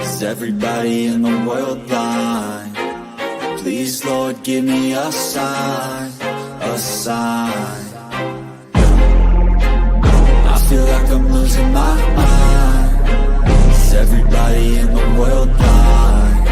Is everybody in the world blind? Please, Lord, give me a sign, a sign. I feel like I'm losing my mind. Is everybody in the world blind?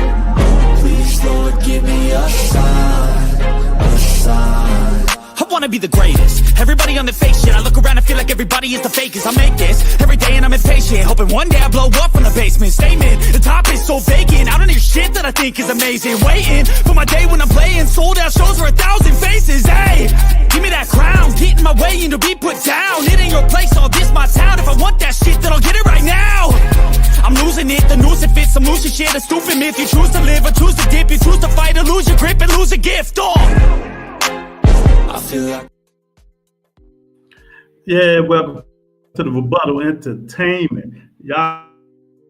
Please, Lord, give me a sign, a sign. I wanna be the greatest. Everybody on the fake shit. I look around and feel like everybody is the fakest. I make this every day and I'm impatient, hoping one day I blow up from the basement. Statement, the top is so vacant. I don't hear shit that I think is amazing. Waiting for my day when I'm playing sold out shows for 1,000 faces. Hey, give me that crown, get in my way and to be put down. It ain't your place, all this my town. If I want that shit, then I'll get it right now. I'm losing it, the noose it fits. I'm losing shit, a stupid myth. You choose to live or choose to dip. You choose to fight or lose your grip and lose a gift. I feel like... Yeah, welcome to the Rebuttal Entertainment. Y'all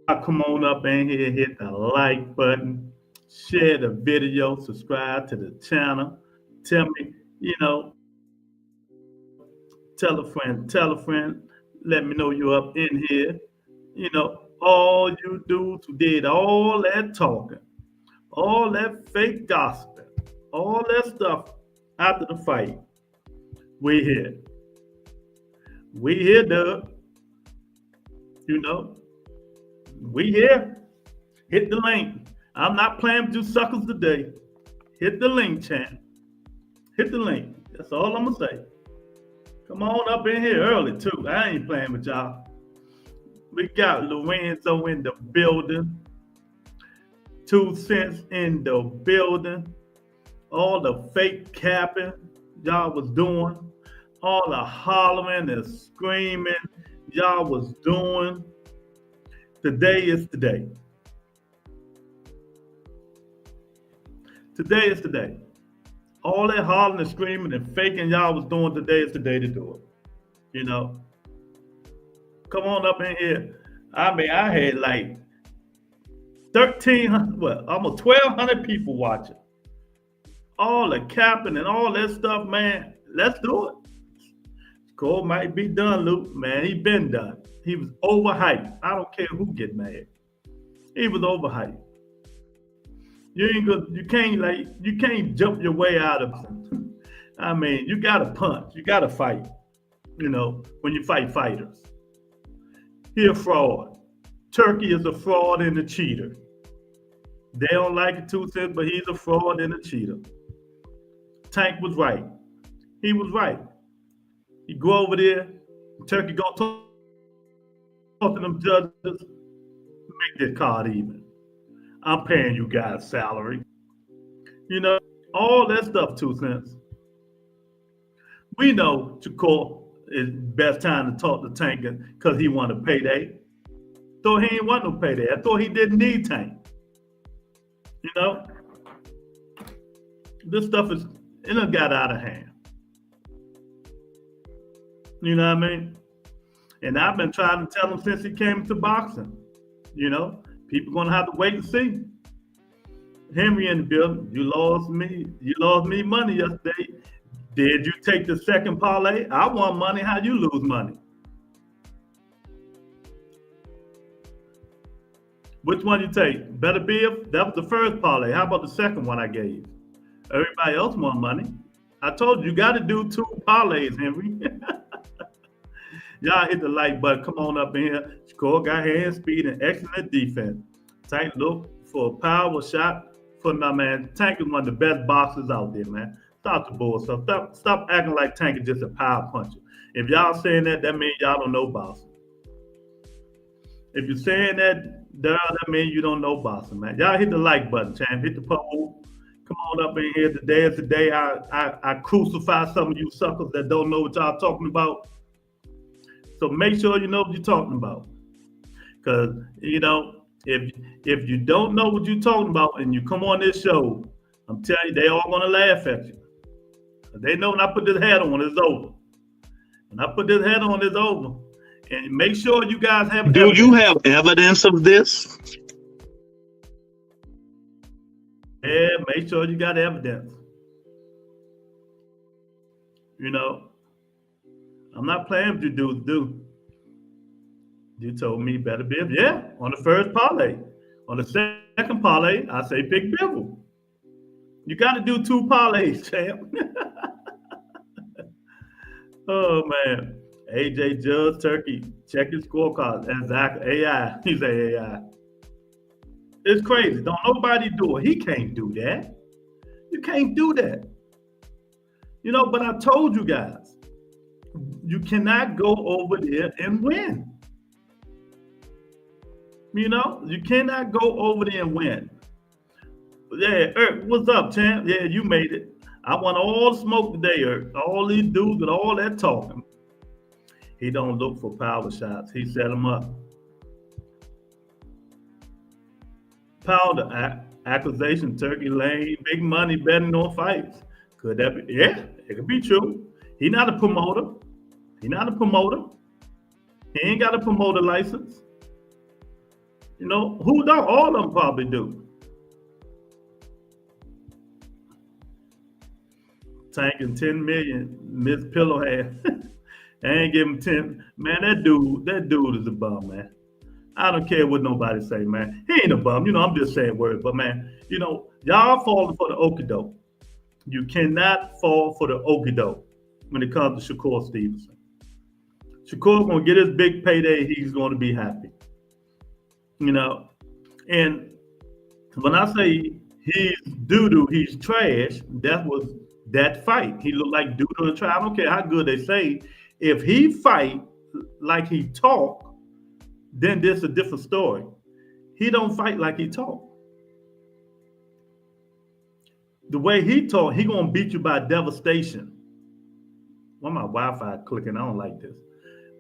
come on up in here, hit the like button, share the video, subscribe to the channel. Tell me, tell a friend, let me know you're up in here. All you dudes who did all that talking, all that fake gospel, all that stuff after the fight, we here. We here, Doug. We here. Hit the link. I'm not playing with you suckers today. Hit the link, champ. Hit the link. That's all I'm going to say. Come on up in here early, too. I ain't playing with y'all. We got Lorenzo in the building. 2 cents in the building. All the fake capping y'all was doing. All the hollering and screaming y'all was doing. Today is the day. Today is the day. All that hollering and screaming and faking y'all was doing, today is the day to do it. Come on up in here. I mean, I had like 1,300, almost 1,200 people watching. All the capping and all that stuff, man. Let's do it. Cole might be done, Luke. Man, he been done. He was overhyped. I don't care who get mad. He was overhyped. You can't jump your way out of it. I mean, you gotta punch. You gotta fight. When you fight fighters. He a fraud. Turki is a fraud and a cheater. They don't like it 2 cents, but he's a fraud and a cheater. Tank was right. He was right. You go over there, Turki go talk to them judges, make this card even. I'm paying you guys salary. All that stuff 2 cents. We know Shakur is best time to talk to Tank because he wanted a payday. So he ain't want no payday. I thought he didn't need Tank. This stuff it done got out of hand. You know what I mean? And I've been trying to tell him since he came into boxing. People gonna have to wait and see. Henry in the building. You lost me money yesterday. Did you take the second parlay? I won money. How you lose money? Which one you take? Better Bill? That was the first parlay. How about the second one I gave you? Everybody else won money. I told you got to do 2 parlays, Henry. Y'all hit the like button. Come on up in here. Shakur got hand speed and excellent defense. Tank look for a power shot for my man. Tank is one of the best boxers out there, man. Stop the bullshit. Stop acting like Tank is just a power puncher. If y'all saying that means y'all don't know boxing. If you're saying that means you don't know boxing, man. Y'all hit the like button, champ. Hit the poll. Come on up in here. Today is the day I crucify some of you suckers that don't know what y'all talking about. So make sure you know what you're talking about. Because, if you don't know what you're talking about and you come on this show, I'm telling you, they all going to laugh at you. They know when I put this hat on, it's over. When I put this hat on, it's over. And make sure you guys have evidence. You have evidence of this? Yeah, make sure you got evidence. I'm not playing with you dudes, You told me better be. Yeah, on the first parlay. On the second parlay, I say pick Bivol. You got to do 2 parlays, champ. Oh, man. AJ Judge Turkey. Check his scorecard. Exactly. AI. He's AI. It's crazy. Don't nobody do it. He can't do that. You can't do that. You know, but I told you guys, you cannot go over there and win. You know, you cannot go over there and win. Yeah, Eric, what's up, champ? Yeah, you made it. I want all the smoke today, Eric. All these dudes with all that talking. He don't look for power shots. He set them up. Powder accusation, Turkey Lane, big money betting on fights. Could that be? Yeah, it could be true. He not a promoter. He not a promoter. He ain't got a promoter license. You know, who don't? All of them probably do. Tanking 10 million, Miss Pillowhead. I ain't give him 10. Man, that dude is a bum, man. I don't care what nobody say, man. He ain't a bum. You know, I'm just saying words. But, man, you know, y'all falling for the okie doke. You cannot fall for the okie doke when it comes to Shakur Stevenson. Shakur going to get his big payday. He's going to be happy. You know, and when I say he's doo-doo, he's trash, that was that fight. He looked like doo-doo in the trash. I don't care how good they say. If he fight like he talk, then there's a different story. He don't fight like he talk. The way he talk, he gonna beat you by devastation. Why my Wi-Fi clicking? I don't like this.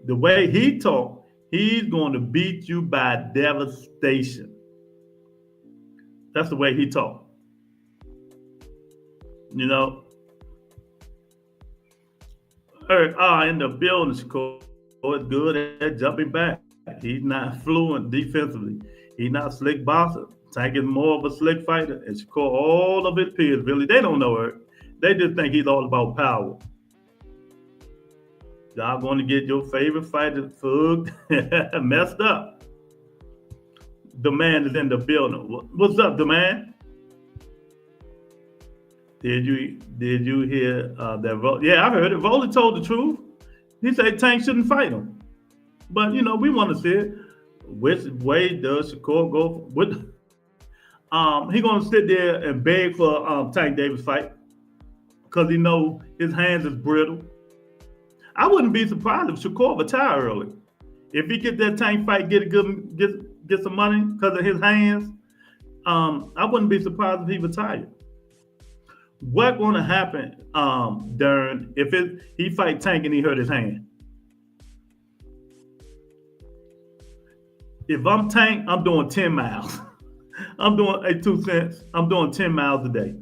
The way he talk, he's going to beat you by devastation. That's the way he talk. You know. Eric, in the building, Shakur is good at jumping back. He's not fluent defensively. He's not slick boxer. Tank is more of a slick fighter. And Shakur, all of his peers, really, they don't know Eric. They just think he's all about power. Y'all going to get your favorite fighter fucked, messed up. The man is in the building. What's up, the man? Did you hear that? Yeah, I heard it. Rolly told the truth. He said Tank shouldn't fight him. But, you know, we want to see it. Which way does Shakur go? He going to sit there and beg for Tank Davis fight because he know his hands is brittle. I wouldn't be surprised if Shakur retire early. If he get that Tank fight, get some money because of his hands, I wouldn't be surprised if he retired. What's going to happen, Darren, if he fight Tank and he hurt his hand? If I'm Tank, I'm doing 10 miles. I'm doing 2 cents. I'm doing 10 miles a day.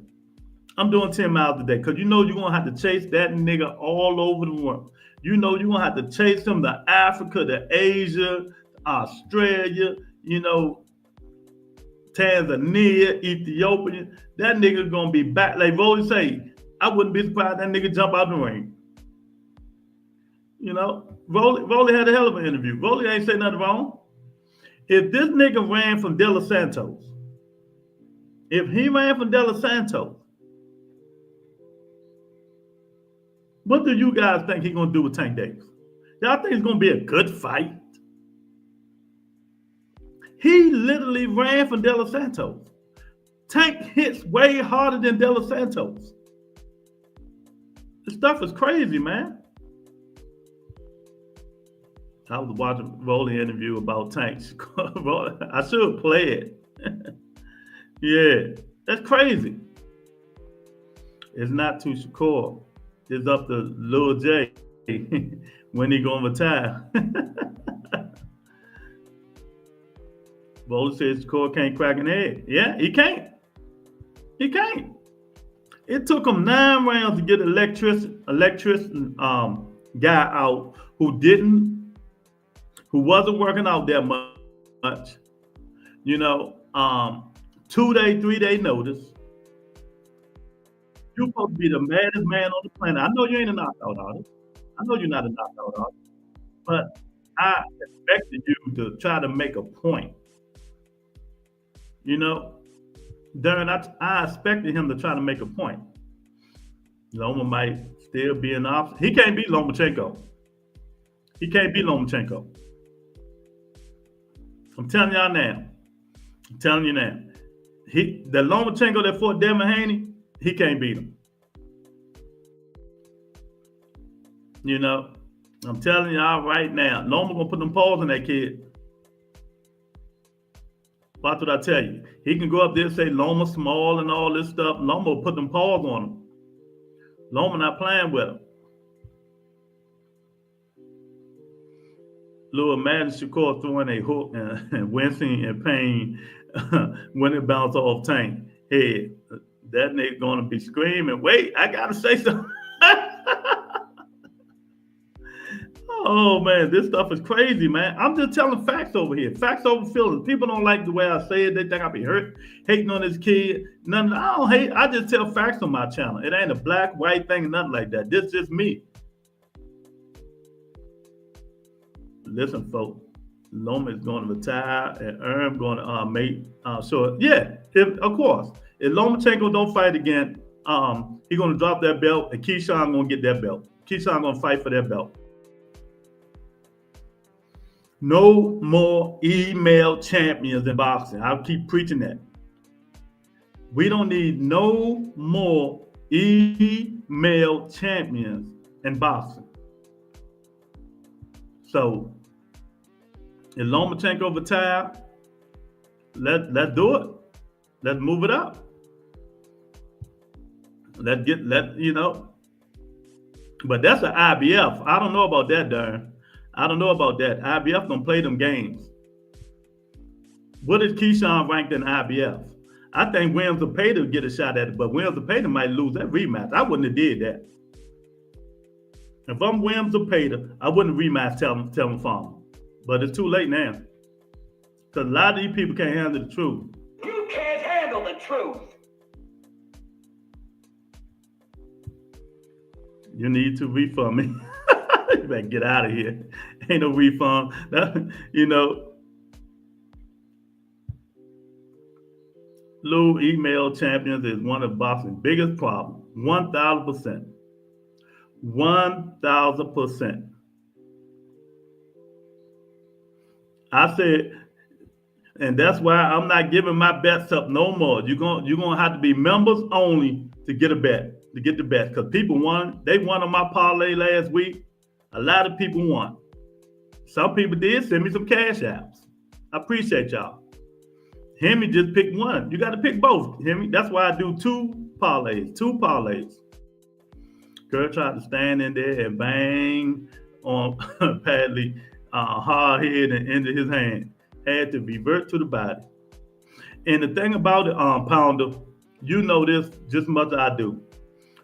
I'm doing 10 miles a day because you know you're going to have to chase that nigga all over the world. You know you're going to have to chase him to Africa, to Asia, Australia, you know, Tanzania, Ethiopia. That nigga going to be back. Like Rolly say, I wouldn't be surprised that nigga jump out the ring. You know, Rolly had a hell of an interview. Rolly ain't say nothing wrong. If this nigga ran from De Los Santos, if he ran from De Los Santos, what do you guys think he's going to do with Tank Davis? Y'all think it's going to be a good fight? He literally ran from De Los Santos. Tank hits way harder than De Los Santos. This stuff is crazy, man. I was watching Rolly interview about Tank. I should play it. Yeah, that's crazy. It's not too Shakur. It's up to Lil J when he gonna retire. Rolly says Shakur can't crack an egg. Yeah, he can't. He can't. It took him 9 rounds to get electrician guy out who wasn't working out that much. You know, 2-day, 3-day notice. You're supposed to be the maddest man on the planet. I know you ain't a knockout artist. I know you're not a knockout artist. But I expected you to try to make a point. You know, Darren, I expected him to try to make a point. Loma might still be in the option. He can't beat Lomachenko. He can't beat Lomachenko. I'm telling y'all now. I'm telling you now. The Lomachenko that fought Devin Haney, he can't beat him. You know, I'm telling y'all right now. Loma gonna put them paws on that kid. Watch what I tell you. He can go up there and say Loma small and all this stuff. Loma will put them paws on him. Loma not playing with him. Lou, imagine Shakur throwing a hook and wincing in pain when it bounced off Tank head. That nigga gonna be screaming, wait, I gotta say something. Oh man, this stuff is crazy, man. I'm just telling facts over here. Facts over feelings. People don't like the way I say it. They think I be hating on this kid. Nothing. I don't hate. I just tell facts on my channel. It ain't a black, white thing, nothing like that. This is just me. Listen, folks. Loma is going to retire, and Erm going to make sure. Yeah, of course. If Lomachenko don't fight again, he's going to drop that belt, and Keyshawn going to get that belt. Keyshawn going to fight for that belt. No more email champions in boxing. I'll keep preaching that. We don't need no more email champions in boxing. So, if Lomachenko retire, let's do it. Let's move it up. You know. But that's an IBF. I don't know about that, Darren. I don't know about that. IBF don't play them games. What is Keyshawn ranked in IBF? I think Williams Zepeda would get a shot at it, but Williams Zepeda might lose that rematch. I wouldn't have did that. If I'm Williams Zepeda, I wouldn't rematch Telvin Farmer. But it's too late now. Because a lot of these people can't handle the truth. You can't handle the truth. You need to refund me. You better get out of here. Ain't no refund. You know. Lou, email champions is one of boxing's biggest problems. 1,000%. 1,000%. I said, and that's why I'm not giving my bets up no more. You're gonna have to be members only to get a bet, to get the bet. Because people won. They won on my parlay last week. A lot of people won. Some people did send me some cash apps. I appreciate y'all. Hemi just picked one. You got to pick both, Hemi. That's why I do two parlays. Girl tried to stand in there and bang on Padley hard head and into his hand. Had to revert to the body. And the thing about it, Pounder, you know this just as much as I do.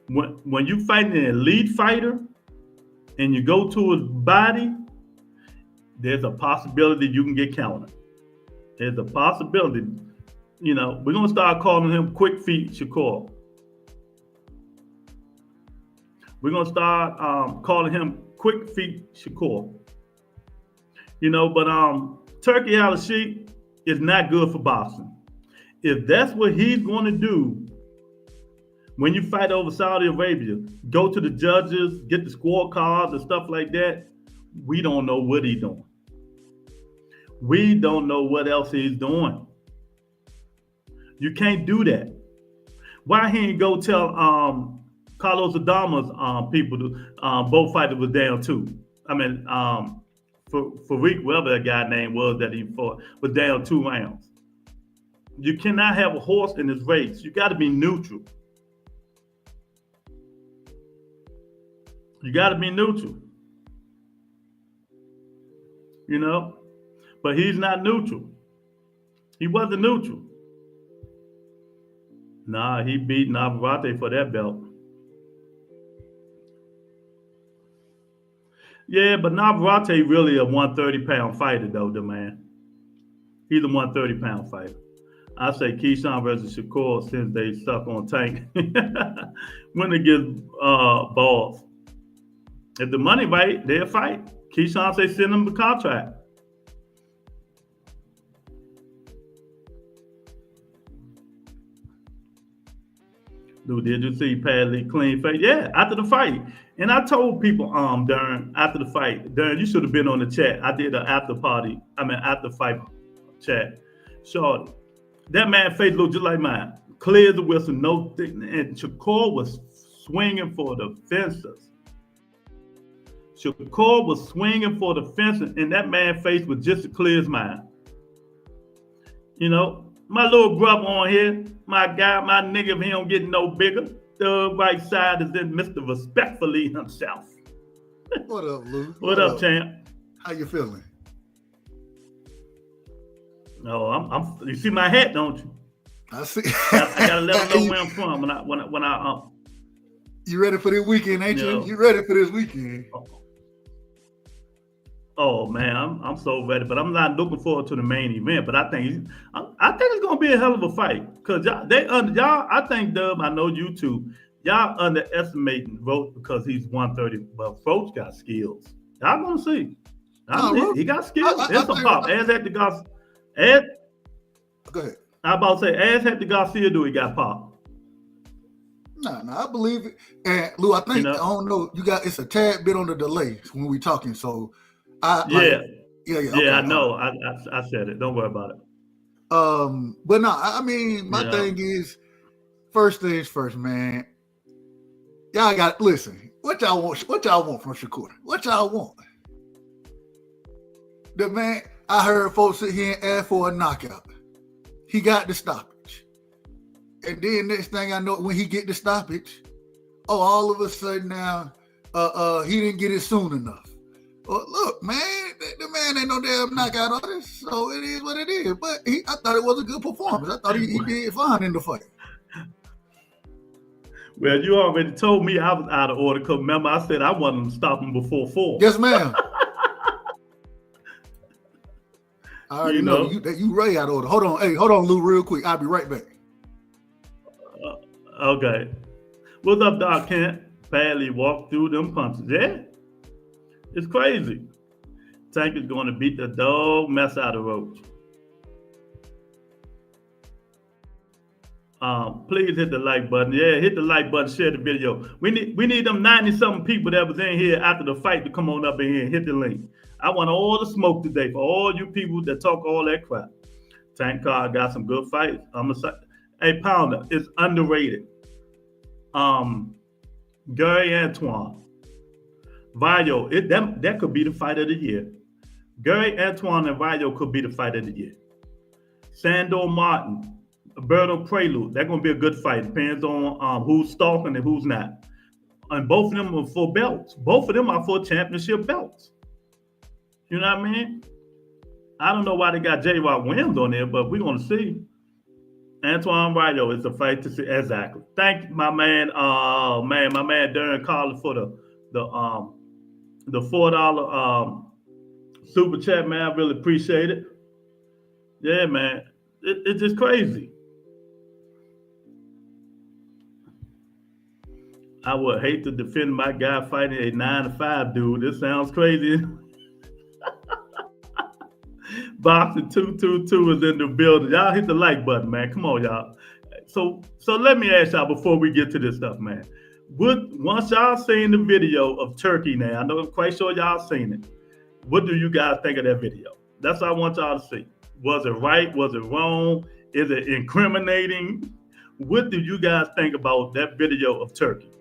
When you fight an elite fighter and you go to his body, there's a possibility you can get countered. There's a possibility. You know, we're going to start calling him Quick Feet Shakur. We're going to start calling him Quick Feet Shakur. You know, but Turki Al-Sheikh is not good for boxing. If that's what he's going to do when you fight over Saudi Arabia, go to the judges, get the scorecards and stuff like that, we don't know what he's doing. We don't know what else he's doing. You can't do that. Why he ain't go tell Carlos Adama's people both fighters was down too? I mean, Farouk, whatever that guy name was that he fought, was down 2 rounds. You cannot have a horse in this race. You got to be neutral. You got to be neutral. You know? But he's not neutral. He wasn't neutral. Nah, he beat Navarrete for that belt. Yeah, but Navarrete really a 130-pound fighter, though, the man. He's a 130-pound fighter. I say Keyshawn versus Shakur since they stuck on Tank. When they get balls. If the money right, they'll fight. Keyshawn say send him the contract. Dude, did you see Padley clean face? Yeah, after the fight. And I told people, Darren, after the fight, Darren, you should have been on the chat. I did an after fight chat. Shorty. That man's face looked just like mine. Clear as a whistle, no thickness. And Shakur was swinging for the fences. Shakur was swinging for the fences, and that man's face was just as clear as mine. You know, my little brother on here, my guy, my nigga, if he don't get no bigger, the right side is in Mr. Respectfully himself. What up, Lou? What up, champ? How you feeling? No, I'm. You see my hat, don't you? I see. I gotta let them know where I'm from when I. You ready for this weekend, ain't you? You ready for this weekend? Oh man, I'm so ready, but I'm not looking forward to the main event. But I think it's gonna be a hell of a fight because y'all. I think Dub. I know you too. Y'all underestimating Roach because he's 130, but Roach got skills. Y'all gonna see. He got skills. It's a pop. As at the Garcia. Go ahead. I about to say, as at the Garcia do he got pop. No, I believe it. And Lou, I think I don't know. It's a tad bit on the delay when we talking. So okay, I know. I said it. Don't worry about it. But no, I mean, my thing is, first things first, man. Y'all got listen. What y'all want from Shakur? What y'all want? The man. I heard folks sit here and ask for a knockout. He got the stoppage. And then next thing I know, when he get the stoppage, all of a sudden now, he didn't get it soon enough. Well, look, man, the man ain't no damn knockout artist, so it is what it is. But I thought it was a good performance. I thought he did fine in the fight. Well, you already told me I was out of order because remember I said I wanted to stop him before 4. Yes, ma'am. I already know you right out of order. Hold on, Lou, real quick. I'll be right back. Okay. What's up, Doc Kent? Badly walked through them punches. Yeah? It's crazy. Tank is going to beat the dog mess out of Roach. Please hit the like button. Yeah, hit the like button, share the video. We need them 90-something people that was in here after the fight to come on up in here and hit the link. I want all the smoke today for all you people that talk all that crap. Tank Card got some good fights. Hey, Pounder, it's underrated. Gary Antoine. Vaio, that could be the fight of the year. Gary Antoine and Vaio could be the fight of the year. Sandor Martin, Alberto Prelude, that's going to be a good fight. Depends on who's stalking and who's not. And both of them are for belts. Both of them are for championship belts. You know what I mean? I don't know why they got J. Rock Williams on there, but we're going to see. Antoine Vaio is a fight to see. Exactly. Thank you, my man. My man Darren Carter for the $4 super chat, man. I really appreciate it. Yeah, man. It's just crazy. I would hate to defend my guy fighting a 9-5 dude. This sounds crazy. Boxing 222 is in the building. Y'all hit the like button, man. Come on, y'all. So let me ask y'all before we get to this stuff, man. Once y'all seen the video of Turkey now, I know I'm quite sure y'all seen it. What do you guys think of that video? That's what I want y'all to see. Was it right? Was it wrong? Is it incriminating? What do you guys think about that video of Turkey?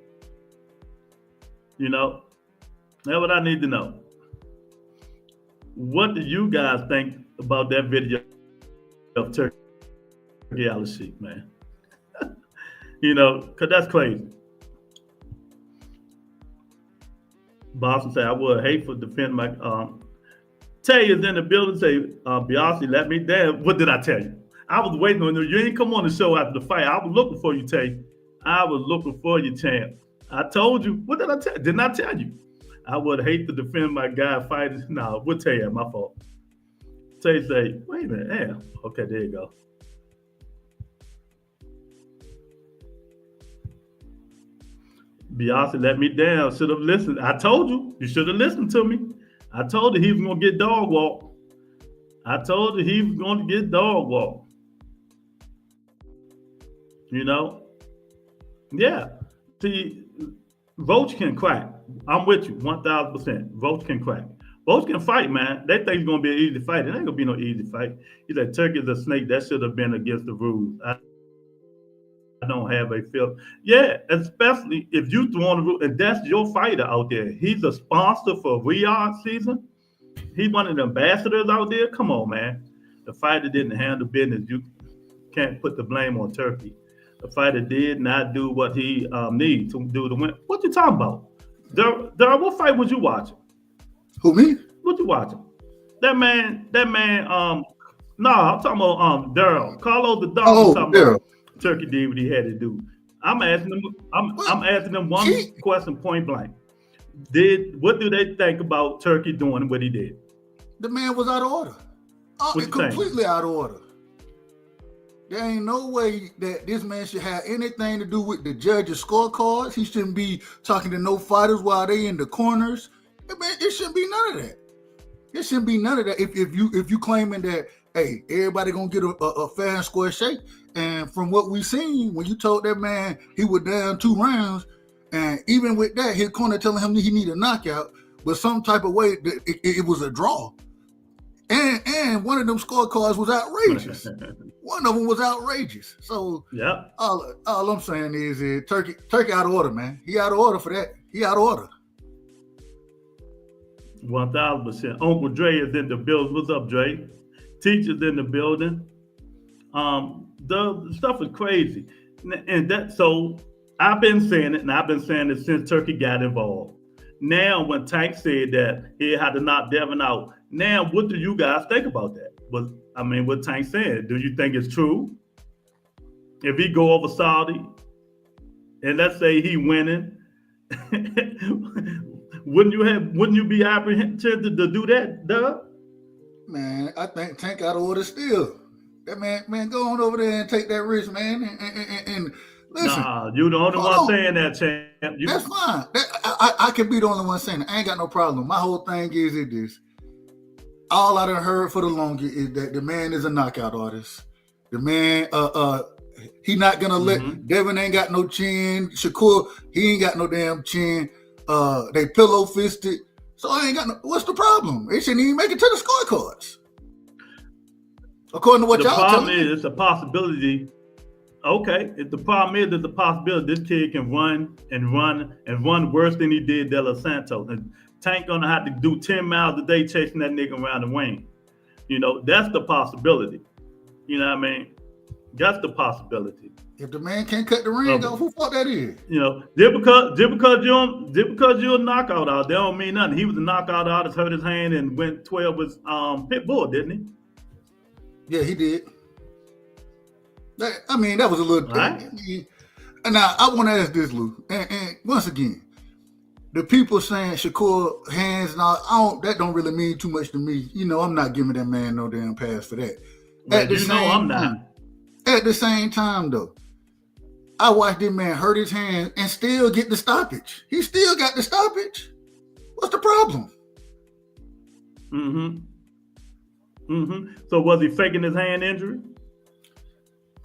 You know, that's what I need to know. What do you guys think about that video of Turkey out of sheep, man? You know, because that's crazy. Boston said, I would hate for defend my... Tay is in the building, say, Beyonce, let me down. What did I tell you? I was waiting on you. You ain't come on the show after the fight. I was looking for you, Tay. I was looking for you, champ. I told you. What did I tell you? Didn't I tell you? I would hate to defend my guy fighting. No, we'll tell you, my fault. Tay say, wait a minute. Yeah. Okay, there you go. Beyonce let me down. Should have listened. I told you. You should have listened to me. I told you he was going to get dog walk. I told you he was going to get dog walk. You know? Yeah. See, Roach can crack. I'm with you, 1,000%. Roach can crack. Roach can fight, man. They think it's gonna be an easy fight. It ain't gonna be no easy fight. He's like Turkey's a snake. That should have been against the rules. I don't have a feel. Yeah, especially if you throw on the rule, and that's your fighter out there. He's a sponsor for Riyadh season. He's one of the ambassadors out there. Come on, man. The fighter didn't handle business. You can't put the blame on Turkey. The fighter did not do what he needs to do to win. What you talking about? Daryl, what fight was you watching? Who, me? What you watching? That man, no, I'm talking about Daryl. Carlos the dog was talking about Turkey did what he had to do. I'm asking them one question point blank. What do they think about Turkey doing what he did? The man was out of order. Completely out of order. There ain't no way that this man should have anything to do with the judges' scorecards. He shouldn't be talking to no fighters while they in the corners. It shouldn't be none of that. It shouldn't be none of that. If you claiming that, hey, everybody gonna get a fair and square shake. And from what we seen, when you told that man he was down 2 rounds, and even with that, his corner telling him he need a knockout, but some type of way it was a draw. And one of them scorecards was outrageous. One of them was outrageous. So yeah, all I'm saying is Turkey out of order, man. He out of order for that. He out of order. 1,000%. Uncle Dre is in the building. What's up, Dre? Teachers in the building. The stuff is crazy, and so I've been saying it, and I've been saying it since Turkey got involved. Now, when Tank said that he had to knock Devin out, now what do you guys think about that? What Tank said, do you think it's true? If he go over Saudi, and let's say he winning, wouldn't you be apprehensive to do that, Doug? Man, I think Tank out of order still. That man, go on over there and take that risk, man, and listen. Nah, you the only one saying that, champ. That's fine. I can be the only one saying it. I ain't got no problem. My whole thing is this. All I done heard for the longest is that the man is a knockout artist. The man, he not gonna let Devin ain't got no chin. Shakur, he ain't got no damn chin. They pillow fisted. So I ain't got no. What's the problem? They shouldn't even make it to the scorecards. According to what y'all telling me. The problem is it's a possibility. Okay, the problem is there's a possibility this kid can run worse than he did De Los Santos. And Tank gonna have to do 10 miles a day chasing that nigga around the ring. You know, that's the possibility. You know what I mean? That's the possibility. If the man can't cut the ring off, who thought that is? You know, just because you're a knockout out, that don't mean nothing. He was a knockout artist, hurt his hand, and went 12 with Pitbull, didn't he? Yeah, he did. That was a little. Right. Now I want to ask this, Lou, and once again, the people saying Shakur hands and all, that don't really mean too much to me. You know, I'm not giving that man no damn pass for that. I'm not. At the same time, though, I watched this man hurt his hand and still get the stoppage. He still got the stoppage. What's the problem? So was he faking his hand injury?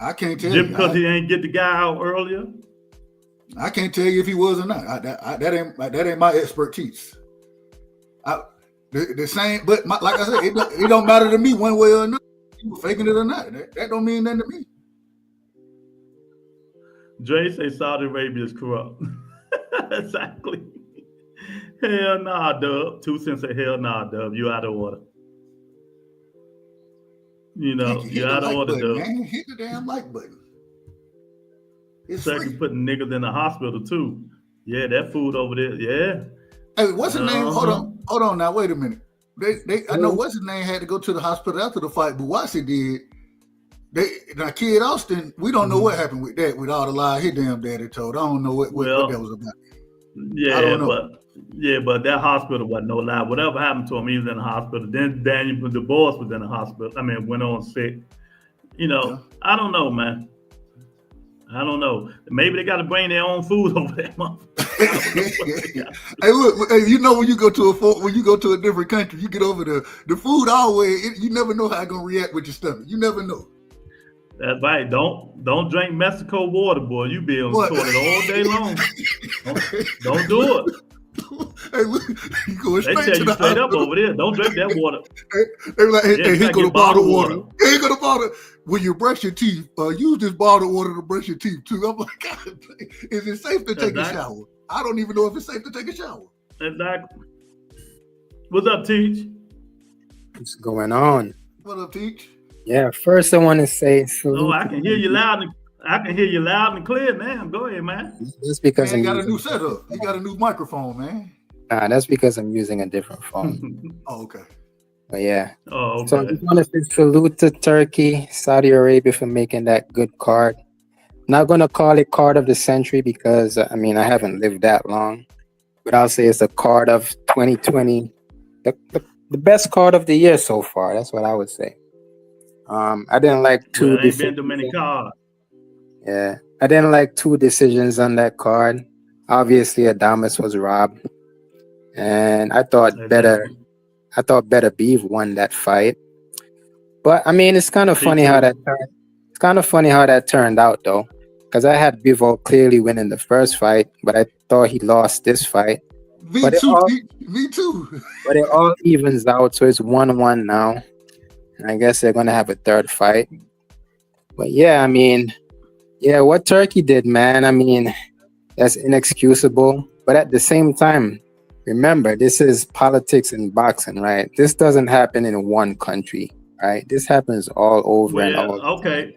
I can't tell you. Just because he ain't get the guy out earlier? I can't tell you if he was or not. That ain't my expertise. The same, but like I said, it don't matter to me one way or another. You faking it or not. That don't mean nothing to me. Dre say Saudi Arabia is corrupt. Exactly. Hell nah, Dub. 2 cents say hell nah, Dub. You out of order. You know, you're out of order, Dub. Man, hit the damn like button. It's Second putting niggas in the hospital too. Yeah, that food over there. Yeah. Hey, what's his name? Hold on now. Wait a minute. I know what's his name had to go to the hospital after the fight, but Watson did. Now, Kid Austin, we don't know what happened with that, with all the lies his damn daddy told. I don't know what that was about. Yeah, I don't know. But that hospital wasn't no lie. Whatever happened to him, he was in the hospital. Then Daniel DeBois was in the hospital. went on sick. You know, I don't know, man. I don't know. Maybe they got to bring their own food over there. Hey, look. Hey, you know when you go to a different country, you get over the food always. You never know how it's gonna react with your stomach. You never know. That's right. Don't drink Mexico water, boy. You be on the What? toilet all day long. Don't do it. Hey, look, you going They straight tell to you the straight up hospital. over there. Don't drink that water. They be like, Yeah, hey, you here gotta go the get bottled bottled water. water. Here go the bottle. When you brush your teeth, use this bottled water to brush your teeth too. I'm like, God, is it safe to take a Exactly. shower? I don't even know if it's safe to take a shower. Exactly. What's up, Teach? What's going on? What up, Teach? Yeah, first I want to say Oh, salute. I can hear you loud. I can hear you loud and clear, man. Go ahead, man. That's because Man, I'm got a using, new setup. He got a new microphone, man. nah, that's because I'm using a different phone. Oh, okay. But yeah. Oh, So I okay. just want to say salute to Turkey, Saudi Arabia for making that good card. Not gonna call it card of the century because I mean I haven't lived that long, but I'll say it's a card of 2020, the best card of the year so far. That's what I would say. I didn't like two Well, ain't been decisions. too many cards. Yeah, I didn't like two decisions on that card. Obviously, Adamas was robbed, and I thought Exactly. Better Beef won that fight. But I mean, it's kind of Me funny how too. that turned out, though, because I had Bivol clearly winning the first fight, but I thought he lost this fight. Me But it too, all Teach. Me too. but it all evens out, so it's 1-1 now. And I guess they're gonna have a third fight. But yeah, I mean, yeah, what Turkey did, man. I mean, that's inexcusable. But at the same time, remember, this is politics and boxing, right? This doesn't happen in one country, right? This happens all over and Well, all the time. okay.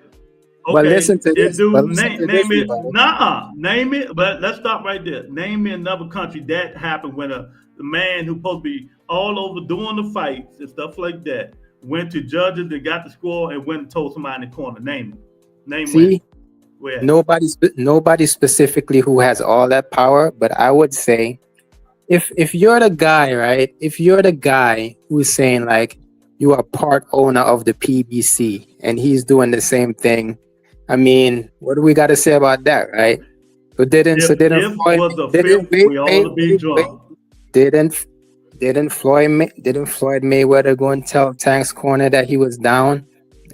But Okay. listen to It this. do But listen to name this, it. Rebel. Nah, name it. But let's stop right there. Name me another country that happened when the man who's supposed to be all over doing the fights and stuff like that went to judges and got the score and went and told somebody in the corner. Name it. Name when. See, Where? nobody specifically who has all that power, but I would say if you're the guy, right? If you're the guy who's saying like you are part owner of the PBC and he's doing the same thing, I mean, what do we got to say about that, right? So didn't If was a fifth, we all to be drunk. didn't Floyd Mayweather go and tell Tank's corner that he was down,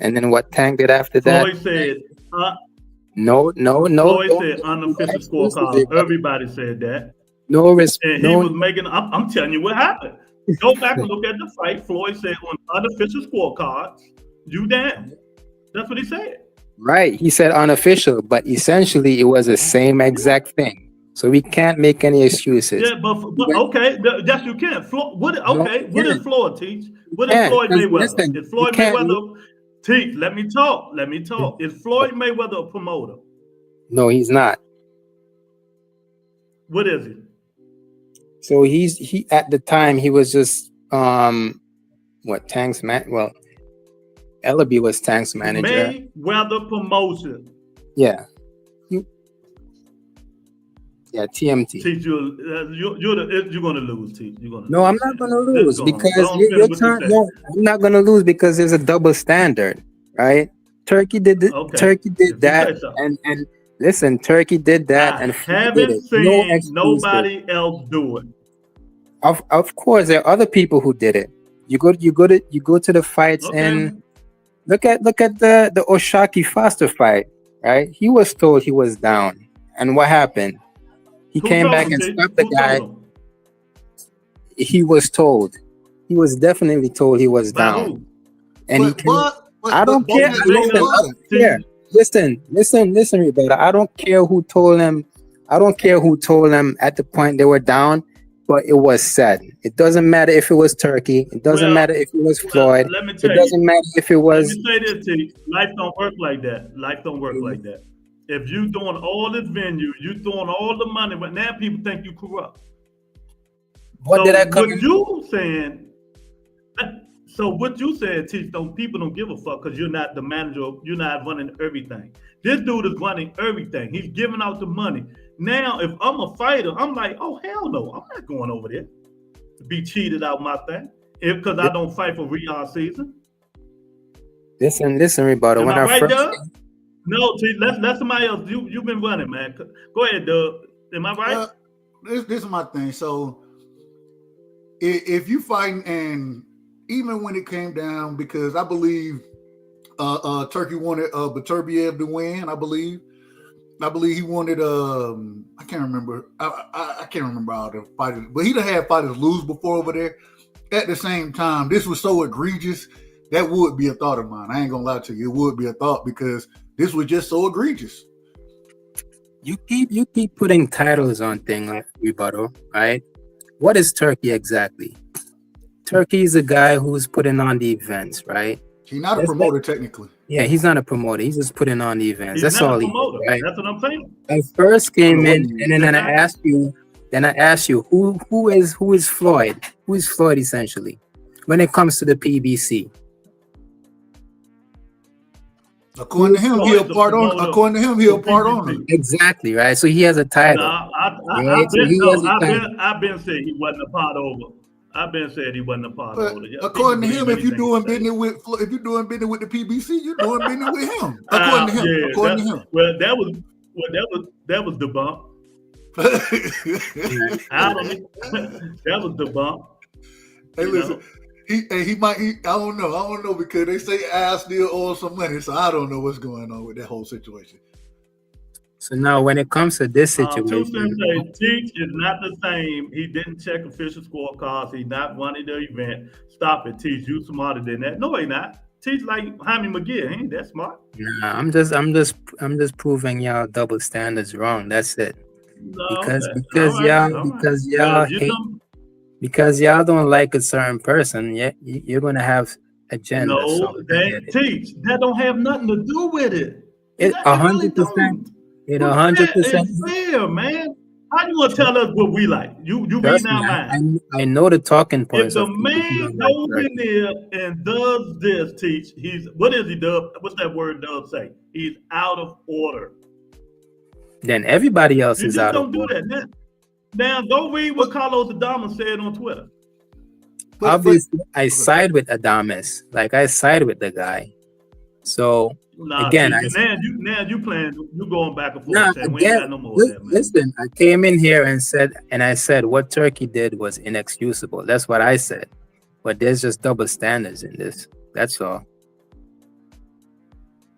and then what Tank did after that? Floyd said, No. Floyd said unofficial scorecard. Everybody said that. No risk. And he was making, I'm telling you what happened. Go back and look at the fight. Floyd said on unofficial scorecards, you down. That's what he said. Right. He said unofficial, but essentially it was the same exact thing. So we can't make any excuses. Yeah, but okay, yes, you can. What does Floyd teach? What is Floyd Mayweather? Is Floyd Mayweather teach? Let me talk. Is Floyd Mayweather a promoter? No, he's not. What is he? So he at the time he was just Tank's man. Well, Ellaby was Tank's manager. Mayweather promotion. Yeah. Yeah, TMT. Teach you're gonna lose, Teach. No, I'm not gonna lose because I'm not gonna lose because there's a double standard, right? Turkey did that, and listen, Turkey did that, and haven't seen nobody else do it. Of course, there are other people who did it. You go to the fights and look at the Oshaki Foster fight, right? He was told he was down, and what happened? He came back and stopped the guy. He was told. He was definitely told he was down. And I don't care. Listen, Rebecca. I don't care who told him. I don't care who told them at the point they were down, but it was said. It doesn't matter if it was Turkey. It doesn't matter if it was Floyd. It doesn't matter if it was. Let me say this to you. Life don't work like that. Life don't work like that. If you doing all this venue, you throwing all the money, but now people think you corrupt. What you saying? So what you saying, Teach? People don't give a fuck because you're not the manager. You're not running everything. This dude is running everything. He's giving out the money. Now, if I'm a fighter, I'm like, oh hell no, I'm not going over there to be cheated out my thing because I don't fight for Riyadh season. Listen, Rebecca. When I first. No, let somebody else. You've been running, man. Go ahead, Doug. Am I right? This is my thing. So, if you fighting, and even when it came down, because I believe Turkey wanted Beterbiev to win, I believe. I believe he wanted I can't remember. I can't remember all the fighters, but he done had fighters lose before over there. At the same time, this was so egregious that would be a thought of mine. I ain't gonna lie to you, it would be a thought because this was just so egregious. You keep putting titles on things, rebuttal, right? What is Turkey exactly? Turkey is a guy who's putting on the events, right? He's not a promoter technically. Yeah, he's not a promoter. He's just putting on the events. He's That's not all a he promoter. is, right? That's what I'm saying. I first came in, and then I asked you. Then I asked you who is Floyd? Who is Floyd essentially when it comes to the PBC? According to him, he'll part on. According to him, he'll part on. Exactly, right. So he has a title. I've been saying he wasn't a part over. I've been saying he wasn't a part over. According to him, if you're doing business with the PBC, you're doing business with him. According to him. Yeah, according to him. Well, that was debunked. That was debunked. Hey, listen. He might. I don't know because they say Al still owes some money, so I don't know what's going on with that whole situation. So now, when it comes to this situation, Teach is not the same. He didn't check official scorecards. He's not running the event. Stop it, Teach. You smarter than that. No, he not. Teach like Jaime McGee. He ain't that smart. Nah, I'm just proving y'all double standards wrong. That's it. No, because y'all don't like a certain person, you're gonna have agenda. No, Teach. That don't have nothing to do with it. It 100%. It 100% fair, man. How you gonna tell us what we like? You read our mind. I know the talking points. If the man goes in there and does this, Teach, what is he does? What's that word does say? He's out of order. Then everybody else is out of order. Don't do that. Now go read what Carlos Adames said on Twitter. Obviously, I side with Adames. Like I side with the guy. So again, now you playing, you going back and forth. We ain't got no more listen, I came in here and I said what Turkey did was inexcusable. That's what I said. But there's just double standards in this. That's all.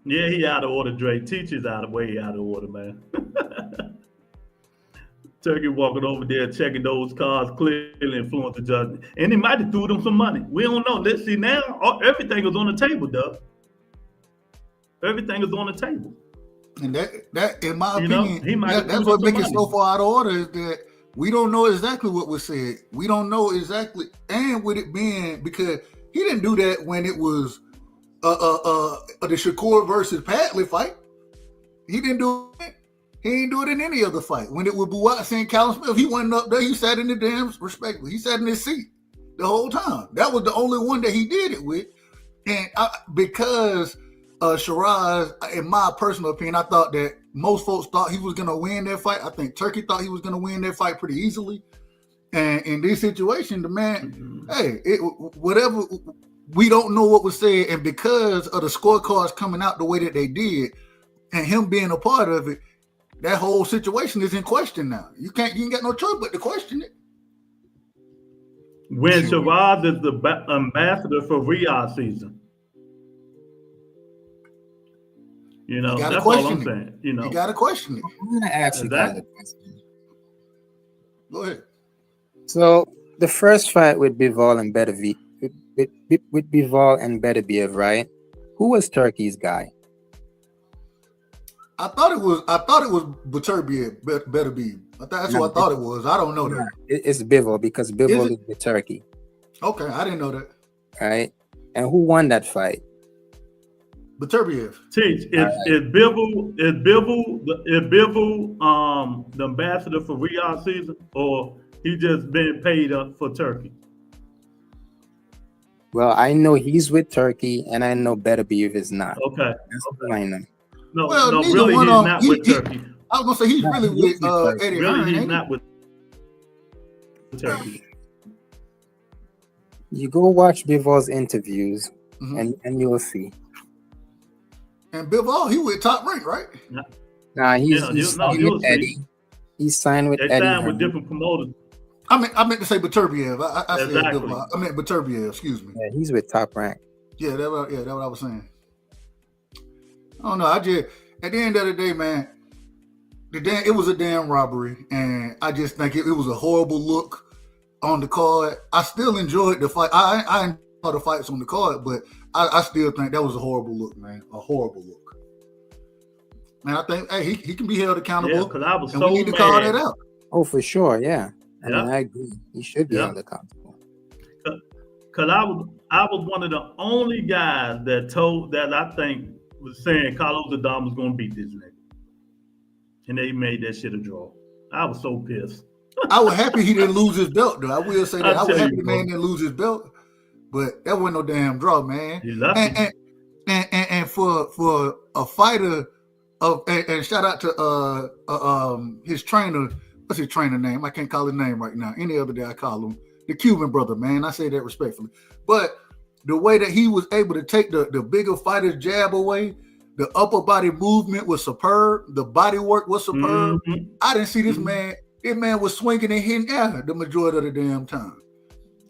Yeah, he out of order, Dre. Teach is way out of order, man. Turkey walking over there checking those cards, clearly influenced the judgment. And he might have threw them some money. We don't know. Let's see now. Everything is on the table, Doug. Everything is on the table. And that in my opinion, that's what makes it so far out of order is that we don't know exactly what was said. We don't know exactly, and with it being because he didn't do that when it was the Shakur versus Padley fight. He didn't do it. He ain't do it in any other fight. When it was Buatsi and Callum Smith, he wasn't up there. He sat in the damn respectfully. He sat in his seat the whole time. That was the only one that he did it with. And because Shiraz, in my personal opinion, I thought that most folks thought he was going to win that fight. I think Turkey thought he was going to win that fight pretty easily. And in this situation, the man, whatever, we don't know what was said. And because of the scorecards coming out the way that they did and him being a part of it, that whole situation is in question now. You ain't got no choice but to question it. When Shiraz is the ambassador for Riyadh season. That's all I'm saying. You got to question it. I'm going to ask you guys a question. Go ahead. So the first fight with Bivol and Beterbiev, right? Who was Turkey's guy? I thought it was Beterbiev, Beterbiev. That's what I thought it was. I don't know that. It's Bivol because Bivol is with Turkey. Okay, I didn't know that. All right. And who won that fight? Beterbiev. Teach, is Bivol the ambassador for Riyadh season, or he just been paid up for Turkey? Well, I know he's with Turkey, and I know Beterbiev is not. Okay. That's what I know. No, really, he's not with Turkey. I was gonna say he's really with Eddie Hearn. Really, he's not with Turkey. You go watch Bivol's interviews, and you'll see. And Bivol, he with Top Rank, right? Nah, he's signed with Eddie. He's signed with Eddie. They signed with different promoters. I meant to say Beterbiev. I said exactly. Bivol. I meant Beterbiev. Excuse me. Yeah, he's with Top Rank. Yeah, that's what I was saying. I don't know. I just at the end of the day, man, it was a damn robbery, and I just think it was a horrible look on the card. I still enjoyed the fight. I enjoyed the fights on the card, but I still think that was a horrible look, man. A horrible look. Man, I think he can be held accountable. Yeah, because I was and so we need to mad. call that out. Oh, for sure, yeah. I Yeah. mean, I agree. He should be Yeah. held accountable. Because I was one of the only guys that I think was saying Carlos Adames was going to beat this nigga. And they made that shit a draw. I was so pissed. I was happy he didn't lose his belt, though. I will say that. I was tell happy you, the man bro. didn't lose his belt, but that wasn't no damn draw, man. You lucky. And for a fighter and shout out to his trainer. What's his trainer name? I can't call his name right now. Any other day I call him the Cuban brother, man. I say that respectfully. But the way that he was able to take the bigger fighter's jab away, the upper body movement was superb. The body work was superb. Mm-hmm. I didn't see this man. This man was swinging and hitting air the majority of the damn time.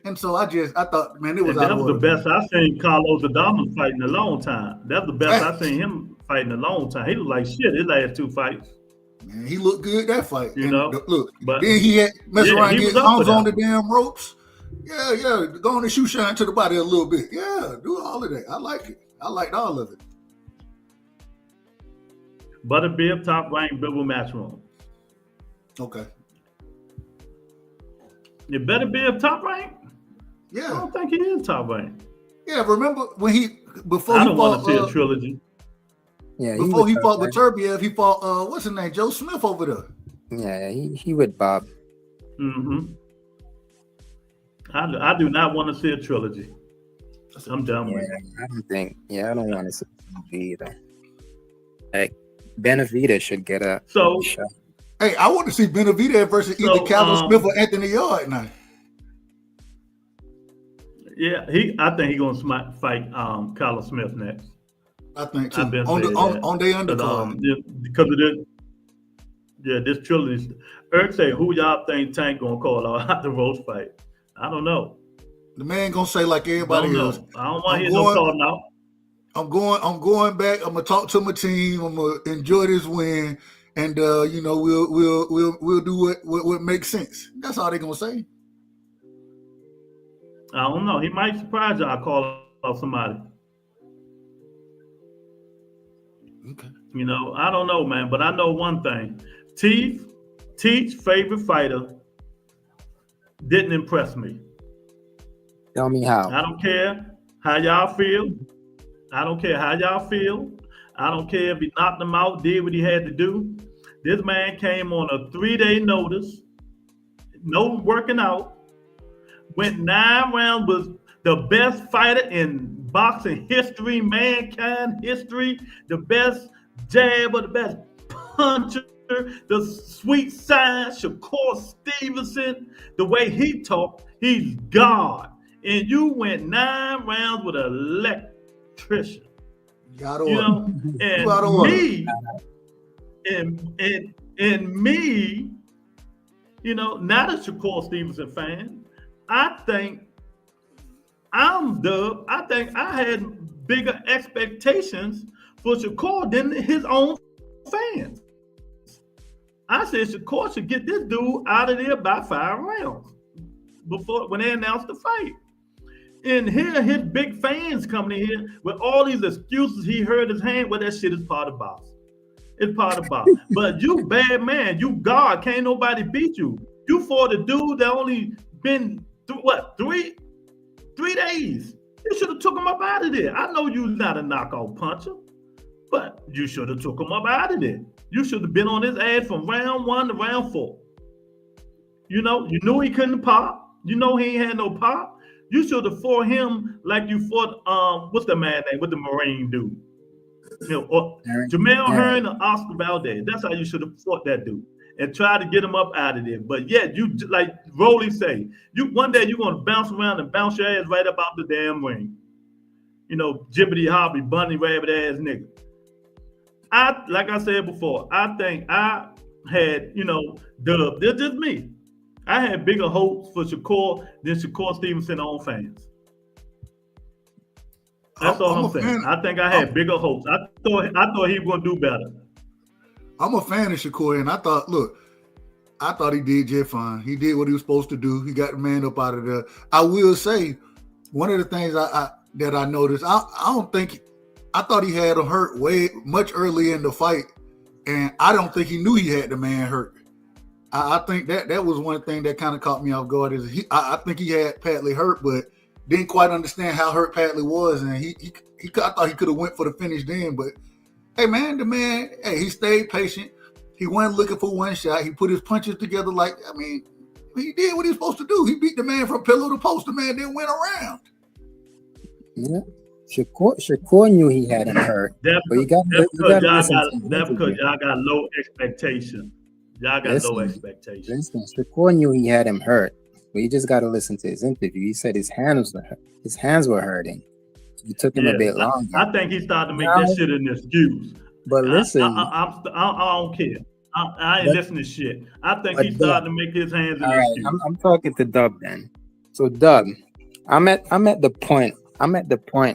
And so I thought, man, it was that was the best I seen Carlos Adames fight in a long time. That's the best I seen him fight in a long time. He looked like shit his last two fights. Man, he looked good that fight. You know, look, but then he had mess around, get his arms on the that. damn ropes. Yeah, go on and shoot shine to the body a little bit. Yeah, do all of that. I like it. I liked all of it. Butterbeer, top ranked Bibble Matchroom. Okay. It better be a top rank. I Yeah. don't think he is top ranked. Yeah, remember when before I he don't want fought to see a trilogy. Yeah, before he was fought right. with Turbiev, he fought what's his name? Joe Smith over there. Yeah, he with Bob. Mm-hmm. I do not want to see a trilogy. I'm done Yeah, with it. I don't want to see it either. Like Benavidez should get a So shot. Hey, I want to see Benavidez versus either Calvin Smith or Anthony Yard now. yeah, I think he's gonna fight Carlos Smith next. I think too. I've been On saying their that. undercard. Because of this. Yeah, this trilogy. Eric say, who y'all think Tank gonna call out the Roach fight? I don't know. The man gonna say like everybody else. I don't want to hear no calling out. I'm going back. I'm gonna talk to my team. I'm gonna enjoy this win, and we'll do what makes sense. That's all they're gonna say. I don't know. He might surprise y'all call out somebody. Okay. You know, I don't know, man, but I know one thing. Teach's favorite fighter didn't impress me. Tell me how. I don't care how y'all feel. I don't care how y'all feel. I don't care if he knocked him out, did what he had to do. This man came on a 3-day notice, no working out, went 9 rounds, was the best fighter in boxing history, mankind history, the best jabber, the best puncher, the sweet side, Shakur Stevenson, the way he talked, he's God. And you went 9 rounds with an electrician. Got You know, and me, you know, not a Shakur Stevenson fan. I think I'm Dub. I think I had bigger expectations for Shakur than his own fans. I said Shakur should get this dude out of there by 5 rounds when they announced the fight. And here, his big fans coming in here with all these excuses. He hurt his hand. Well, that shit is part of boxing. It's part of boxing. But you bad man, you God, can't nobody beat you. You fought a dude that only been through what, 3 days. You should have took him up out of there. I know you're not a knockout puncher, but you should have took him up out of there. You should have been on his ass from round 1 to round 4. You know, you knew he couldn't pop. You know he ain't had no pop. You should have fought him like you fought what's the man name with the Marine dude? You know, or Jamel Hearn or Oscar Valdez. That's how you should have fought that dude and try to get him up out of there. But yet, you like Rolly say, one day you're gonna bounce around and bounce your ass right up out the damn ring. You know, jibbity hobby, bunny rabbit ass nigga. Like I said before, I think I had, you know, Dub. This just me. I had bigger hopes for Shakur than Shakur Stevenson on fans. That's all I'm saying. I think I had bigger hopes. I thought he was gonna do better. I'm a fan of Shakur, and I thought he did just fine. He did what he was supposed to do. He got the man up out of there. I will say, one of the things that I noticed, I thought he had him hurt way much early in the fight, and I don't think he knew he had the man hurt. I think that was one thing that kind of caught me off guard. I think he had Padley hurt, but didn't quite understand how hurt Padley was, and I thought he could have went for the finish then. But hey, man, he stayed patient. He wasn't looking for one shot. He put his punches together he did what he was supposed to do. He beat the man from pillow to post. The man didn't win around. Yeah. Shakur knew he had him hurt. That's because y'all got low expectations. Listen, Shakur knew he had him hurt, but you just got to listen to his interview. He said his hands were hurting. It took him a bit longer. I think he started to make that shit an excuse. But listen, I don't care. I ain't listening to shit. I think he started to make his hands an excuse. I'm talking to Dub then. So Dub, I'm at the point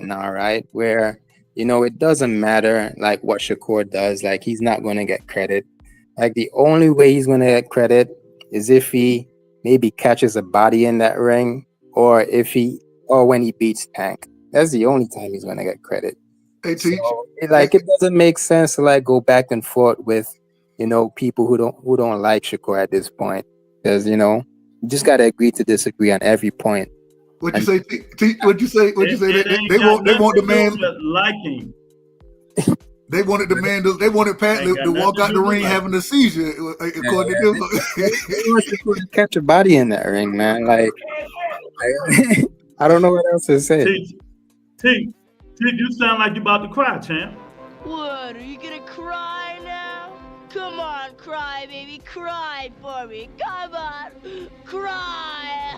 now, right, where it doesn't matter like what Shakur does. Like, he's not going to get credit. Like, the only way he's going to get credit is if he maybe catches a body in that ring, or when he beats Tank. That's the only time he's going to get credit. Hey, it doesn't make sense to go back and forth with people who don't like Shakur at this point, because you just got to agree to disagree on every point. What'd you say? What'd you say? They want the man liking. They wanted the man. They wanted Padley to walk out the ring having a seizure. According to them, to catch a body in that ring, man. Like, I don't know what else to say. T, you sound like you about to cry, champ. What? Are you gonna cry now? Come on, cry, baby, cry for me. Come on, cry.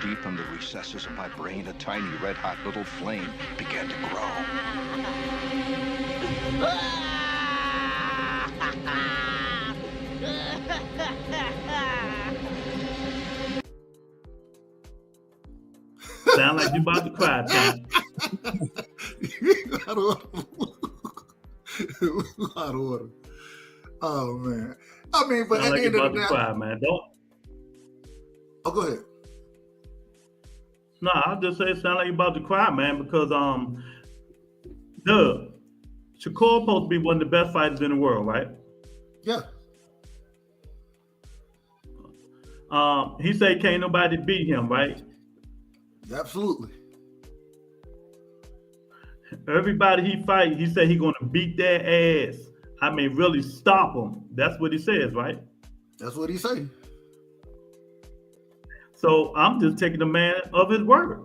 Deep in the recesses of my brain, a tiny red-hot little flame began to grow. Sound like you about to cry, champ. Out of order. Oh man. I mean, but at the end of the day, cry, man. Don't. Oh, go ahead. No, I'll just say it sound like you about to cry, man, because Shakur supposed to be one of the best fighters in the world, right? Yeah. He said can't nobody beat him, right? Absolutely. Everybody he fight, he said he gonna beat their ass. I mean, really stop them. That's what he says, right? That's what he say. So I'm just taking the man of his word.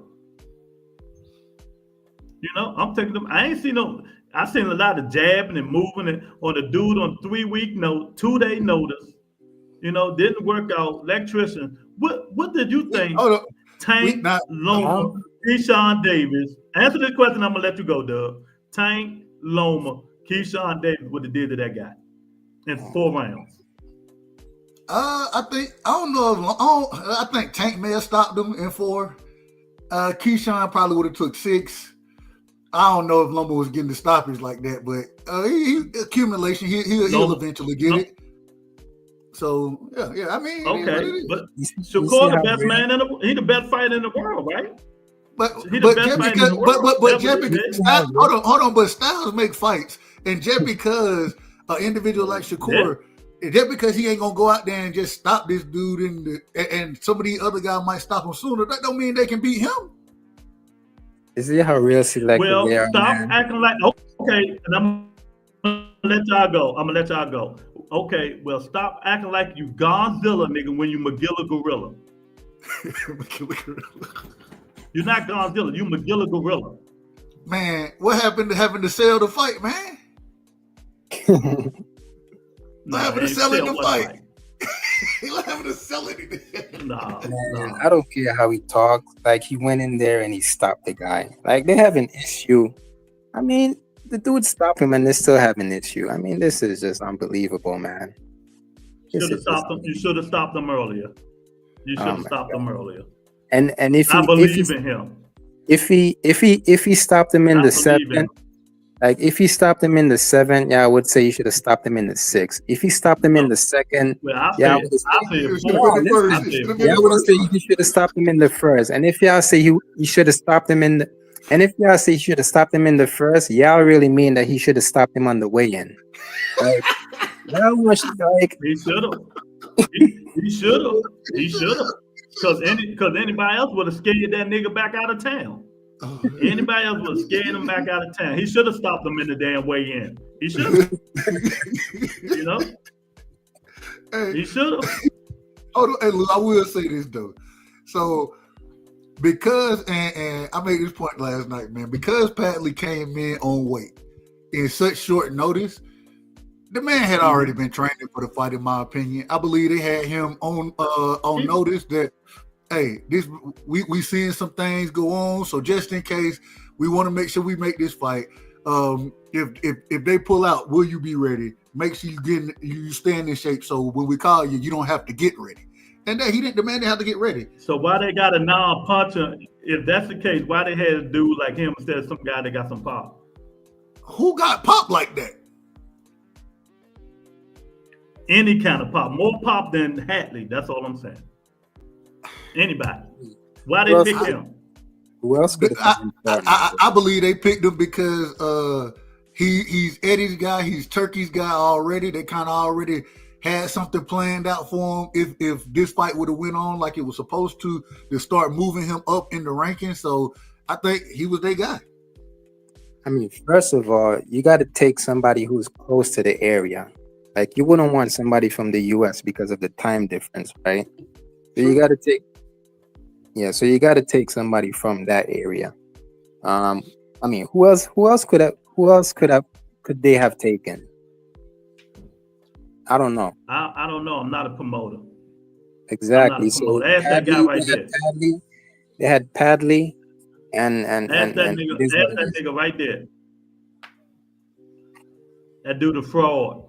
I'm taking them. I ain't seen no. I seen a lot of jabbing and moving on a dude on 3-week note, 2-day notice. Didn't work out. Electrician. What did you think? Tank, Loma, Keyshawn Davis. Answer this question. I'm gonna let you go, Doug. Tank, Loma, Keyshawn Davis would have did to that guy in 4 rounds. I think Tank may have stopped him in 4. Keyshawn probably would have took 6. I don't know if Loma was getting the stoppage like that, but he accumulation. He'll eventually get it. So yeah. I mean, okay, but Shakur the best man he the best fighter in the world, right? But hold on. But styles make fights, and just because an individual like Shakur, just because he ain't gonna go out there and just stop this dude, and some of these other guys might stop him sooner, that don't mean they can beat him. Is it how real selective they are? Stop acting like okay, and I'm gonna let y'all go. Okay, well, stop acting like you Godzilla, nigga, when you Magilla Gorilla. You're not Godzilla, you Magilla Gorilla. Man, what happened to having to sell the fight, man? What happened to selling the fight? What happened to selling it? Nah. I don't care how he talks. Like, he went in there and he stopped the guy. Like, they have an issue. I mean, the dude stopped him and they still have an issue. I mean, this is just unbelievable, man. You should have stopped him earlier. You should have stopped him earlier. And if I believe in him. if he stopped him in I the believe him. 7th, like if he stopped him in the 7th, yeah, I would say you should have stopped him in the 6th. If he stopped him in the 2nd, Well, I yeah, I say would have It said, should have been the listen, first. It should have yeah, been I the would have first said one. you should have stopped him in the 1st. And if y'all say you should have stopped him in the, and if y'all say you should have stopped him in the 1st, y'all really mean that he should have stopped him on the way in. Like, y'all want like He should have. He should have. He should have. Because anybody else would have scared that nigga back out of town. Anybody else would have scared him back out of town. He should have stopped him in the damn way in. He should have. You know? Hey, He should have. hey, look, I will say this though. So because and I made this point last night, man. Because Padley came in on weight in such short notice, the man had already been training for the fight. In my opinion, I believe they had him on notice that, hey, this we seeing some things go on. So just in case, we want to make sure we make this fight. If they pull out, will you be ready? Make sure you stand in shape. So when we call you, you don't have to get ready. And that he didn't demand to have to get ready. So why they got a non-puncher? If that's the case, why they had a dude like him instead of some guy that got some pop? Who got pop like that? Any kind of pop, more pop than Hatley. That's all I'm saying. Anybody? Why they pick him? who else could have been I believe they picked him because he's Eddie's guy, he's Turkey's guy already. They kind of already had something planned out for him if this fight would have went on like it was supposed to start moving him up in the rankings. So I think he was their guy. I mean, first of all, you got to take somebody who's close to the area. Like, you wouldn't want somebody from the U.S. because of the time difference, right? So you got to take, so you got to take somebody from that area. I mean, who else could they have taken? I don't know. I don't know. I'm not a promoter. Exactly. So ask that guy right there. They had Padley and ask that nigga right there. That dude a fraud.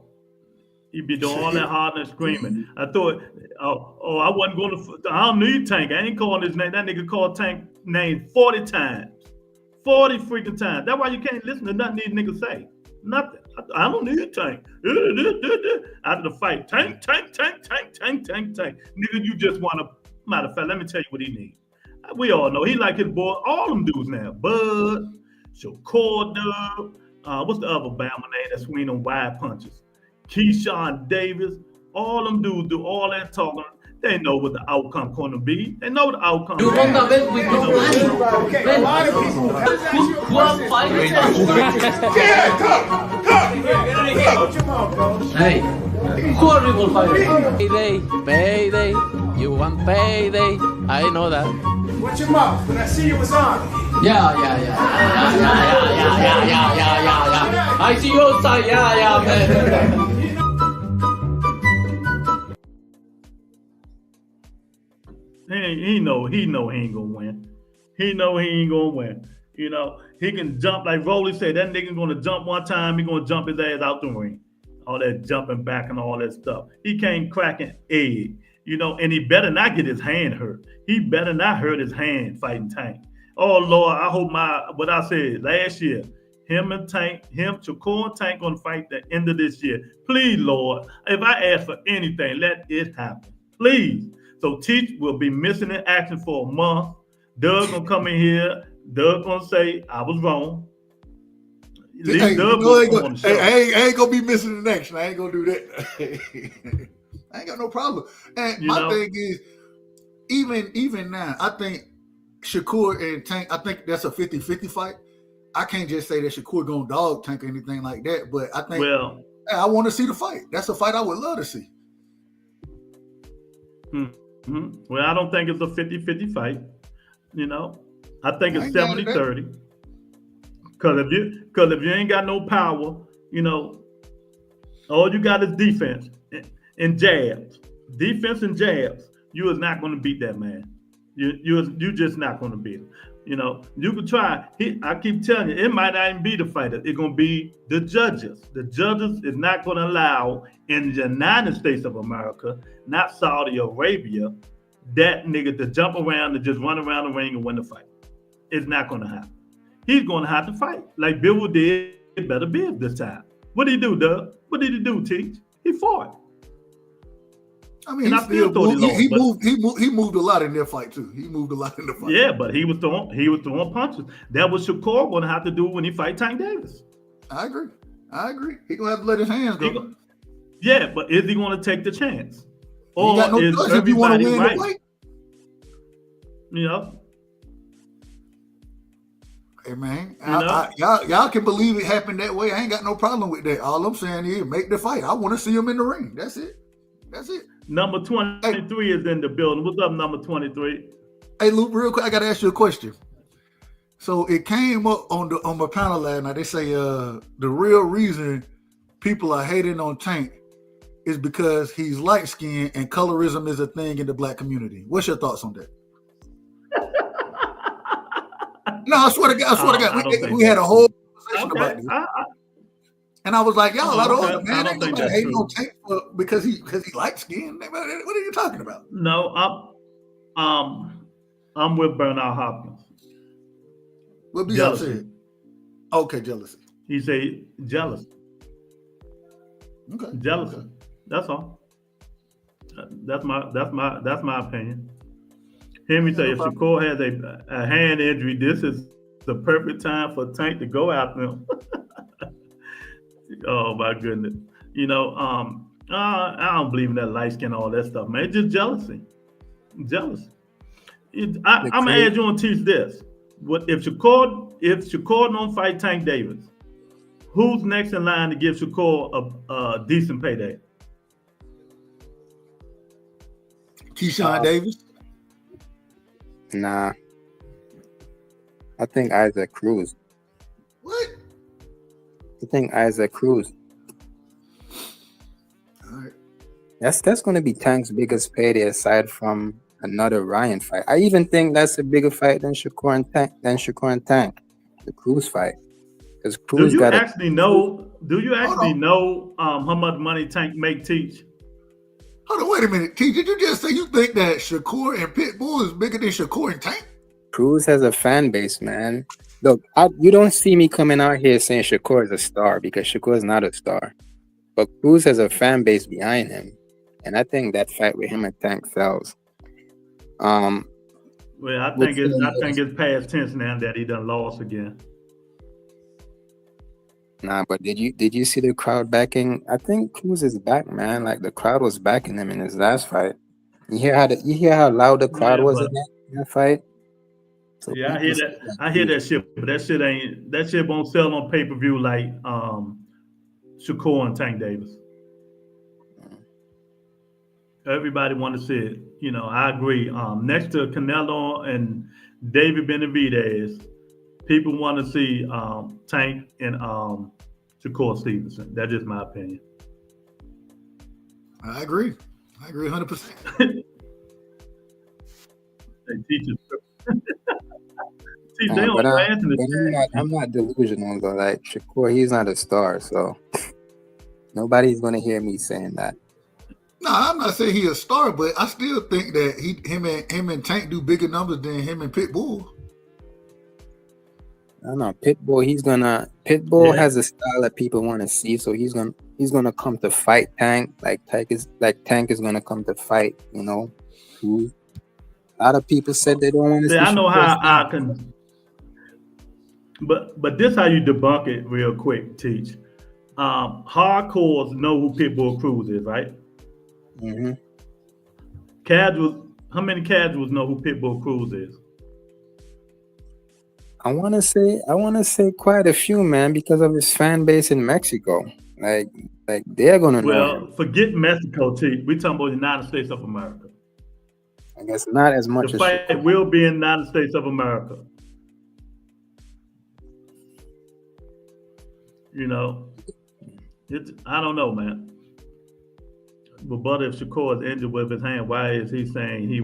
He be doing all that hard and screaming. I thought, I wasn't going to. I don't need Tank. I ain't calling his name. That nigga called Tank name 40 times, 40 freaking times. That's why you can't listen to nothing these niggas say. Nothing. I don't need Tank. After the fight, Tank. Nigga, you just want to. Matter of fact, let me tell you what he needs. We all know he like his boy. All them dudes now. Bud, Shakur Dub. What's the other Bama name that swing on wide punches? Keyshawn Davis. All them dudes do all that talking. They know what the outcome going to be. They know the outcome. You won the bet with no money. A lot of people. Who are fighting? Hey, who are people fighting? Payday. You want payday. I know that. Watch your mouth. When I see you was on. Yeah. I see you outside. Yeah, man. He know he ain't gonna win. He know he ain't gonna win. You know, he can jump like Rolly said. That nigga gonna jump one time. He gonna jump his ass out the ring. All that jumping back and all that stuff. He can't crack an egg. You know, and he better not get his hand hurt. He better not hurt his hand fighting Tank. Oh Lord, I hope what I said last year. Him, Shakur and Tank gonna fight the end of this year. Please, Lord, if I ask for anything, let it happen. Please. So Teach will be missing in action for a month. Doug gonna come in here. Doug gonna say I was wrong. I ain't gonna be missing in action. I ain't gonna do that. I ain't got no problem. And my thing is, even now, I think Shakur and Tank, I think that's a 50-50 fight. I can't just say that Shakur gonna dog Tank or anything like that, but I think I want to see the fight. That's a fight I would love to see. Well, I don't think it's a 50-50 fight. You know, I think it's 70-30. Because if you ain't got no power, you know, all you got is defense and jabs. Defense and jabs. You is not going to beat that man. You just not going to beat him. You know, you can try. I keep telling you, it might not even be the fighter. It's going to be the judges. The judges is not going to allow in the United States of America, not Saudi Arabia, that nigga to jump around and just run around the ring and win the fight. it's not going to happen. He's going to have to fight like Bill did. Better Biv this time. What did he do, Doug? What did he do, Teach? He fought. I mean, he moved a lot in their fight too. He moved a lot in the fight. Yeah, but he was throwing punches. That was Shakur going to have to do when he fight Tank Davis. I agree. He gonna have to let his hands go. Yeah, but is he going to take the chance? Or you got no is choice if you want to win right? the fight. You know. Hey man, y'all can believe it happened that way. I ain't got no problem with that. All I'm saying is make the fight. I want to see him in the ring. That's it. Number 23 is in the building. What's up, number 23? Hey, Luke, real quick, I got to ask you a question. So it came up on my panel last night. They say the real reason people are hating on Tank is because he's light skinned and colorism is a thing in the black community. What's your thoughts on that? No, I swear to God, we had a whole conversation about this. And I was like, y'all, I don't man, ain't nobody hating on Tank because he light skinned. What are you talking about? No, I'm with Bernard Hopkins. What Beyonce said? Okay, jealousy. He said jealous. Okay. Jealousy. Okay. That's all. That's my opinion. Hear me say, if Shakur has a hand injury, this is the perfect time for Tank to go after him. Oh my goodness. You know, I don't believe in that light skin, all that stuff, man. It's just jealousy. Jealousy. I'm gonna add you on teach this. What if Shakur don't fight Tank Davis? Who's next in line to give Shakur a decent payday? Keyshawn Davis? Nah. I think Isaac Cruz. What? I think Isaac Cruz. All right. That's going to be Tank's biggest payday aside from another Ryan fight. I even think that's a bigger fight than Shakur and Tank. The Cruz fight. Because Cruz Do you actually know how much money Tank make Teach? Hold on, wait a minute. T, did you just say you think that Shakur and Pitbull is bigger than Shakur and Tank? Cruz has a fan base, man. Look, you don't see me coming out here saying Shakur is a star because Shakur is not a star. But Cruz has a fan base behind him. And I think that fight with him and Tank sells. Well, I think it's past tense now that he done lost again. Nah, but did you see the crowd backing? I think Cruz is back, man. Like the crowd was backing him in his last fight. You hear how loud the crowd was in that fight? So yeah, I hear that. I hear that shit, but that shit won't sell on pay-per-view like Shakur and Tank Davis. Everybody want to see it. You know, I agree. Next to Canelo and David Benavidez, people want to see Tank and Shakur Stevenson. That's just my opinion. I agree 100%. They teach us. I'm not delusional though. Like Shakur, he's not a star, so nobody's gonna hear me saying that. No, I'm not saying he's a star, but I still think that him and Tank do bigger numbers than him and Pitbull. I don't know. Pitbull has a style that people want to see, so he's gonna come to fight Tank. Tank is gonna come to fight, you know. A lot of people said they don't want to see. I know how I can, but this how you debunk it real quick. Teach hardcores know who Pitbull Cruz is, right? Mm-hmm. Casuals, how many casuals know who Pitbull Cruz is? I want to say quite a few, man, because of his fan base in Mexico. Like they're gonna know. Well, forget Mexico, T. We talking about the United States of America. I guess not as much. The fight will be in the United States of America. You know, I don't know, man. But if Shakur is injured with his hand, why is he saying he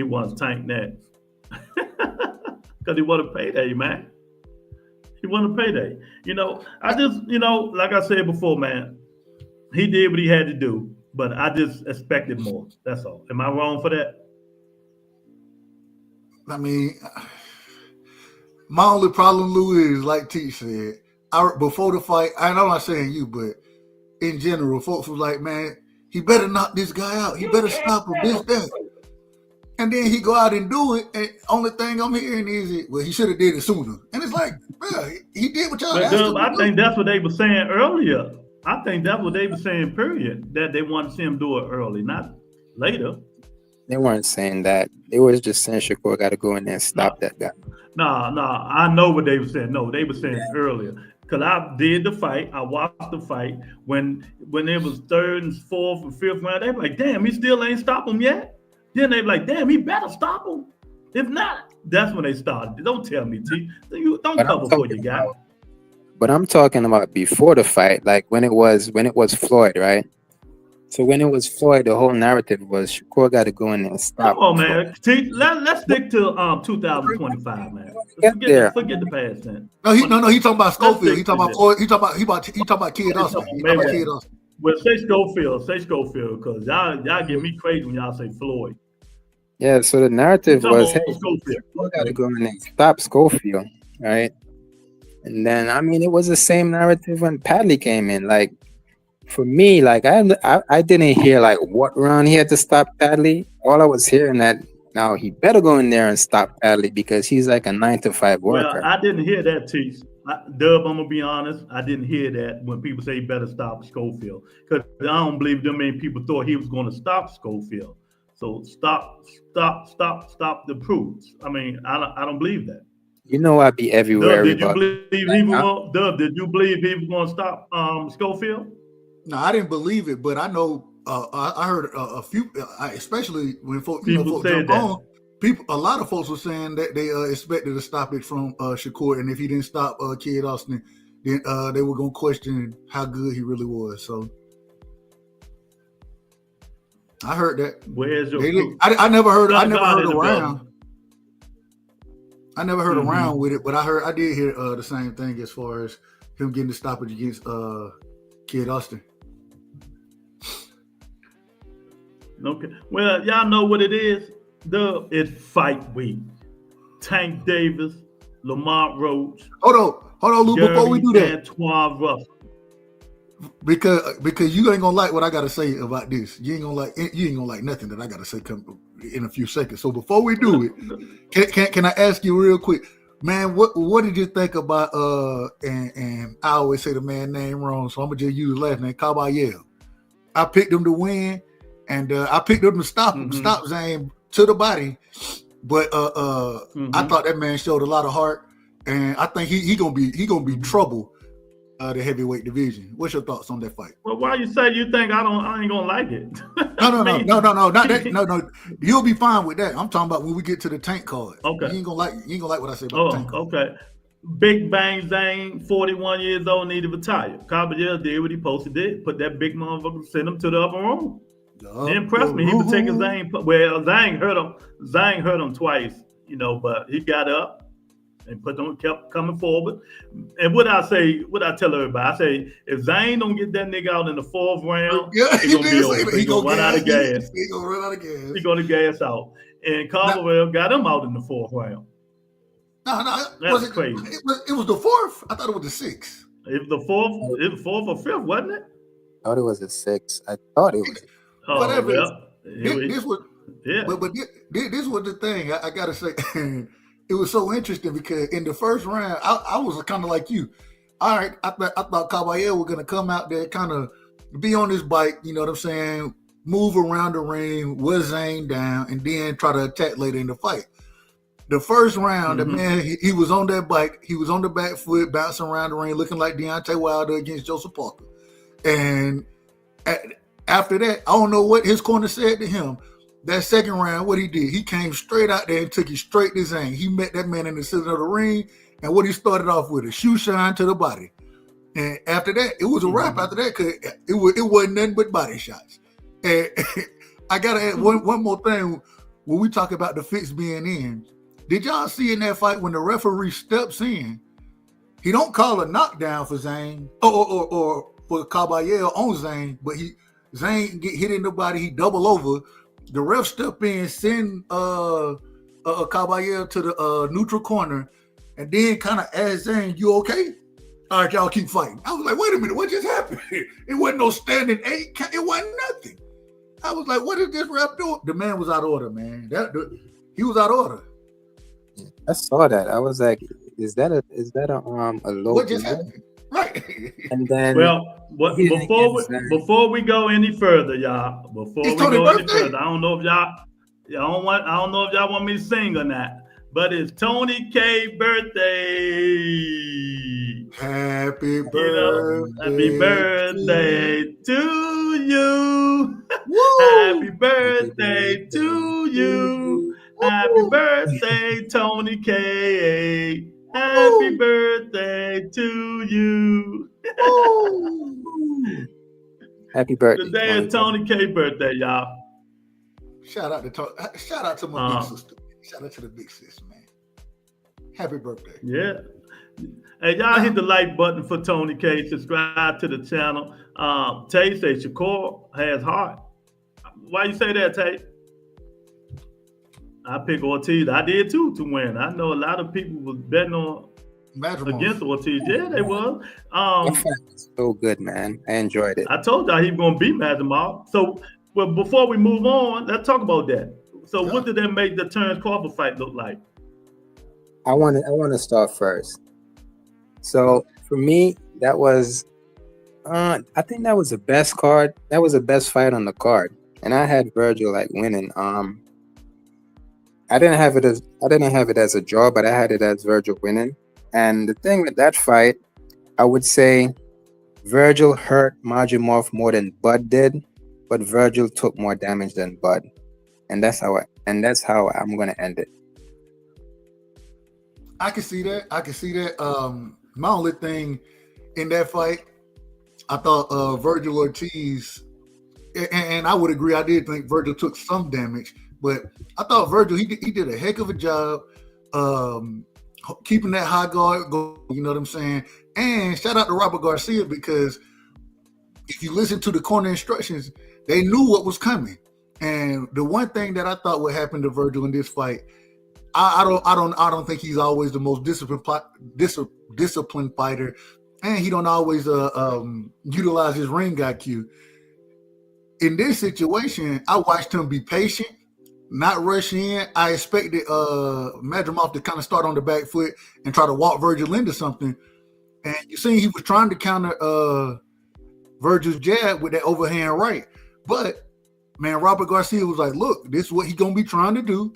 wants Tank next? Because he want a payday, man. He want a payday. You know, like I said before, man, he did what he had to do, but I just expected more. That's all. Am I wrong for that? I mean, My only problem, Lou, is like T said. Before the fight, I'm not saying you, but in general, folks was like, man, he better knock this guy out. He better stop him, this, that. And then he go out and do it, and only thing I'm hearing is, well, he should have did it sooner. And it's like, bro, he did what y'all asked him to do. I think that's what they were saying earlier. I think that's what they were saying, period, that they wanted to see him do it early, not later. They weren't saying that. They was just saying Shakur got to go in there and stop that guy. No, I know what they were saying. No, they were saying earlier. Because I did the fight. I watched the fight. When it was third and fourth and fifth round, they were like, damn, he still ain't stopped him yet. Then they were like, damn, he better stop him. If not, that's when they started. Don't tell me, T. You don't cover for you guys. But I'm talking about before the fight, like when it was Floyd, right? So when it was Floyd, the whole narrative was Shakur got to go in there and stop. Come on, man. T, let's stick to 2025, man. Forget the past, man. No. He talking about Schofield. He talking about Floyd. He talking about Kid Austin. Well, say Schofield, because y'all get me crazy when y'all say Floyd. Yeah, so the narrative was, hey, Schofield got to go in and stop Schofield, right? And then, I mean, it was the same narrative when Padley came in. Like, for me, like, I didn't hear, like, what round he had to stop Padley. All I was hearing that, now he better go in there and stop Padley because he's like a 9-to-5 worker. Well, I didn't hear that, T. Dub, I'm going to be honest. I didn't hear that when people say he better stop Schofield. Because I don't believe them many people thought he was going to stop Schofield. So stop the proofs. I mean, I don't believe that. You know I'd be everywhere. Dub, did you believe he was going to stop Schofield? No, I didn't believe it, but I know I heard a few, especially when folks jump on. A lot of folks were saying that they expected to stop it from Shakur, and if he didn't stop Kid Austin, then they were going to question how good he really was. So I heard that. Where's your? I never heard around. I never heard around with it, but I did hear the same thing as far as him getting the stoppage against Kid Austin. Okay. Well, y'all know what it is. It's fight week. Tank Davis, Lamont Roach. Hold on, Lou. Before we do that, Antoine Russell. Because you ain't gonna like what I gotta say about this. You ain't gonna like nothing that I gotta say in a few seconds. So before we do it, can I ask you real quick, man? What did you think about and I always say the man name wrong, so I'm gonna just use his last name, Caballero. I picked him to win, and I picked him to stop Zane to the body, but I thought that man showed a lot of heart, and I think he gonna be trouble. The heavyweight division. What's your thoughts on that fight? Well, why you say you think I ain't gonna like it? No, not that. No, you'll be fine with that. I'm talking about when we get to the Tank card. Okay, you ain't gonna like what I say about the Tank card. Okay. Big Bang Zane, 41 years old, need to retire. Caballero did what he supposed to do. Put that big motherfucker, send him to the upper room. He impressed me. He was taking Zane. Well, Zane hurt him. Zane hurt him twice, but he got up and kept coming forward. And what I tell everybody, I say, if Zane don't get that nigga out in the fourth round, he's gonna be over. He's gonna run out of gas. He's gonna run out of gas. He's gonna gas out. And Caldwell got him out in the fourth round. No, that's crazy. It was the fourth. I thought it was the sixth. It was the fourth or fifth, wasn't it? I thought it was the sixth. I thought it was. Whatever. Well, this was the thing. I gotta say. It was so interesting because in the first round, I was kind of like you. All right, I thought Caballero was going to come out there, kind of be on his bike, you know what I'm saying, move around the ring, wear Zane down, and then try to attack later in the fight. The first round, the man, he was on that bike. He was on the back foot, bouncing around the ring, looking like Deontay Wilder against Joseph Parker. And after that, I don't know what his corner said to him. That second round, what he did, he came straight out there and took it straight to Zane. He met that man in the center of the ring, and what he started off with, a shoe shine to the body. And after that, it was a wrap after that because it wasn't nothing but body shots. And I got to add one more thing. When we talk about the fix being in, did y'all see in that fight when the referee steps in, he don't call a knockdown for Zane or for Caballero on Zane, but Zane get hit in the body, he double over. The ref step in, send Caballero to the neutral corner, and then kind of asked Zane, "You okay?" All right, y'all keep fighting. I was like, "Wait a minute, what just happened?" It wasn't no standing 8. It wasn't nothing. I was like, "What is this rap doing?" The man was out of order, man. He was out of order. I saw that. I was like, "Is that a low?" What just happened? Right. And then, before we go any further, y'all. Before we go any further, I don't know if y'all want me to sing or not, but it's Tony K birthday. Happy birthday. Happy birthday to you. Happy birthday to you. Happy birthday, Tony K. Happy birthday to you. Happy birthday. Today is Tony K birthday, y'all. Shout out to my big sister. Shout out to the big sis, man. Happy birthday. Yeah. Hey, y'all hit the like button for Tony K. Subscribe to the channel. Tay say Shakur has heart. Why you say that, Tay? I pick Ortiz. I did too to win. I know a lot of people was betting on against Ortiz. Yeah, they was. So good, man. I enjoyed it. I told y'all he was gonna beat Madrimov. So, well, before we move on, let's talk about that. So, what did that make the Terrence Crawford fight look like? I want to start first. So for me, that was, I think that was the best card. That was the best fight on the card, and I had Virgil like winning. I didn't have it as a draw, but I had it as Virgil winning. And the thing with that fight, I would say Virgil hurt Madrimov more than Bud did, but Virgil took more damage than Bud, and that's how I'm gonna end it. I can see that. My only thing in that fight, I thought Virgil Ortiz, and I would agree. I did think Virgil took some damage, but I thought Virgil he did a heck of a job keeping that high guard going. You know what I'm saying? And shout out to Robert Garcia, because if you listen to the corner instructions, they knew what was coming. And the one thing that I thought would happen to Virgil in this fight, I don't think he's always the most disciplined fighter, and he don't always utilize his ring IQ. In this situation, I watched him be patient, not rush in. I expected Madrimov to kind of start on the back foot and try to walk Virgil into something, and you see he was trying to counter Virgil's jab with that overhand right, but man, Robert Garcia was like, "Look, this is what he's gonna be trying to do.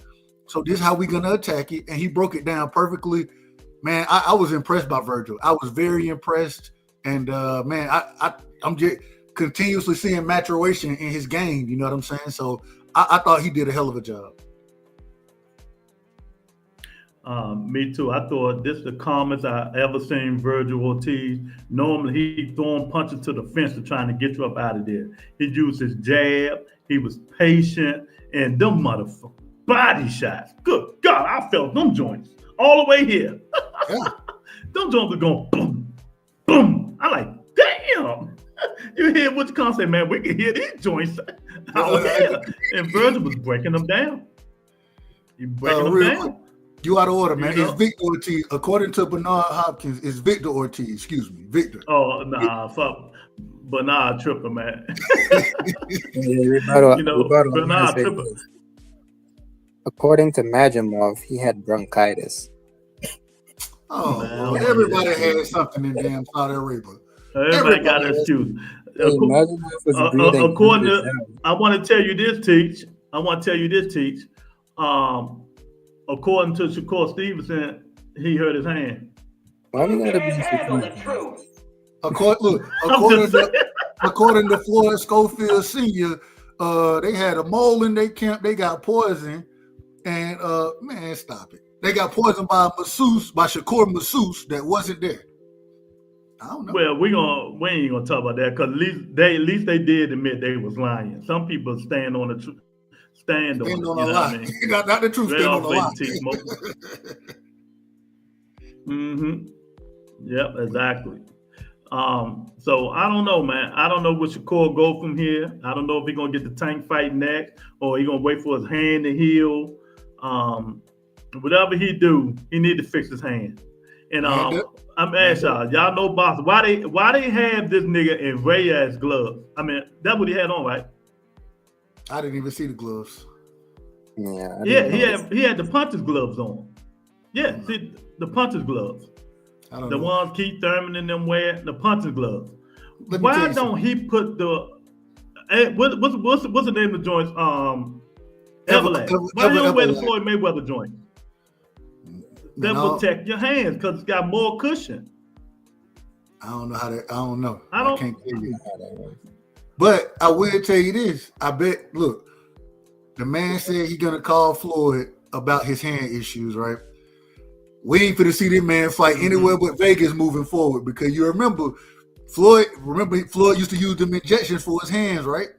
So this is how we're gonna attack it," and he broke it down perfectly. Man, I was impressed by Virgil. I was very impressed, and man, I'm just continuously seeing maturation in his game. You know what I'm saying? So I thought he did a hell of a job. Me too. I thought this is the calmest I ever seen Virgil Ortiz. Normally he throwing punches to the fence to trying to get you up out of there. He used his jab. He was patient, and them motherfuckers. Body shots. Good God, I felt them joints all the way here. Them joints were going boom, boom. I like, damn. You hear what you come say, man, we can hear these joints out here. And Virgil was breaking them down. You breaking them down. You out of order, man. It's Victor Ortiz. According to Bernard Hopkins, it's Victor Ortiz. Excuse me, Victor. Oh, nah, fuck. Bernard tripping, man. Bernard tripping. According to Madrimov, he had bronchitis. Oh, man. Everybody had something in damn Saudi Arabia. Everybody got an excuse. According to, I want to tell you this, Teach. According to Shakur Stevenson, he hurt his hand. According to Floyd Schofield Sr., they had a mole in their camp. They got poisoned. And man, stop it. They got poisoned by Shakur Masseuse that wasn't there. I don't know. Well, we ain't gonna talk about that, because at least they did admit they was lying. Some people stand on the truth. Stand on the lie. I mean? not the truth, stand on the lie. Yep, exactly. So I don't know, man. I don't know where Shakur go from here. I don't know if he's gonna get the Tank fight next, or he gonna wait for his hand to heal. Whatever he do, he need to fix his hand. And I'm asking y'all know box. Why they have this nigga in Reyes gloves? I mean, that's what he had on, right? I didn't even see the gloves. Yeah, he had the puncher's gloves on. Yeah, see the puncher's gloves. The ones Keith Thurman and them wear, the puncher's gloves. Why don't he put the what's the name of the joints? Everlast. Why don't you wear the Floyd Mayweather joint? That protect your hands because it's got more cushion. I don't know how that. I don't know. I can't tell you how that works. But I will tell you this. I bet. Look, the man said he's gonna call Floyd about his hand issues, right? We ain't finna see this man fight anywhere but Vegas moving forward because you remember Floyd used to use them injections for his hands, right?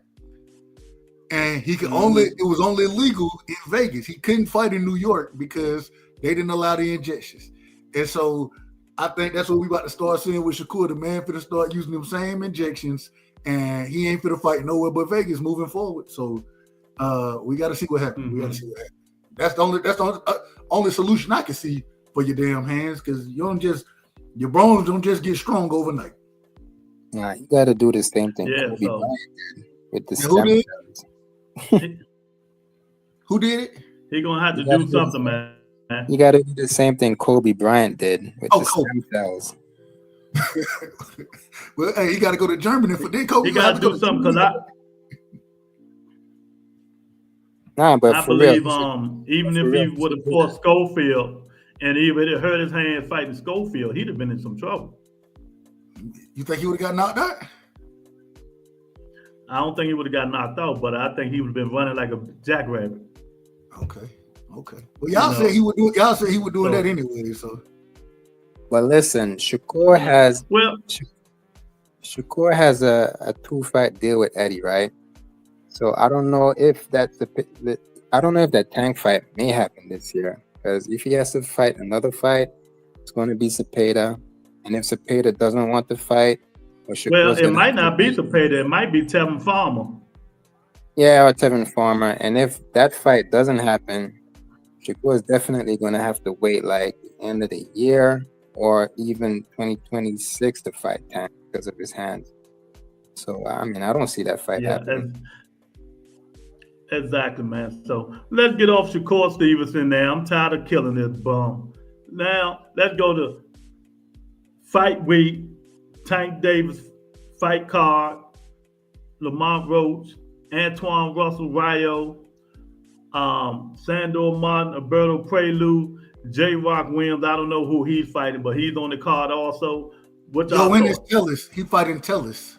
And he could it was only illegal in Vegas. He couldn't fight in New York because they didn't allow the injections. And so I think that's what we about to start seeing with Shakur. The man finna start using them same injections and he ain't finna fight nowhere but Vegas moving forward. So we gotta see what happens. We gotta see what happens. That's the only solution I can see for your damn hands, because your bones don't just get strong overnight. Nah, you got to do the same thing. Yeah, Kobe Bryant did with the who did? Who did it? He gonna have to do something, man. You got to do the same thing Kobe Bryant did with the stem cells. Well, hey, he got to go to Germany for this. Kobe. He got to do something because but I for believe real, even if he would have fought Schofield and he would have hurt his hand fighting Schofield, he'd have been in some trouble. You think he would have got knocked out? I don't think he would have got knocked out, but I think he would have been running like a jackrabbit. Okay. Well, y'all said he would do. Y'all said he would do that anyway. So. But listen, Shakur has a 2-fight deal with Eddie, right? So I don't know if that tank fight may happen this year, because if he has to fight another fight, it's going to be Cepeda, and if Cepeda doesn't want to fight, it might not be Cepeda, it might be Tevin Farmer. Yeah, or Tevin Farmer, and if that fight doesn't happen, Shakur is definitely going to have to wait like the end of the year or even 2026 to fight Tank because of his hands. So I mean, I don't see that fight happening. Exactly, man. So let's get off Shakur Stevenson now. I'm tired of killing this bum. Now let's go to fight week. Tank Davis fight card. Lamont Roach, Antoine Russell Rayo, Sandor Martin, Alberto Prelude, J. Rock Williams. I don't know who he's fighting, but he's on the card also. When is Tillis? He fighting Tillis.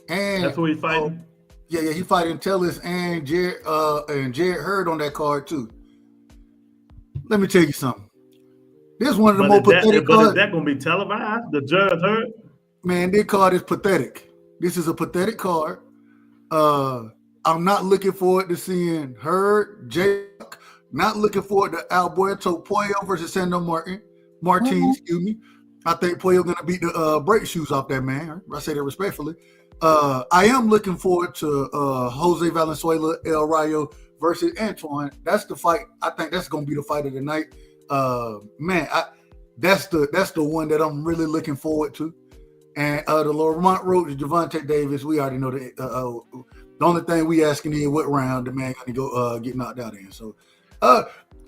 And that's who he's fighting. Yeah, he fighting Tillis and Jared Hurd on that card too. Let me tell you something. This is one of the more pathetic cards. Is that going to be televised? The Jared Hurd? Man, this card is pathetic. This is a pathetic card. I'm not looking forward to seeing Hurd, Jack. Not looking forward to Alberto Puello versus Sandor Martins. Excuse me. I think Puello going to beat the brake shoes off that man. I say that respectfully. I am looking forward to Jose Valenzuela, El Rayo versus Antoine. That's the fight. I think that's going to be the fight of the night. That's the one that I'm really looking forward to. And the Lamont Roach, Gervonta Davis, we already know that. The only thing we asking is what round the man going to go get knocked out in. So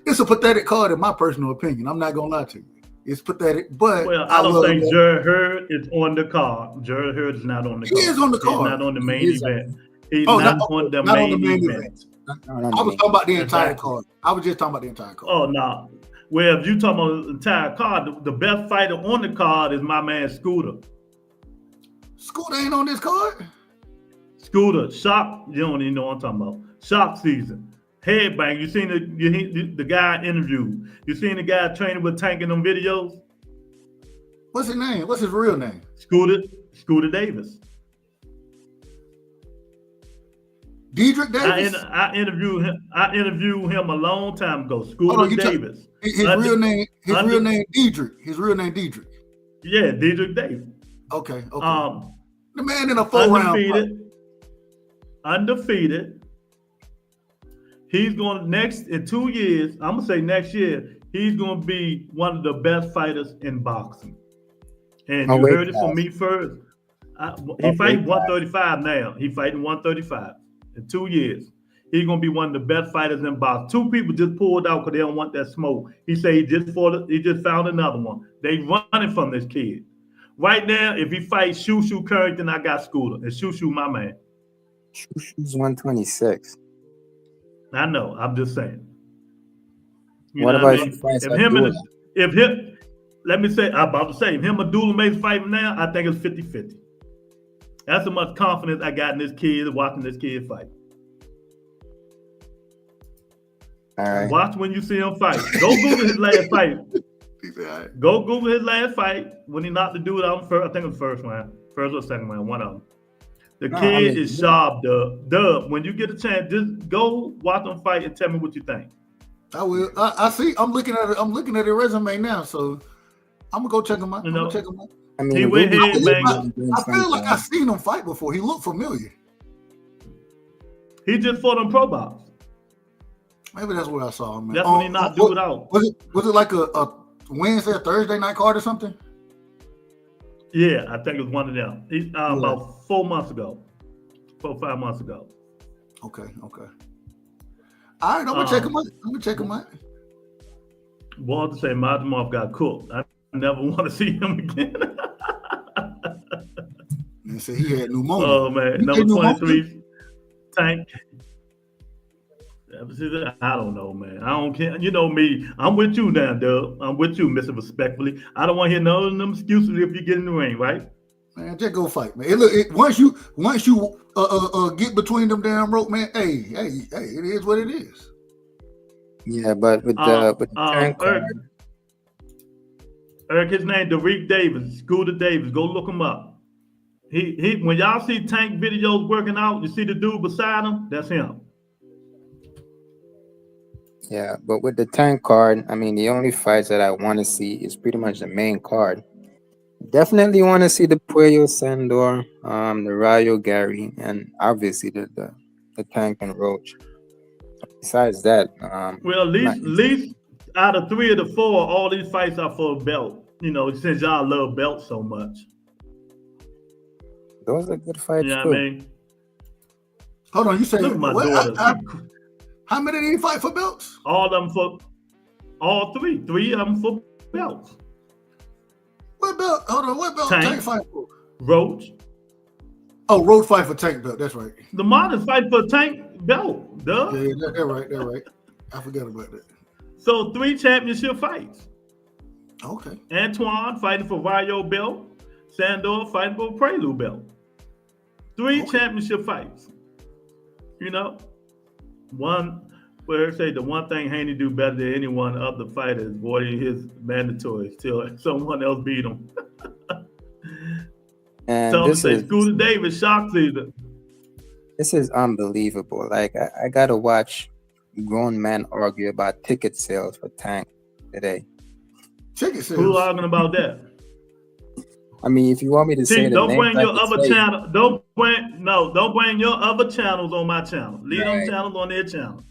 it's a pathetic card in my personal opinion. I'm not going to lie to you. It's pathetic, but I don't think Jared Hurd is on the card. Jared Hurd is not on the card. He is on the card. He's not on the main event. He's not on the main event. I was talking about the entire card. I was just talking about the entire card. Oh, no. Well, if you talking about the entire card, the best fighter on the card is my man Scooter. Scooter ain't on this card? Scooter, Shock, you don't even know what I'm talking about. Shock season. Headbang. You seen the guy interviewed. You seen the guy training with Tank in them videos? What's his name? What's his real name? Scooter Davis. Dedrick Davis? I interviewed him a long time ago. Scooter Davis. His real name Dedrick. His real name Dedrick. Yeah, Dedrick Davis. Okay. The man in a 4-round fight. Undefeated. He's going next in 2 years. I'm gonna say next year he's gonna be one of the best fighters in boxing. And you heard it from me first. He fighting 135 now. He fighting 135 in 2 years. He's gonna be one of the best fighters in boxing. 2 people just pulled out because they don't want that smoke. He said he just found another one. They running from this kid. Right now, if he fights Shushu Currington, I got Scooter. And Shushu, my man. Shushu's 126. I know. I'm just saying. What about if he fights Abdullah? Let me say, I'm about to say, if him and Abdullah may fight now, I think it's 50-50. That's how much confidence I got in this kid, watching this kid fight. All right. Watch when you see him fight. Go Google his last fight. Go Google his last fight when he knocked the dude out first. I think it was first round. First or second round, one of them. The kid is sharp, Dub. When you get a chance, just go watch him fight and tell me what you think. I will. I see. I'm looking at it. I'm looking at his resume now, so I'm gonna go check him out. I mean, he went ahead, man. I feel like I've seen him fight before. He looked familiar. He just fought on Pro Box. Maybe that's where I saw him. Man. That's when he knocked dude out. Was it like a Wednesday or Thursday night card or something? Yeah, I think it was one of them. About 4 months ago, 4 or 5 months ago. Okay. All right, I'm gonna check him out. Walter say Majimov got cooked. I never want to see him again. They say he had pneumonia. Oh man, number 23, Tank. I don't know, man. I don't care. You know me. I'm with you now, Dub. I'm with you, Mr. Respectfully. I don't want to hear none of them excuses if you get in the ring, right? Man, just go fight, man. Once you get between them damn rope, man. Hey, it is what it is. Yeah, but with the tank card. Eric, his name Derek Davis, Scooter Davis. Go look him up. He when y'all see Tank videos working out, you see the dude beside him. That's him. Yeah, but with the tank card, I mean, the only fights that I want to see is pretty much the main card. Definitely want to see the Puello Sandor, the Rayo Gary, and obviously the Tank and Roach. Besides that, well, at least out of 3 of the 4, all these fights are for a belt. You know, since y'all love belts so much. Those are good fights. Yeah, too. I mean, hold on, you say look at my daughter. How many did he fight for belts? All of them for all 3. 3 of them for belts. What belt? Hold on, what belt? Tank fight for? Roach. Oh, Roach fight for Tank belt. That's right. The Martins fight for Tank belt. Duh. Yeah, that's right. I forgot about that. So 3 championship fights. Okay. Antoine fighting for Rayo belt. Sandor fighting for Prelude belt. 3 championship fights. You know, where say the one thing Haney do better than anyone other fighter is avoiding his mandatories till someone else beat him. And so say Scooter Davis shock season. This is unbelievable. Like I gotta watch grown men argue about ticket sales for Tank today. Ticket sales. Who's arguing about that? I mean, if you want me to say, don't bring your other channel. Don't bring your other channels on my channel. Leave them channels on their channel.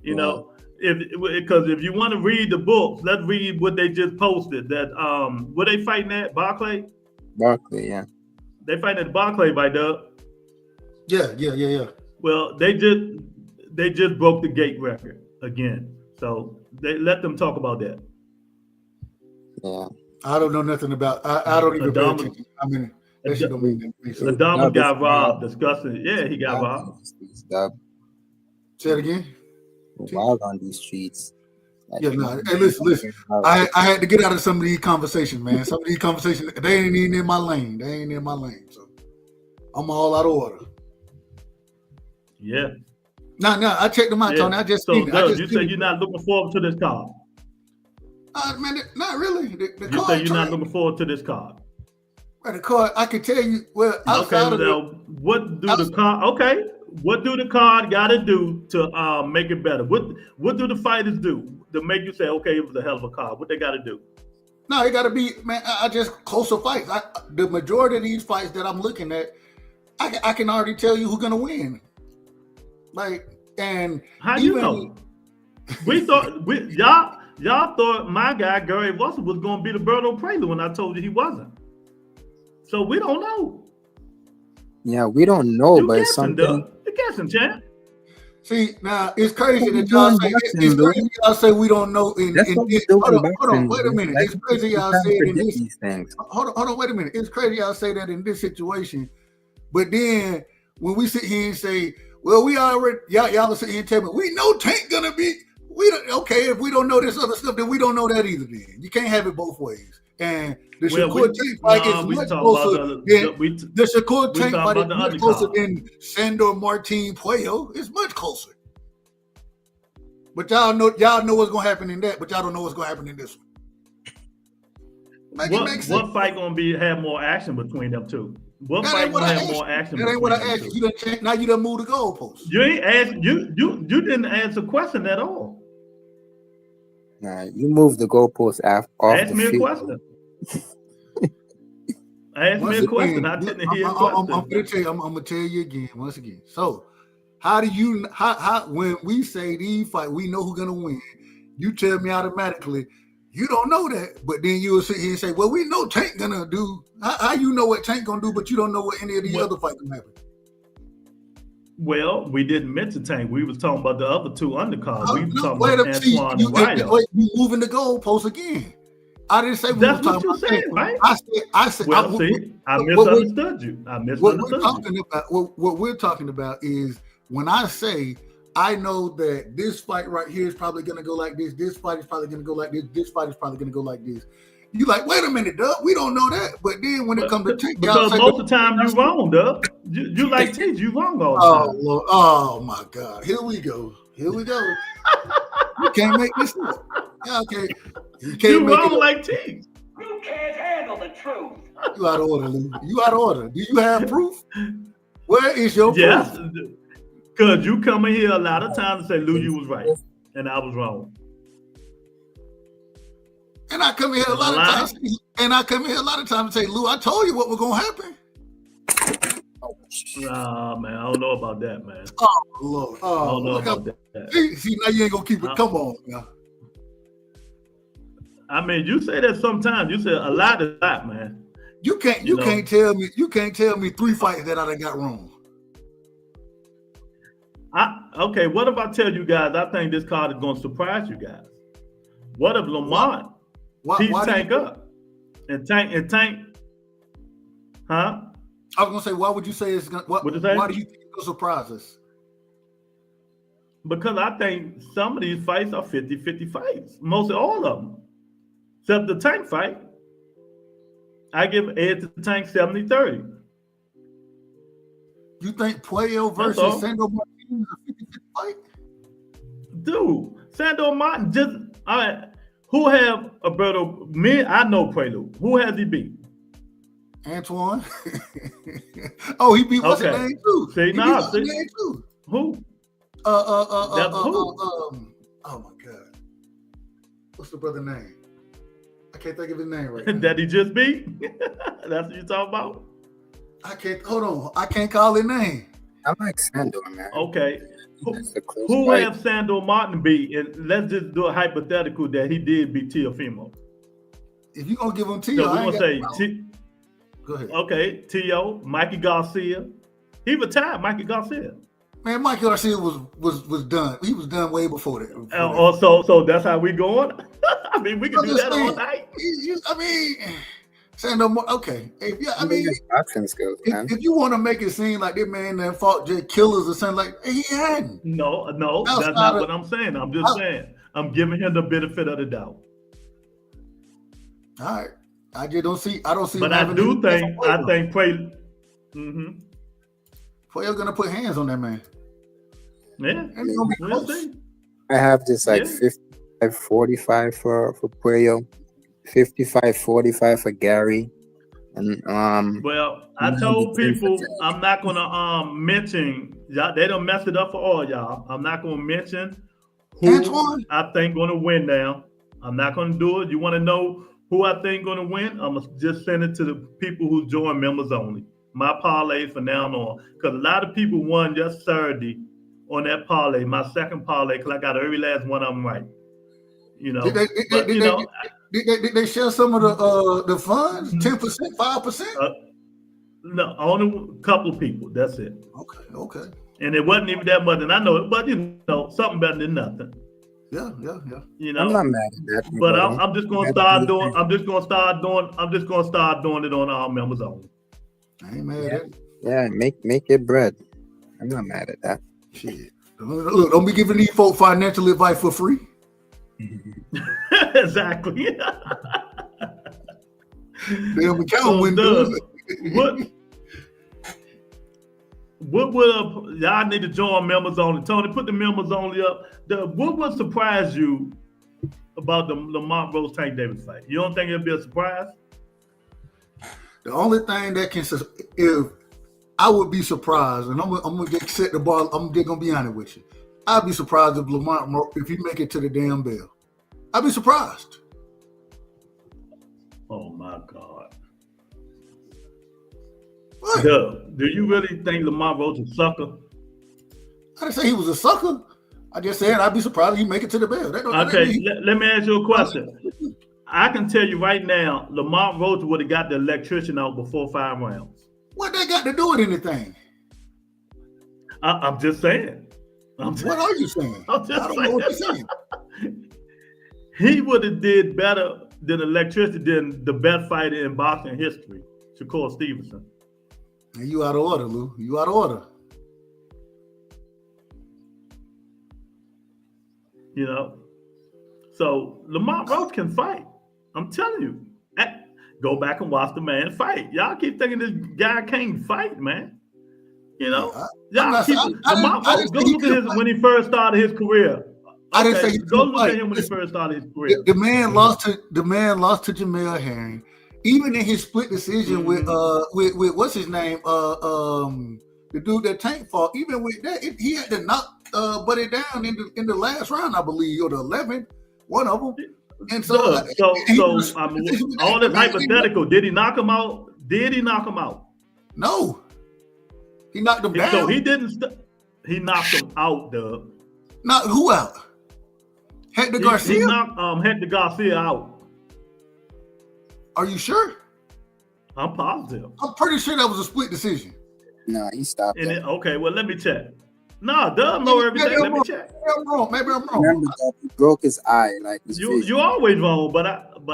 You know, because if you want to read the books, let's read what they just posted. That what they fighting at Barclay? Barclay, yeah. They fighting at Barclay, by Doug. Yeah. Well, they just broke the gate record again. So they let them talk about that. Yeah. I don't know nothing about. I don't even pay attention. I mean, that shit don't mean nothing. Adama got robbed. Disgusting. Yeah, he got robbed. Say it again. Wild on these streets. Yeah, no. Hey, listen. I had to get out of some of these conversations, man. Some of these conversations, they ain't even in my lane. So I'm all out of order. Yeah. No, I checked them out, Tony. I just seen it. You said you're not looking forward to this card. Man, not really. You say you're not looking forward to this card. Well, the card, I can tell you. Well, outside of what do the card? Okay, what do the card got to do to make it better? What do the fighters do to make you say, okay, it was a hell of a card? What they got to do? No, it got to be, man. I just closer fights. The majority of these fights that I'm looking at, I can already tell you who's gonna win. Like And how you know? We thought y'all thought my guy Gary Russell was going to be the Berto Prelude when I told you he wasn't. So we don't know. Yeah, we don't know, but it's something. You guessing, champ. See, now it's crazy that y'all say it's crazy y'all say we don't know. Hold on, wait a minute. Like, it's crazy y'all say it in this. These things. Hold on, wait a minute. It's crazy y'all say that in this situation, but then when we sit here and say, well, we already y'all sit here and tell me we know Tank gonna be. We don't, okay, if we don't know this other stuff, then we don't know that either. Then you can't have it both ways. And the Shakur Tank fight is much closer than the Shakur Tank fight is much closer than Sandor Martin Puello. It's much closer. But y'all know what's gonna happen in that, but y'all don't know what's gonna happen in this one. What fight gonna have more action between them two? What fight gonna have more action? That ain't what I asked you. Now you done moved the goalpost. You ain't asked. You didn't answer the question at all. Nah, you moved the goalpost off Ask the me field. a question. Ask me a question. I didn't hear a question. I'm gonna tell you again, once again. So, how when we say these fight, we know who's gonna win. You tell me automatically, you don't know that, but then you'll sit here and say, well, we know Tank gonna do. How you know what Tank gonna do, but you don't know what any of the other fights gonna happen? Well, we didn't mention Tank. We was talking about the other two undercards. We were talking about Antoine and Ryo. You moving the goalpost again. I didn't say we that's were what talking you about said, Tank. right? I said. Well, I misunderstood you. What we're talking about is when I say I know that this fight right here is probably going to go like this. This fight is probably going to go like this. This fight is probably going to go like this. You like, wait a minute, Doug. We don't know that. But then when it comes to Tank, because most of the time you wrong, Doug. You like Tank, you wrong all the time. Lord. Oh my God. Here we go. You can't make this up. Okay. You wrong like Tank. You can't handle the truth. You out of order, Lou. You out of order. Do you have proof? Where is your proof? Yes. Because you come in here a lot of times and say, Lou, you was right. And I was wrong. And I come here a lot of times. And I come here a lot of times and say, Lou, I told you what was gonna happen. Nah, man, I don't know about that, man. Oh Lord. I don't know about that. See, now you ain't gonna keep it. Come on, man. I mean, you say that sometimes. You say a lot is a lot, man. You can't tell me 3 fights that I done got wrong. Okay, what if I tell you guys I think this card is gonna surprise you guys? What if Lamont tees Tank up? And Tank, huh? I was gonna say, why would you say it's gonna? Why do you think it'll surprise us? Because I think some of these fights are 50-50 fights. Mostly all of them, except the Tank fight. I give Ed to Tank 70-30. You think Puello versus Sandor Martin is a 50-50 fight? Dude, Sandor Martin just who have Alberto? Me, I know Puello. Who has he beat? Antoine. Oh, he beat what's his name too? See, Who? Oh my God. What's the brother name? I can't think of his name right now. That he just beat? That's what you talking about? Hold on. I can't call his name. I like Sandor, man. Okay. Who have Sandor Martin beat? And let's just do a hypothetical that he did beat Teofimo. If you're gonna give him Tio, so we're gonna say go ahead. Okay, Tio, Mikey Garcia. He retired, Mikey Garcia. Man, Mikey Garcia was done. He was done way before that. So that's how we going? I mean, we can do that all night. Sandor Martin, okay. If you want to make it seem like this man that fought just killers or something like he hadn't. No, that's not what I'm saying. I'm just saying I'm giving him the benefit of the doubt. All right. I don't see. But I think Puello. Puello's gonna put hands on that man. Yeah, we'll see. I have this 55-45 for Puello, 55-45 for Gary, and Well, I told people I'm not gonna mention y'all. They don't mess it up for all y'all. I'm not gonna mention who Antoine? I think gonna win now. I'm not gonna do it. You want to know who I think gonna win? I'm gonna just send it to the people who join members only. My parlays for now on, because a lot of people won just Saturday on that parlay, my second parlay, because I got every last one of them right. You know, did they share some of the funds? 10%, 5%? No, only a couple of people. That's it. Okay. And it wasn't even that much, and I know it, but you know, something better than nothing. Yeah. You know, I'm not mad at that. But I'm just gonna start doing. I'm just gonna start doing it on our members only. I ain't mad at it. Yeah, make your bread. I'm not mad at that. Shit. Look, don't be giving these folk financial advice for free. Exactly. Damn, account wouldn't do it. What would y'all need to join members only? Tony, put the members only up. What would surprise you about the Lamont Roach Tank Davis fight? You don't think it'll be a surprise? The only thing that can, if I would be surprised, and I'm gonna get set the bar. I'm just gonna be honest with you. I'd be surprised if Lamont, if he make it to the damn bell. I'd be surprised. Oh my God. What? Do you really think Lamont Roach is a sucker? I didn't say he was a sucker. I just said I'd be surprised if he make it to the bell. Let me ask you a question. I can tell you right now, Lamont Roach would have got the electrician out before 5 rounds. What they got to do with anything? I'm just saying. What are you saying? I don't know what you're saying. He would have did better than electricity than the best fighter in boxing history, Shakur Stevenson. And you out of order, Lou. You out of order. You know? So Lamont Roach can fight. I'm telling you. Go back and watch the man fight. Y'all keep thinking this guy can't fight, man. You know? Lamont Roach, go look at his when he first started his career. I didn't say go look at him when he first started his career. The man lost to Jamel Herring. Even in his split decision with what's his name? The dude that Tank fought. Even with that, he had to knock Buddy down in the last round, I believe, or the 11th, one of them. And so all this hypothetical, did he knock him out? Did he knock him out? No. He knocked him down. So he didn't. He knocked him out, Doug. Knocked who out? Hector Garcia? He knocked Hector Garcia out. Are you sure? I'm positive. I'm pretty sure that was a split decision. No, he stopped it. Okay, well, let me check. No, Doug know everything. Let me check. Maybe I'm wrong. Remember that he broke his eye, like his vision. You always wrong, but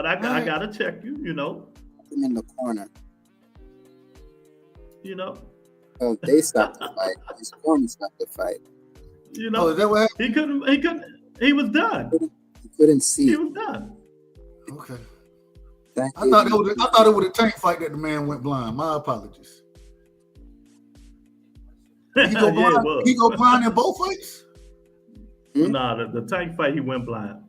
I gotta check you. You know. Him in the corner. You know. Oh, they stopped the fight. His corner stopped the fight. You know. Is that what happened? He couldn't. He was done. He couldn't see. He was done. Okay. I thought it was a Tank fight that the man went blind. My apologies. He go blind. He go blind in both fights. Nah, the Tank fight he went blind.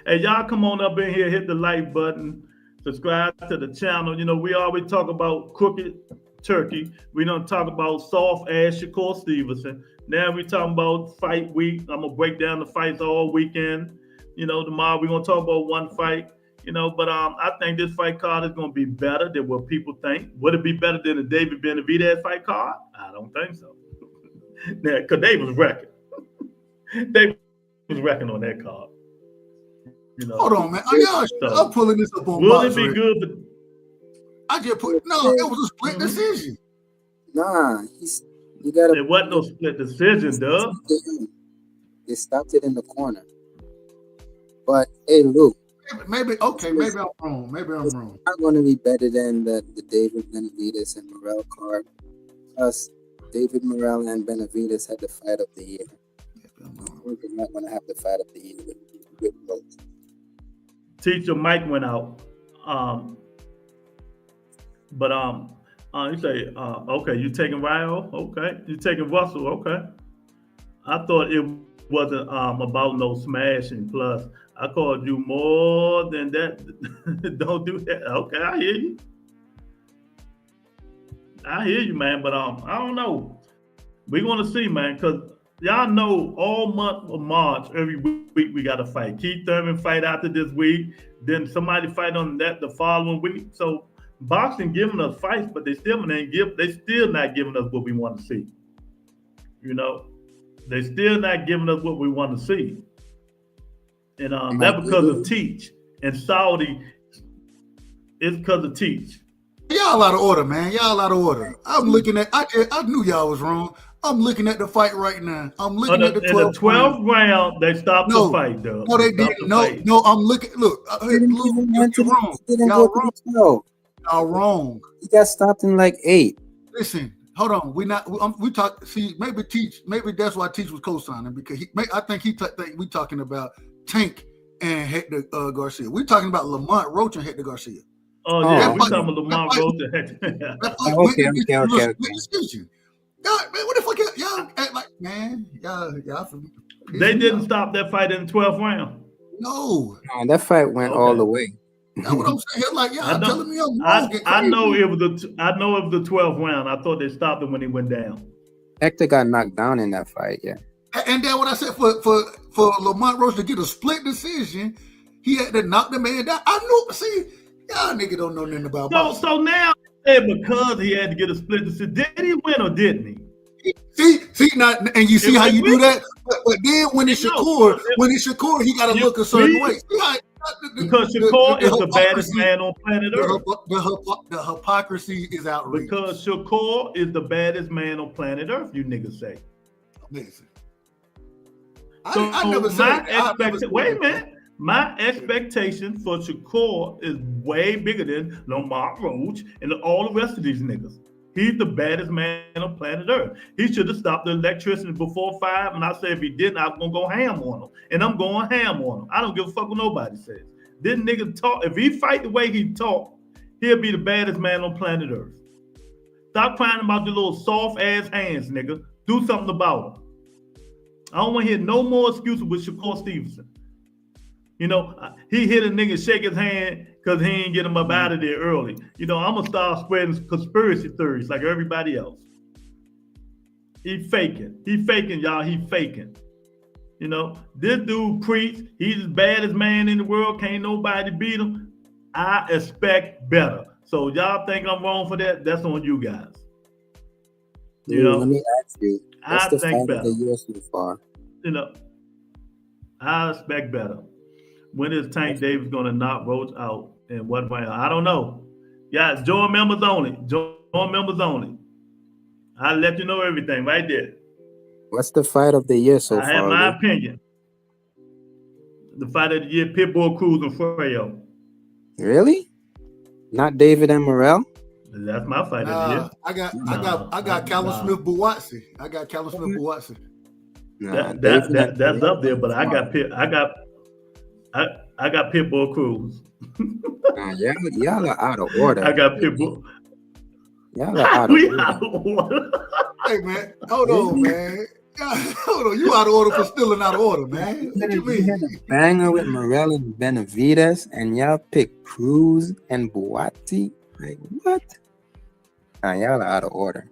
Hey, y'all come on up in here, hit the like button, subscribe to the channel. You know, we always talk about crooked Turkey. We don't talk about soft ass Shakur Stevenson. Now we talking about fight week. I'm gonna break down the fights all weekend. You know, tomorrow we're gonna talk about one fight. You know, but I think this fight card is gonna be better than what people think. Would it be better than the David Benavidez fight card? I don't think so. Now, because Dave was wrecking. Dave was wrecking on that card. You know. Hold on, man. I'm pulling this up on. Will it be good? I just put it was a split decision. Nah, you gotta. It wasn't no split decision, Doug. They stopped it in the corner. But hey, Luke. Maybe I'm wrong. Maybe I'm wrong. It's not going to be better than the David Benavidez and Morrell card. Plus, David Morrell and Benavidez had the fight of the year. We're not going to have the fight of the year with both. Teacher Mike went out. You say, okay, you taking Ryo? Okay. You taking Russell? Okay. I thought it wasn't about no smashing. Plus, I called you more than that. Don't do that. Okay, I hear you. I hear you, man. But I don't know. We're gonna see, man, because y'all know all month of March, every week we got to fight. Keith Thurman fight after this week, then somebody fight on that the following week. So boxing giving us fights, but they still not giving us what we want to see. You know. They still not giving us what we want to see. And that's because of Teach. And Saudi, it's because of Teach. Y'all out of order, man. Y'all out of order. I'm looking at. I knew y'all was wrong. I'm looking at the fight right now. I'm looking at the 12th round. They stopped the fight, though. No, they didn't. No, I'm looking. Look, you're wrong. Y'all wrong. Y'all wrong. He got stopped in like 8. Listen, hold on. We talk. See, maybe Teach. Maybe that's why Teach was co-signing because I think we talking about Tank and Hector Garcia. We're talking about Lamont Roach and Hector Garcia. Oh yeah, we're talking about Lamont Roach and Hector. Okay. God, man, what the fuck y'all act like, man? Y'all. They didn't stop that fight in the 12th round. No, that fight went all the way. That's what I'm saying. Like, y'all telling me I'm wrong. I know it was the 12th round. I thought they stopped him when he went down. Hector got knocked down in that fight, yeah. And then what I said for Lamont Roach to get a split decision, he had to knock the man down. I know. See, y'all nigga don't know nothing about boxing. So now, because he had to get a split decision, did he win or didn't he? See, not, and you see how you do that. But then when it's Shakur, he got to look a certain way. Because Shakur is the baddest man on planet Earth. The hypocrisy is outrageous. Because Shakur is the baddest man on planet Earth, you niggas say. Listen. So I never said wait a minute. My expectation for Shakur is way bigger than Lamont Roach and all the rest of these niggas. He's the baddest man on planet Earth. He should have stopped the electricity before 5. And I said if he didn't, I was gonna go ham on him. And I'm going ham on him. I don't give a fuck what nobody says. This nigga talk. If he fight the way he talk, he'll be the baddest man on planet Earth. Stop crying about the little soft ass hands, nigga. Do something about them. I don't want to hear no more excuses with Shakur Stevenson. You know, he hit a nigga, shake his hand because he ain't get him up out of there early. You know, I'm gonna start spreading conspiracy theories like everybody else. He faking, y'all. He faking. You know, this dude preach. He's the baddest man in the world. Can't nobody beat him. I expect better. So y'all think I'm wrong for that? That's on you guys. You know, let me ask you. What's the think better. The year so far? You know, I expect better. When is Tank Davis going to knock Roach out and what way? I don't know. Yeah, join members only. Join members only. I'll let you know everything right there. What's the fight of the year so far? I have my opinion. The fight of the year, Pitbull Cruz and Freyo. Really? Not David and Morrell? That's my fight of the year. I got Callum Smith Buatsi. I got Callum Smith Buatsi. That's up there, but I got Pitbull Cruz. Y'all are out of order. I got Pitbull. Y'all are out of order. Hey man, hold on, man. Hold on, you out of order for still out of order, man. What you mean? You had a banger with Morrell and Benavidez, and y'all picked Cruz and Buatsi. Like what? Y'all are out of order.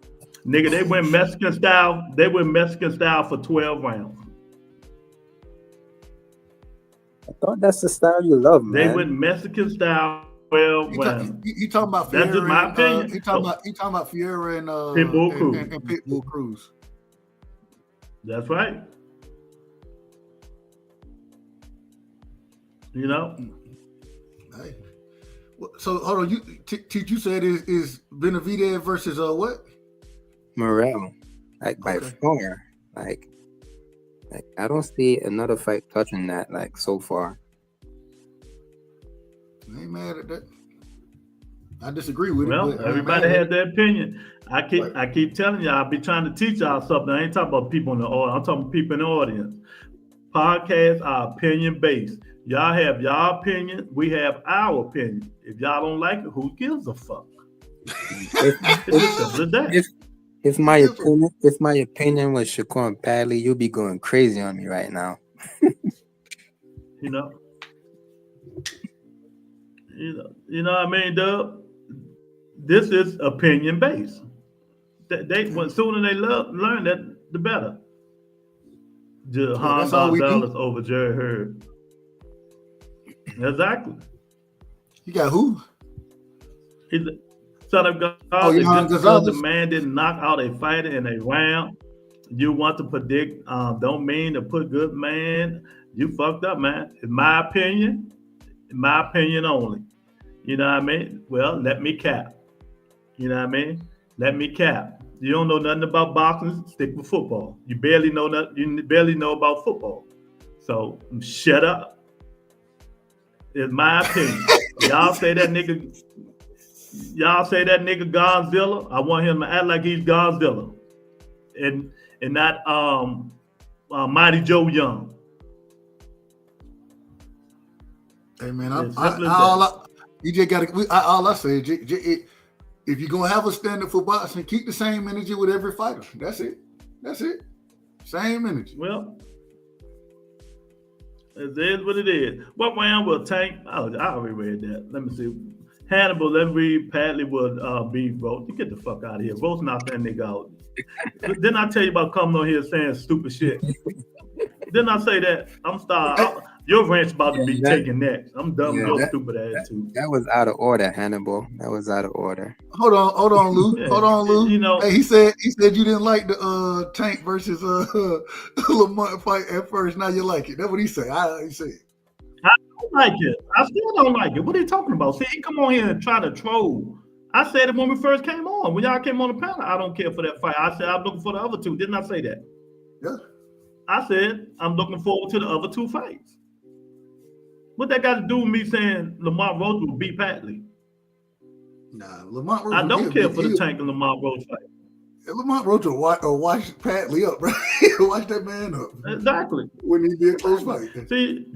Nigga, they went Mexican style. They went Mexican style for 12 rounds. I thought that's the style you love, man. They went Mexican style 12 rounds. He talking about Fiera. That's just my opinion. He talking about Fiera and Pitbull Cruz. And Pitbull Cruz. That's right. You know. Hey. So hold on, you said is Benavidez versus what? Morrell, like by far, like I don't see another fight touching that like so far. I ain't mad at that. I disagree with it. Well, everybody has their opinion. I keep telling y'all, I be trying to teach y'all something. I ain't talking about people in the audience. I'm talking about people in the audience. Podcasts are opinion based. Y'all have y'all opinion. We have our opinion. If y'all don't like it, who gives a fuck? If my opinion was Shakur and Padley, you'd be going crazy on me right now. You know what I mean, Dub? This is opinion based. Sooner they learn that, the better. Jahan Gonzalez over Jerry Hurd. Exactly. You got who? He's the son of God. Just because the man didn't knock out a fighter in a round, you want to predict, don't mean to put good, man. You fucked up, man. In my opinion only. You know what I mean? Well, let me cap. You know what I mean? Let me cap. You don't know nothing about boxing, stick with football. You barely know about football. So shut up. It's my opinion. Y'all say that nigga Godzilla. I want him to act like he's Godzilla. And not Mighty Joe Young. Hey man, all I say is, if you're gonna have a standard for boxing, keep the same energy with every fighter. That's it. Same energy. Well, it is what it is. What round will Tank? Oh, I already read that. Let me see. Hannibal, let me read. Padley would beat Roach. Get the fuck out of here. Roach knocked that nigga out. Didn't I tell you about coming on here saying stupid shit? Didn't I say that? I'm starting. Your ranch about to be taken next. I'm done with your stupid ass too. That was out of order, Hannibal. That was out of order. Hold on, Lou. Yeah. Hold on, Lou. You know, hey, he said you didn't like the Tank versus Lamont fight at first. Now you like it. That's what he said. He said. I don't like it. I still don't like it. What are you talking about? See, he come on here and try to troll. I said it when we first came on. When y'all came on the panel, I don't care for that fight. I said I'm looking for the other two. Didn't I say that? Yeah. I said I'm looking forward to the other two fights. What that got to do with me saying Lamont Roach will beat Padley? Nah, Lamont Roach. I don't care for the Tank and Lamont Roach fight. Lamont Roach will watch Padley up, right? Watch that man up. Exactly. Wouldn't he be a close fight? See,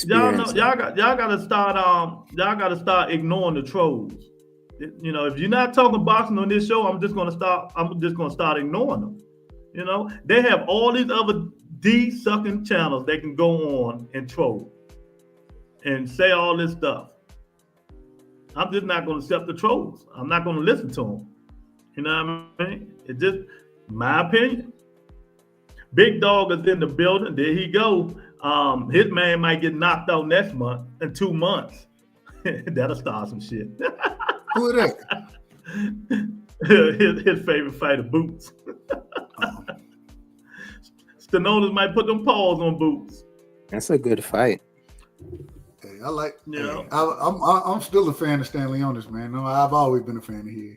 y'all got to start ignoring the trolls. You know, if you're not talking boxing on this show, I'm just gonna start ignoring them. You know, they have all these other D-sucking channels they can go on and troll and say all this stuff. I'm just not going to accept the trolls. I'm not going to listen to them. You know what I mean? It's just my opinion. Big Dog is in the building. There he go. His man might get knocked out next month in 2 months. That'll start some shit. Who is that? his favorite fighter, Boots. Stenonas might put them paws on Boots. That's a good fight. Hey, I like. Yeah, I'm still a fan of Stanley Leonis, man. No, I've always been a fan of his.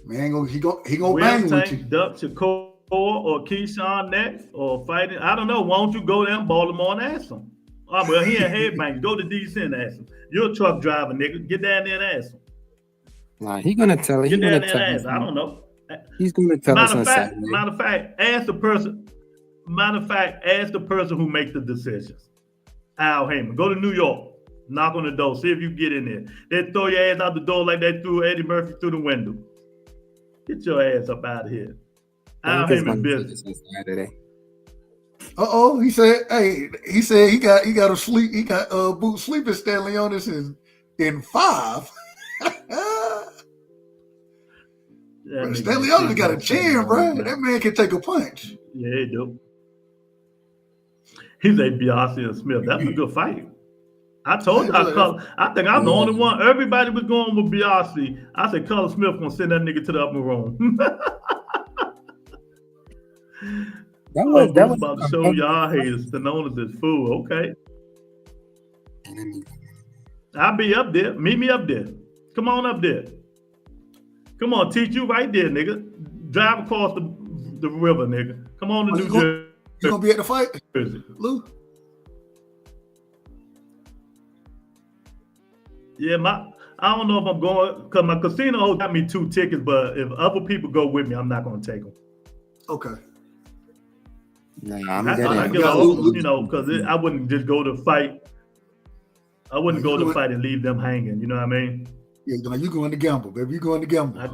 Man, he gonna bang with you. Duck Shakur or Keyshawn next or fighting. I don't know. Why don't you go down Baltimore and ask him? Oh, well, he ain't headbangers. Go to DC and ask him. You're a truck driver, nigga. Get down there and ask him. Nah, he gonna tell. Get down there and ask. I don't know. He's gonna tell us on Saturday. Matter of fact, ask the person. Ask the person who makes the decisions. Al Heyman. Go to New York. Knock on the door. See if you get in there. They throw your ass out the door like they threw Eddie Murphy through the window. Get your ass up out of here. Al Heyman business. He said. Hey, he said he got to sleep. He got Boot sleeping Stanley Leonis in 5. Yeah, Stanley Leonis got a chin, bro. That man can take a punch. Yeah, he do. He said Beyonce and Smith. That's a good fight. I told you. I think I'm the only one. Everybody was going with Beyonce. I said Color Smith gonna send that nigga to the upper room. That was about to show y'all haters. Stenonas is fool. Okay. I'll be up there. Meet me up there. Come on up there. Come on, teach you right there, nigga. Drive across the river, nigga. Come on to New Jersey. You gonna be at the fight, Lou? Yeah, I don't know if I'm going because my casino got me 2 tickets, but if other people go with me, I'm not gonna take them. Okay. Nah, because I wouldn't just go to fight. I wouldn't go to fight and leave them hanging. You know what I mean? Yeah, you going to gamble, baby. You going to gamble. I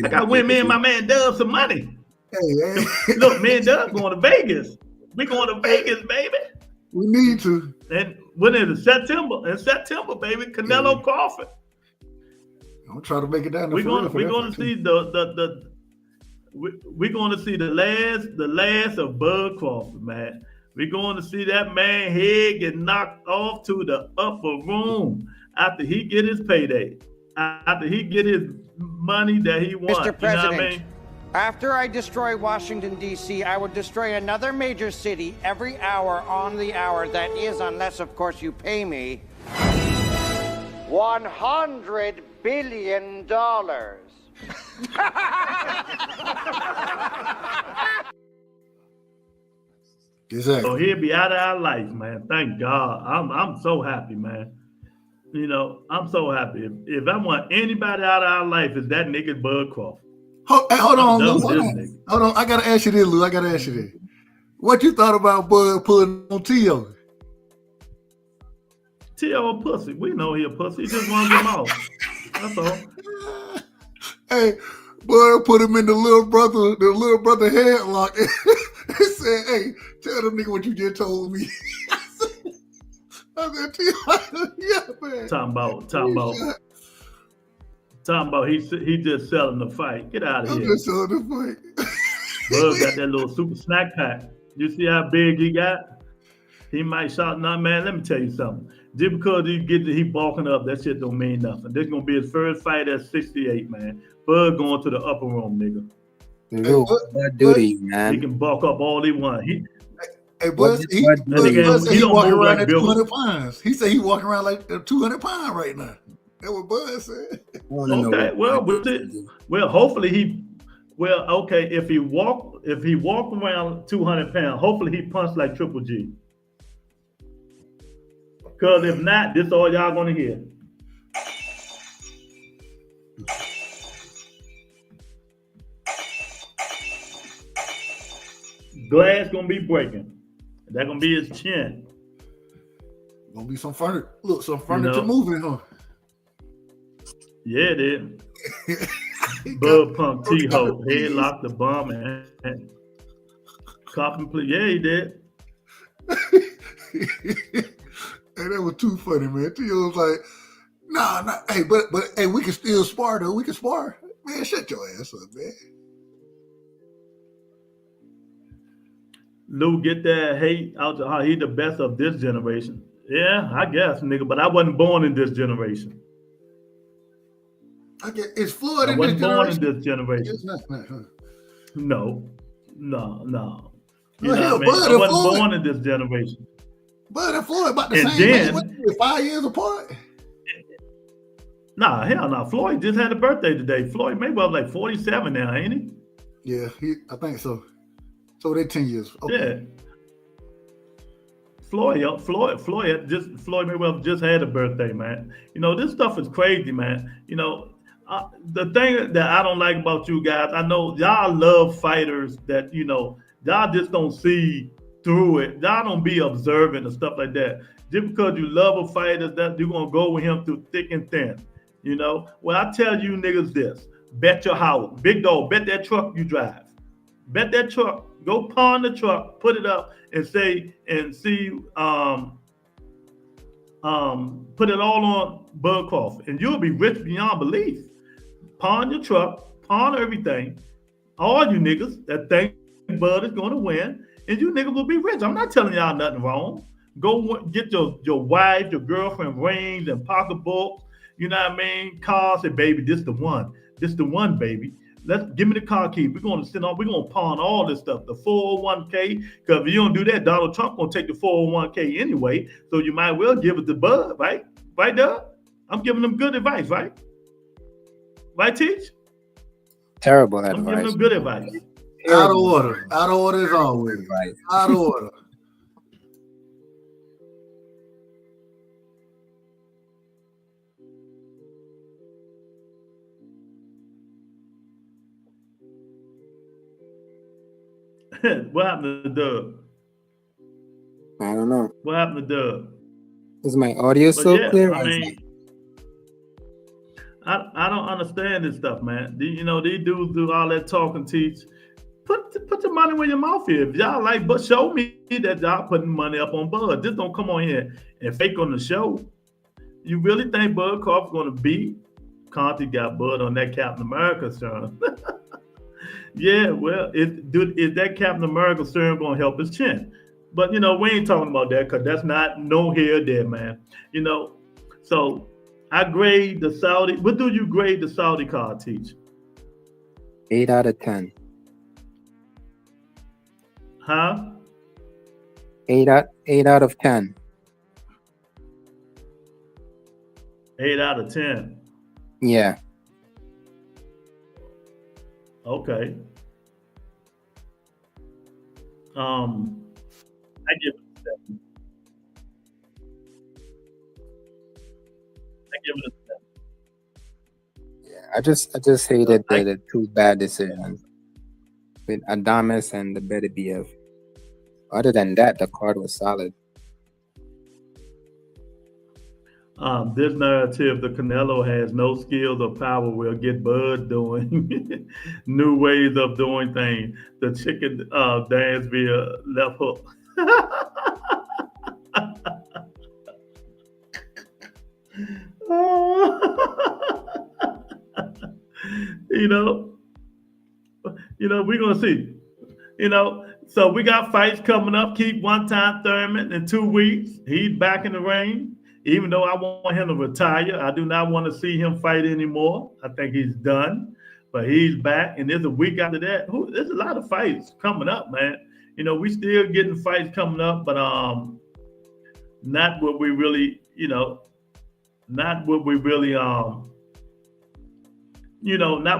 got to win me and my man Dub some money. Hey. Look, me and Dub going to Vegas. We going to Vegas, baby. We need to. And when is it? September. In September, baby. Canelo Crawford. I'm trying to make it down. We're going to see we're going to see the last of Bud Crawford, man. We're going to see that man head get knocked off to the upper room after he get his payday, after he get his money that he wants. Mr. President, you know what I mean? after I destroy Washington, D.C., I would destroy another major city every hour on the hour. That is, unless, of course, you pay me $100 billion. Exactly. So he'll be out of our life, man. Thank God. I'm so happy, man. You know, I'm so happy. If I want anybody out of our life, it's that nigga Bud Crawford. Hold on, Lou. Hold on. I gotta ask you this, Lou. What you thought about Bud pulling on T.O.? T.O. a pussy. We know he a pussy. He just wants him off. That's all. Hey, Bud put him in the little brother headlock. He said, "Hey, tell them nigga what you just told me." I said, "T.O., yeah, man." Talking about he just selling the fight. Get out of here. Just selling the fight. Bud got that little super snack pack. You see how big he got? He might shout, "Nah, man, let me tell you something. Just because he bulking up, that shit don't mean nothing. This is gonna be his first fight at 68, man. Bud going to the upper room, nigga. Bud duty, man. He can bulk up all he want. He don't walking around like at 200 pounds. He said he walking around like 200 pounds right now. That's what Bud said. Okay, well, hopefully if he walk around 200 pounds, hopefully he punch like Triple G. Because if not, this all y'all gonna hear. Glass gonna be breaking. That gonna be his chin. Gonna be some furniture. Look, some furniture moving, huh? Yeah, it is. Bud Pump T-Ho, headlock the bum and cop and play. Yeah, he did. Hey, that was too funny, man. T.O. was like, nah. Hey, but hey, we can still spar though. We can spar. Man, shut your ass up, man. Lou, get that hate out to how he the best of this generation. Yeah, I guess, nigga, but I wasn't born in this generation. I guess it's Floyd I in wasn't this born generation. in this generation. It's not, huh? No. You Well, know hell, what I mean? Bud I and wasn't Floyd. born in this generation. Bud and Floyd about the And same age. then- What, 5 years apart? Nah, hell no. Floyd just had a birthday today. Floyd Mayweather like 47 now, ain't he? Yeah, I think so. So they 10 years. Okay. Yeah. Floyd Mayweather just had a birthday, man. You know, this stuff is crazy, man. You know, the thing that I don't like about you guys, I know y'all love fighters that, you know, y'all just don't see through it. Y'all don't be observant and stuff like that. Just because you love a fighter, that you're gonna go with him through thick and thin. You know? Well, I tell you niggas this. Bet your house. Big dog, bet that truck you drive. Bet that truck. Go pawn the truck, put it up, and see, put it all on Bud Crawford, and you'll be rich beyond belief. Pawn your truck, pawn everything, all you niggas that think Bud is going to win, and you niggas will be rich. I'm not telling y'all nothing wrong. Go get your wife, your girlfriend rings and pocketbooks. You know what I mean? Cars. Say, baby, this the one. This the one, baby. Give me the car key. We're gonna pawn all this stuff, the 401k. Because if you don't do that, Donald Trump gonna take the 401k anyway. So you might well give it to Bud, right? Right, Doug? I'm giving them good advice, right? Right, Teach? Terrible advice. I'm giving them good advice. Out of order. Out of order is always. Right. Out of order. What happened to Doug? I don't know. What happened to Doug? Is my audio so clear? I mean, I don't understand this stuff, man. You know, these dudes do all that talk and teach. Put your money where your mouth is. If y'all like, but show me that y'all putting money up on Bud. Just don't come on here and fake on the show. You really think Bud Crawford's gonna beat? Conti got Bud on that Captain America, son. Yeah, well, is that Captain America serum gonna help his chin? But you know, we ain't talking about that because that's not no here there, man. You know, so I grade the Saudi. What do you grade the Saudi card, Teach? 8 out of 10. Huh? 8 out of 10. 8 out of 10. Yeah. Okay. I give it a 7. I give it a 7. Yeah. I just hated the two bad decisions with Adames and the Better BF. Other than that, the card was solid. This narrative, the Canelo has no skills or power, will get Bud doing new ways of doing things. The chicken dance via left hook. We're gonna see. So we got fights coming up. Keep one-time Thurman in 2 weeks. He's back in the ring. Even though I want him to retire, I do not want to see him fight anymore. I think he's done, but he's back. And there's a week after that. There's a lot of fights coming up, man. We still getting fights coming up, but not what we really, not what we really, not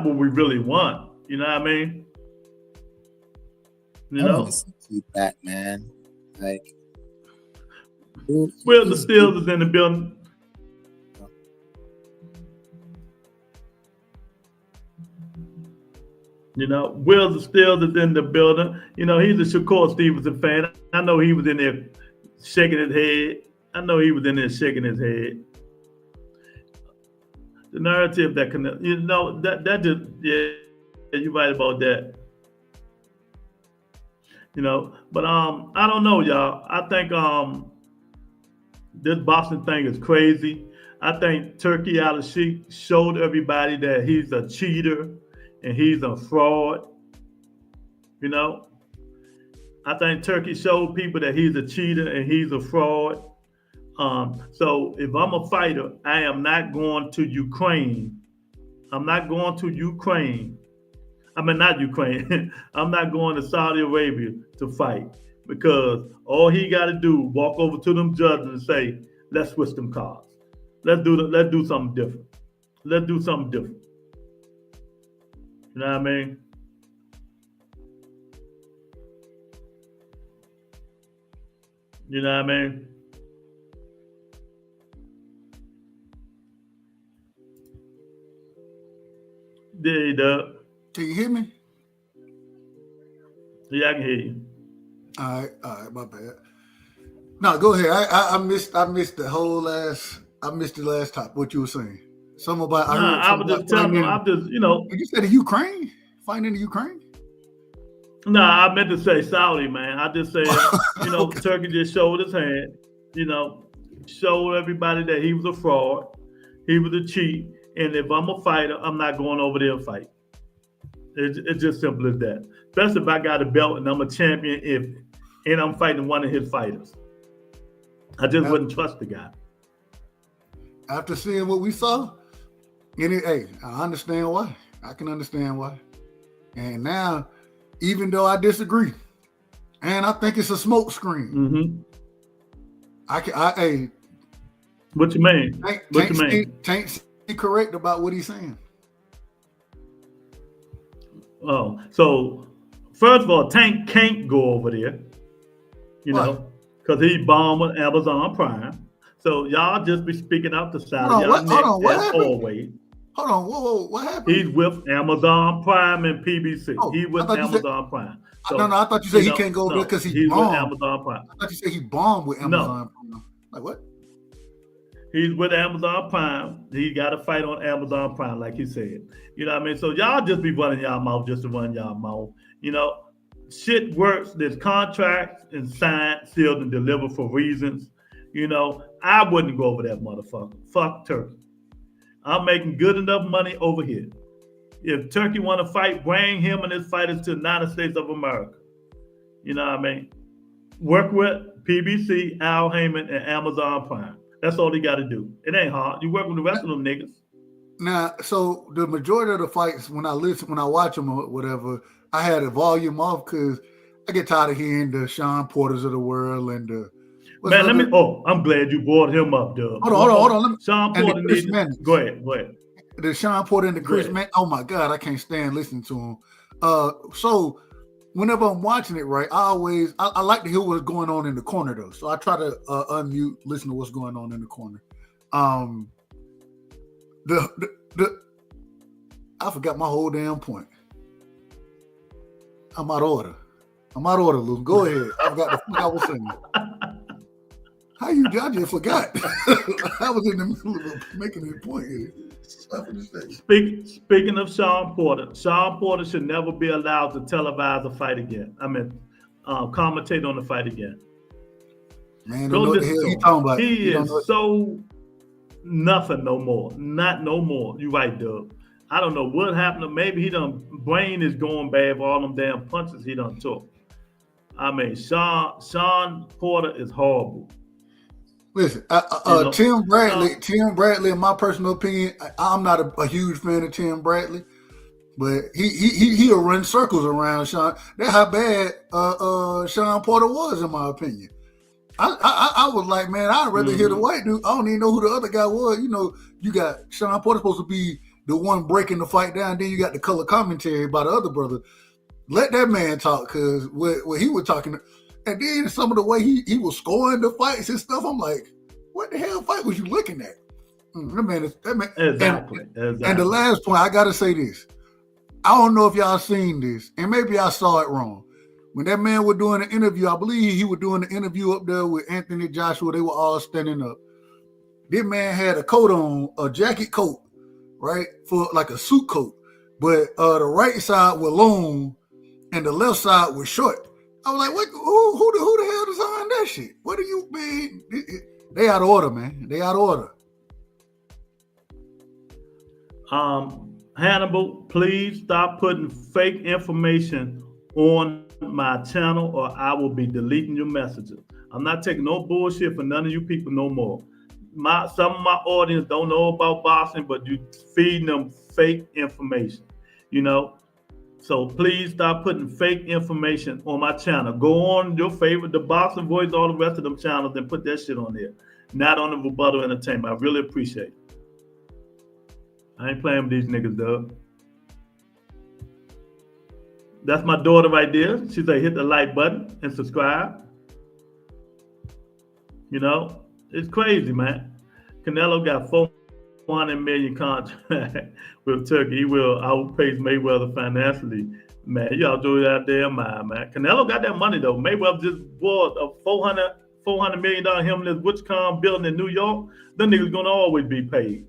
what we really want. You know what I mean? I want to keep that, man. Like, Will the Steelers is in the building. Will the Steelers is in the building. He's a Shakur Stevenson fan. I know he was in there shaking his head. The narrative that can, that just, yeah, you're right about that. But I don't know, y'all. I think this boxing thing is crazy. I think Turki Al-Sheikh showed everybody that he's a cheater and he's a fraud. I think Turki showed people that he's a cheater and he's a fraud. So if I'm a fighter, I am not going to Ukraine. I'm not going to Ukraine. I mean, not Ukraine. I'm not going to Saudi Arabia to fight, because all he got to do, walk over to them judges and say, let's switch them cards. Let's do something different. Let's do something different. You know what I mean? You know what I mean? There you go. Can you hear me? Yeah, I can hear you. All right, my bad. No, go ahead. I missed the whole last. I missed the last top. What you were saying? Something about. I was just telling you. You said the Ukraine fighting in the Ukraine. No, I meant to say Saudi, man. I just said, okay. Turkey just showed his hand. Showed everybody that he was a fraud, he was a cheat, and if I'm a fighter, I'm not going over there and fight. It's just simple as that. Especially if I got a belt and I'm a champion, and I'm fighting one of his fighters. I just wouldn't trust the guy. After seeing what we saw, I understand why. I can understand why. And now, even though I disagree, and I think it's a smoke screen, What you mean? Tank's correct about what he's saying. Oh, so first of all, Tank can't go over there, because he bombed with Amazon Prime. So y'all just be speaking out the side of y'all neck as always. Hold on, whoa, what happened? He's with Amazon Prime and PBC. He's with Amazon Prime. So, no, I thought you said he can't go there because he's bombed. With Amazon Prime. I thought you said he bombed with Amazon Prime. Like what? He's with Amazon Prime. He got to fight on Amazon Prime, like he said. You know what I mean? So y'all just be running y'all mouth just to run y'all mouth. Shit works. There's contracts and signed, sealed, and delivered for reasons. I wouldn't go over that motherfucker. Fuck Turkey. I'm making good enough money over here. If Turkey want to fight, bring him and his fighters to the United States of America. You know what I mean? Work with PBC, Al Heyman, and Amazon Prime. That's all he got to do. It ain't hard. You work with the rest of them niggas. Now, so the majority of the fights, when I watch them or whatever, I had a volume off because I get tired of hearing the Sean Porters of the world and the. Man, I'm glad you brought him up, Dub. Hold on. Sean Porter needs. Go ahead. The Sean Porter and the Chris Man. Oh my God, I can't stand listening to him. So whenever I'm watching it, right, I like to hear what's going on in the corner though. So I try to unmute, listen to what's going on in the corner. I forgot my whole damn point. I'm out of order, Lou. Go ahead. I forgot the fuck I was saying. How you judge? I forgot. I was in the middle of making a point here. Speaking of Sean Porter should never be allowed to televise a fight again. Commentate on the fight again. Man, don't know what the hell he talking about. He is so nothing no more. Not no more. You right, Doug. I don't know what happened. Maybe brain is going bad for all them damn punches he done took. Sean Porter is horrible. Listen, Tim Bradley, in my personal opinion, I'm not a huge fan of Tim Bradley, but he'll run circles around Sean. That's how bad Sean Porter was, in my opinion. I was like, man, I'd rather hear the white dude. I don't even know who the other guy was. You know, you got Sean Porter supposed to be the one breaking the fight down. Then you got the color commentary by the other brother. Let that man talk, because what he was talking. And then some of the way he was scoring the fights and stuff, I'm like, what the hell fight was you looking at? That man. Exactly. And the last point, I got to say this. I don't know if y'all seen this, and maybe I saw it wrong. When that man was doing an interview, I believe he was doing an interview up there with Anthony Joshua. They were all standing up. This man had a coat on, a jacket coat, right, for like a suit coat. But the right side was long and the left side was short. I was like, what? Who the hell designed that shit? What do you mean? They out of order, man. They out of order. Hannibal, please stop putting fake information on my channel or I will be deleting your messages. I'm not taking no bullshit for none of you people no more. Some of my audience don't know about boxing, but you feeding them fake information, you know? So please stop putting fake information on my channel. Go on your favorite, the Boxing Voice, all the rest of them channels, and put that shit on there. Not on the Rebuttal Entertainment. I really appreciate it. I ain't playing with these niggas, Doug. That's my daughter right there. She say hit the like button and subscribe. You know, it's crazy, man. Canelo got 400 million contract with Turkey. He will outpace Mayweather financially. Man, y'all do that damn mind, man. Canelo got that money though. Mayweather just bought a $400 million him in this Witchcom building in New York. Them niggas gonna always be paid.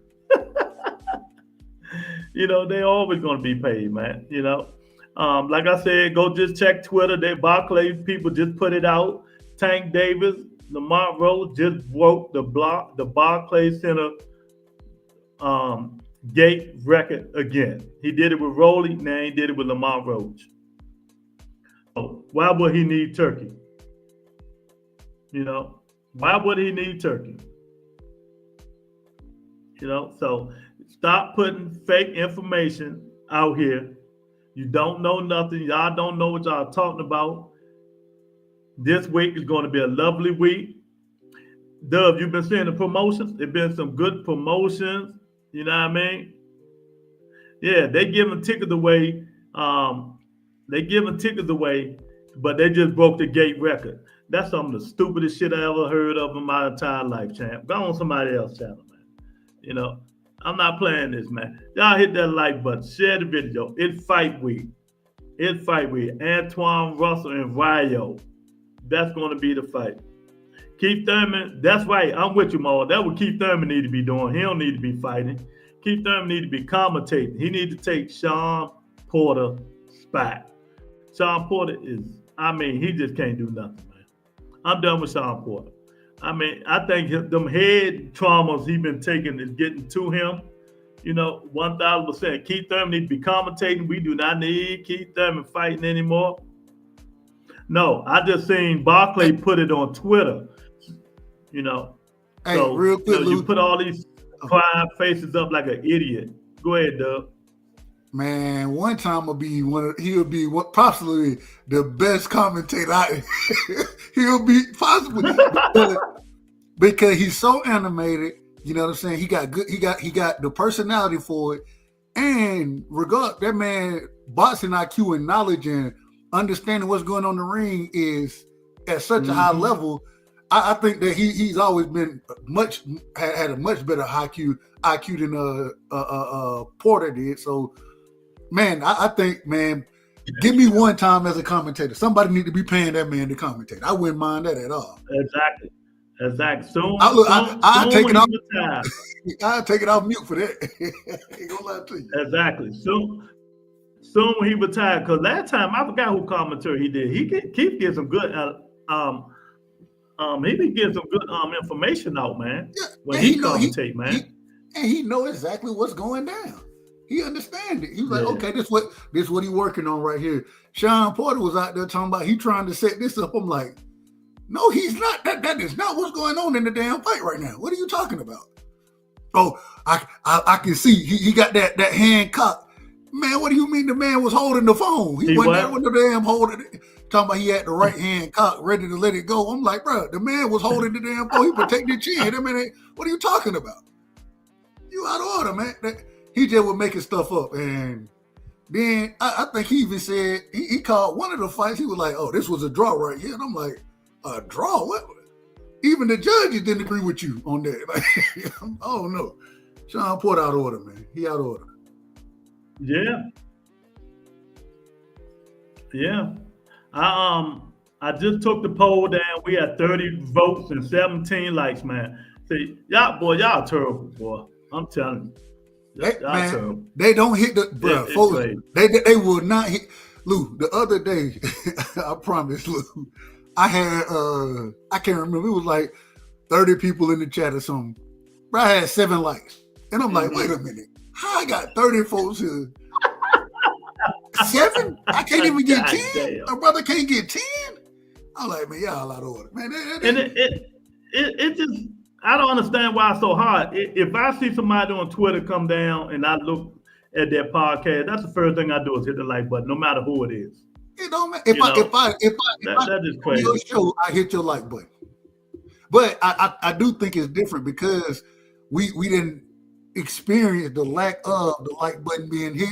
You know, they always gonna be paid, man. You know. Like I said, go just check Twitter. Barclays people just put it out. Tank Davis, Lamont Roach just broke the Barclays Center gate record again. He did it with Rolly, now he did it with Lamont Roach. So why would he need Turkey? You know, why would he need Turkey? You know, so stop putting fake information out here. You don't know nothing. Y'all don't know what y'all talking about. This week is going to be a lovely week. Dub, you've been seeing the promotions. There's been some good promotions. You know what I mean? Yeah, they giving tickets away. They giving tickets away, but they just broke the gate record. That's some of the stupidest shit I ever heard of in my entire life, champ. Go on somebody else's channel, man. You know, I'm not playing this, man. Y'all hit that like button. Share the video. It's fight week. It's fight week. Antoine Russell and Rayo. That's going to be the fight. Keith Thurman, that's right. I'm with you, Maul. That's what Keith Thurman need to be doing. He don't need to be fighting. Keith Thurman need to be commentating. He need to take Sean Porter's spot. Sean Porter is, I mean, he just can't do nothing, man. I'm done with Sean Porter. I mean, I think them head traumas he been taking is getting to him. You know, 1,000%. Keith Thurman need to be commentating. We do not need Keith Thurman fighting anymore. No, I just seen Barclay put it on Twitter. You know, Hey, So real quick, you put all these crying faces up like an idiot. Go ahead, Doug. Man, one time he'll be possibly the best commentator. He'll be possibly because he's so animated. You know what I'm saying? He got the personality for it, and that man boxing IQ and knowledge and understanding what's going on in the ring is at such a high level. I think that he's always been had a much better IQ than Porter did. So, man, I think, man, give me one time as a commentator. Somebody need to be paying that man to commentate. I wouldn't mind that at all. Exactly. Soon, I'll take it off. Time. I'll take it off mute for that. Ain't gonna lie to you. Exactly. Soon when he retired, because last time I forgot who commentary he did. Keith get some good. He be getting some good information out, man. Yeah, when he commentate, man. He know exactly what's going down. He understands it. He was like, okay, this what he working on right here. Sean Porter was out there talking about he trying to set this up. I'm like, no, he's not. That is not what's going on in the damn fight right now. What are you talking about? Oh, I can see he got that hand cocked. Man, what do you mean the man was holding the phone? He wasn't there with the damn holding it. Talking about he had the right hand cocked, ready to let it go. I'm like, bro, the man was holding the damn phone. He protected the chin. I mean, what are you talking about? You out of order, man. He just was making stuff up. And then I think he even said, he called one of the fights. He was like, oh, this was a draw right here. And I'm like, a draw? What? Even the judges didn't agree with you on that. Like, oh, no. Sean Porter out of order, man. He out of order. Yeah. I just took the poll down. We had 30 votes and 17 likes, man. See, y'all terrible, boy. I'm telling you. Y'all terrible. They don't hit the folks. They will not hit. Lou, the other day, I promise, Lou, I had I can't remember. It was like 30 people in the chat or something. But I had 7 likes. And I'm like, wait a minute. How I got 30 folks here? 7? I can't even get 10. My brother can't get 10. I'm like, man, y'all out of order, man. And it just, I don't understand why it's so hard. If I see somebody on Twitter come down and I look at their podcast, that's the first thing I do is hit the like button, no matter who it is. It don't matter. If I that is crazy. Your show, I hit your like button. But I do think it's different because we didn't experience the lack of the like button being hit.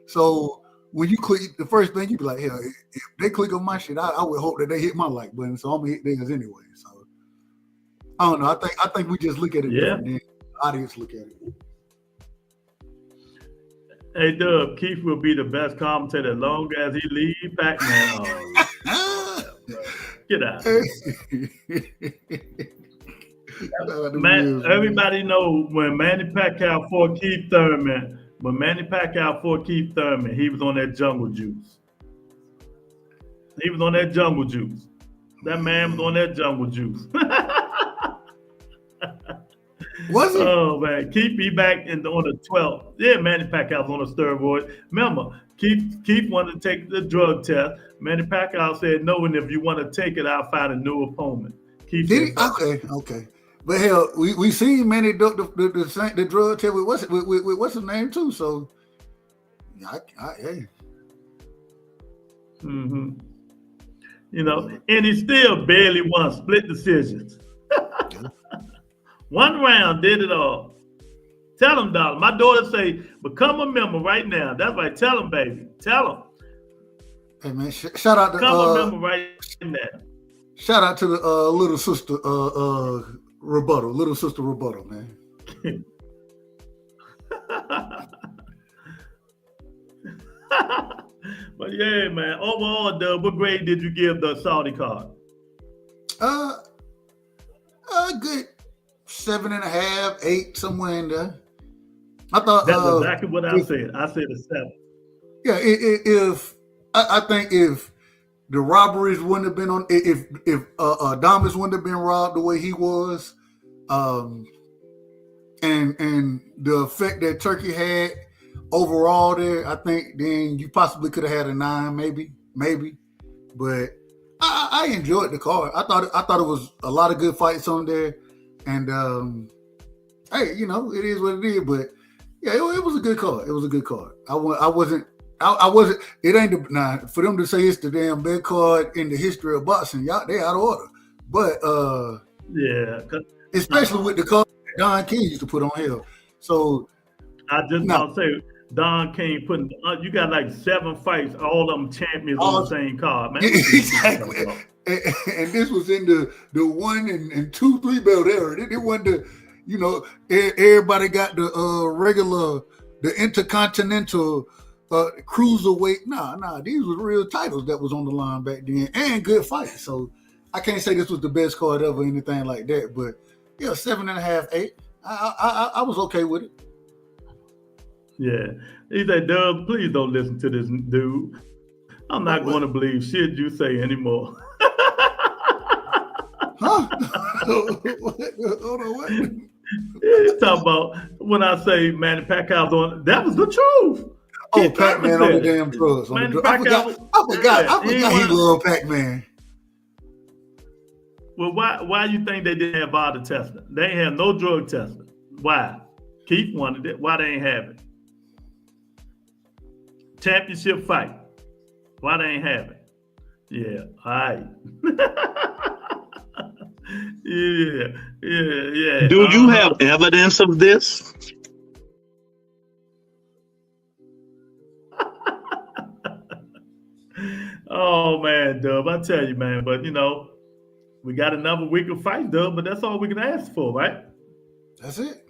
So when you click, the first thing you be like, hell, if they click on my shit, I would hope that they hit my like button. So I'm gonna hit theirs anyway. So I don't know. I think we just look at it different than the audience look at it. Hey, Dub, Keith will be the best commentator as long as he leaves Pac-Man. Get out. Man, everybody know when Manny Pacquiao fought Keith Thurman. When Manny Pacquiao fought Keith Thurman, he was on that jungle juice. That man was on that jungle juice. Was he? Oh man, Keith be back on the 12th. Yeah, Manny Pacquiao's on the steroid. Remember, Keith wanted to take the drug test. Manny Pacquiao said no, and if you want to take it, I'll find a new opponent. Keith did he? Okay. But hell, we seen Manny the drug test with what's his name too. So, hey. Mm-hmm. You know, and he still barely won split decisions. One round did it all. Tell him, darling. My daughter say, become a member right now. That's right. Tell him, baby. Tell him. Hey man, shout out to become a member right now. Shout out to the little sister rebuttal, man. But yeah, man. Overall, Doug, what grade did you give the Saudi card? Good 7.5, 8, somewhere in there. I thought that's exactly what I said. I said a 7. Yeah, I think if the robberies wouldn't have been on, if Adames wouldn't have been robbed the way he was, and the effect that Turkey had overall there, I think then you possibly could have had a 9, maybe. But I enjoyed the card. I thought it was a lot of good fights on there. And hey, you know, it is what it is. But yeah, it was a good card. It was a good card. I wasn't. It ain't for them to say it's the damn best card in the history of boxing. Y'all, they out of order. But yeah, especially with the card that Don King used to put on here. So I just want to say, Don King putting you got like 7 fights, all of them champions on the same card, man. Exactly. And this was in the 1 and 2, 3 belt era. It wasn't the, you know, everybody got the regular, the intercontinental cruiserweight. Nah, these were real titles that was on the line back then, and good fights. So I can't say this was the best card ever, anything like that. But yeah, 7.5, 8. I was okay with it. Yeah, he said, "Dub, please don't listen to this dude. I'm not going to believe shit you say anymore." Huh? Hold on, what? He's talking about when I say Manny Pacquiao's on. That was the truth. Oh, Pac-Man on the damn drugs. I forgot he loved Pac-Man. Well, why you think they didn't have body testing? They ain't have no drug testing. Why? Keith wanted it. Why they ain't have it? Championship fight. Why they ain't have it? Yeah, all right. yeah. Do you have evidence of this? Oh man, Dub, I tell you, man. But you know, we got another week of fight, Dub. But that's all we can ask for, right? That's it.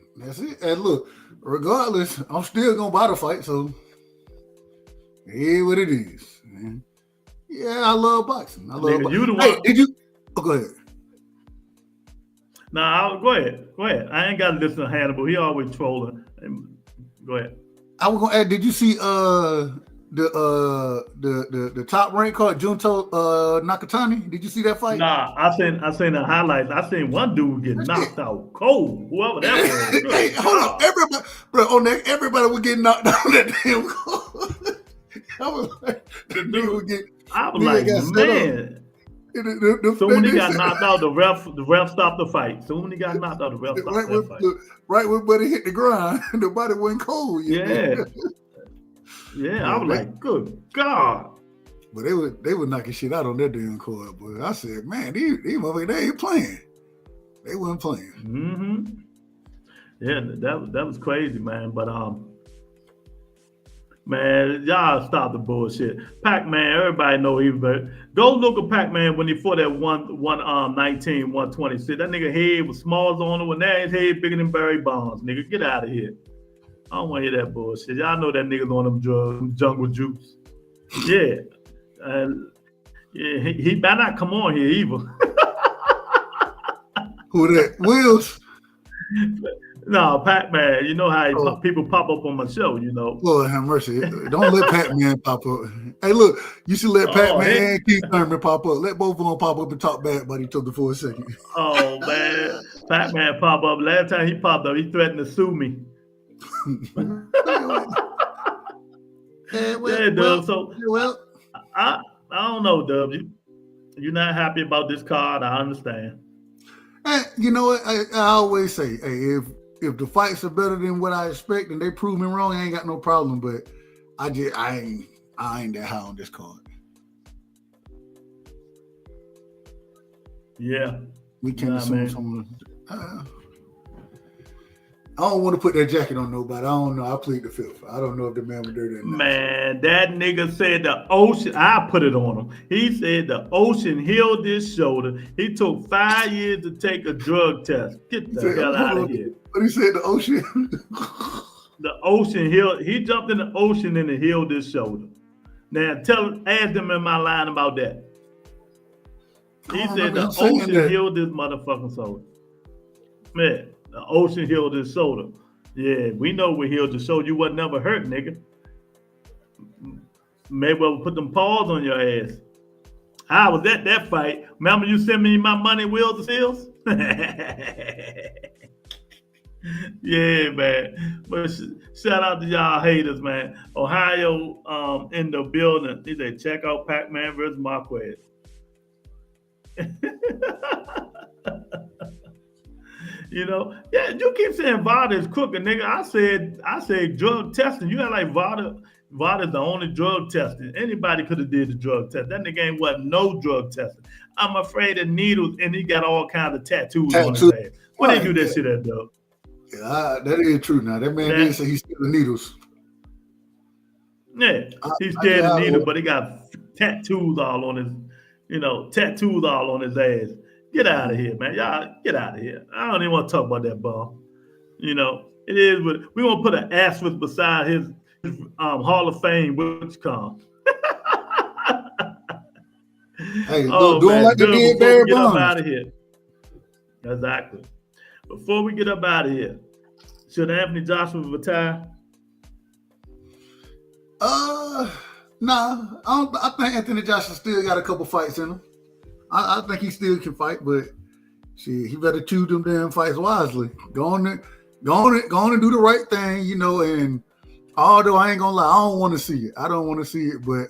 And look, regardless, I'm still gonna buy the fight. So, here's what it is, man. Yeah, I love boxing. I love boxing. You the one. Hey, did you? Oh, go ahead. Nah, go ahead. I ain't got to listen to Hannibal. He always trolling. Go ahead. I was gonna add. Did you see the top ranked card, Junto Nakatani? Did you see that fight? Nah, I seen the highlights. I seen one dude get knocked out cold. Whoever that was. Hey, hold on, everybody was getting knocked out on that damn court. I was like, man. So when he got knocked out, the ref stopped the fight. So when he got knocked out, the ref stopped the fight. Right when Buddy hit the ground, the body went cold. Yeah. I was like, good God. But they were knocking shit out on that damn court. But I said, man, these motherfuckers, they ain't playing. They weren't playing. Mm-hmm. Yeah, that was crazy, man. But man, y'all stop the bullshit. Pac-Man, everybody know he was better. Go look at Pac-Man when he fought that 119, 126. That nigga head was small as on it. When that his head bigger than Barry Bonds. Nigga, get out of here. I don't want to hear that bullshit. Y'all know that nigga's on them drugs, jungle juice. Yeah. He better not come on here either. Who that? Wills? No, Pac-Man. You know how people pop up on my show, you know. Lord have mercy. Don't let Pac-Man pop up. Hey, look, you should let Pac-Man and Keith Thurman pop up. Let both of them pop up and talk bad about each other for a second. Oh, man. Pac-Man pop up. Last time he popped up, he threatened to sue me. I don't know, Dub. You're not happy about this card. I understand. You know what? I always say, hey, if the fights are better than what I expect and they prove me wrong, I ain't got no problem. But I ain't that high on this card. Yeah, we can assume someone. I don't want to put that jacket on nobody. I don't know. I plead the fifth. I don't know if the man was dirty or not. Man, that nigga said the ocean. I put it on him. He said the ocean healed his shoulder. He took 5 years to take a drug test. Get the hell out of here. But he said the ocean. The ocean healed. He jumped in the ocean and it healed his shoulder. Now ask them in my line about that. He said the ocean healed his motherfucking shoulder. Man. The ocean healed his shoulder. Yeah, we know we healed the shoulder. You wasn't never hurt, nigga. Maybe we'll put them paws on your ass. I was at that fight. Remember you sent me my money, Wheels of Seals? Yeah, man. But shout out to y'all haters, man. Ohio in the building. He said, check out Pac-Man versus Marquez. Yeah, you keep saying VADA is crooked, nigga. I said drug testing. You got like VADA is the only drug testing. Anybody could have did the drug test. That nigga ain't wasn't no drug testing. I'm afraid of needles, and he got all kinds of tattoos on his ass. What they do that shit at, though? Yeah, that is true. Now that man did say he's still the needles. Yeah, he's scared of needles, but he got tattoos all on his, tattoos all on his ass. Get out of here, man. Y'all get out of here. I don't even want to talk about that ball. It is, but we want to put an asterisk beside his Hall of Fame, which comes. Hey, doing like they did Barry Bonds. Get up out of here. Exactly. Before we get up out of here, should Anthony Joshua retire? Nah. I think Anthony Joshua still got a couple fights in him. I think he still can fight, but shit, he better choose them damn fights wisely. Go on and do the right thing, and although I ain't gonna lie, I don't want to see it. I don't want to see it, but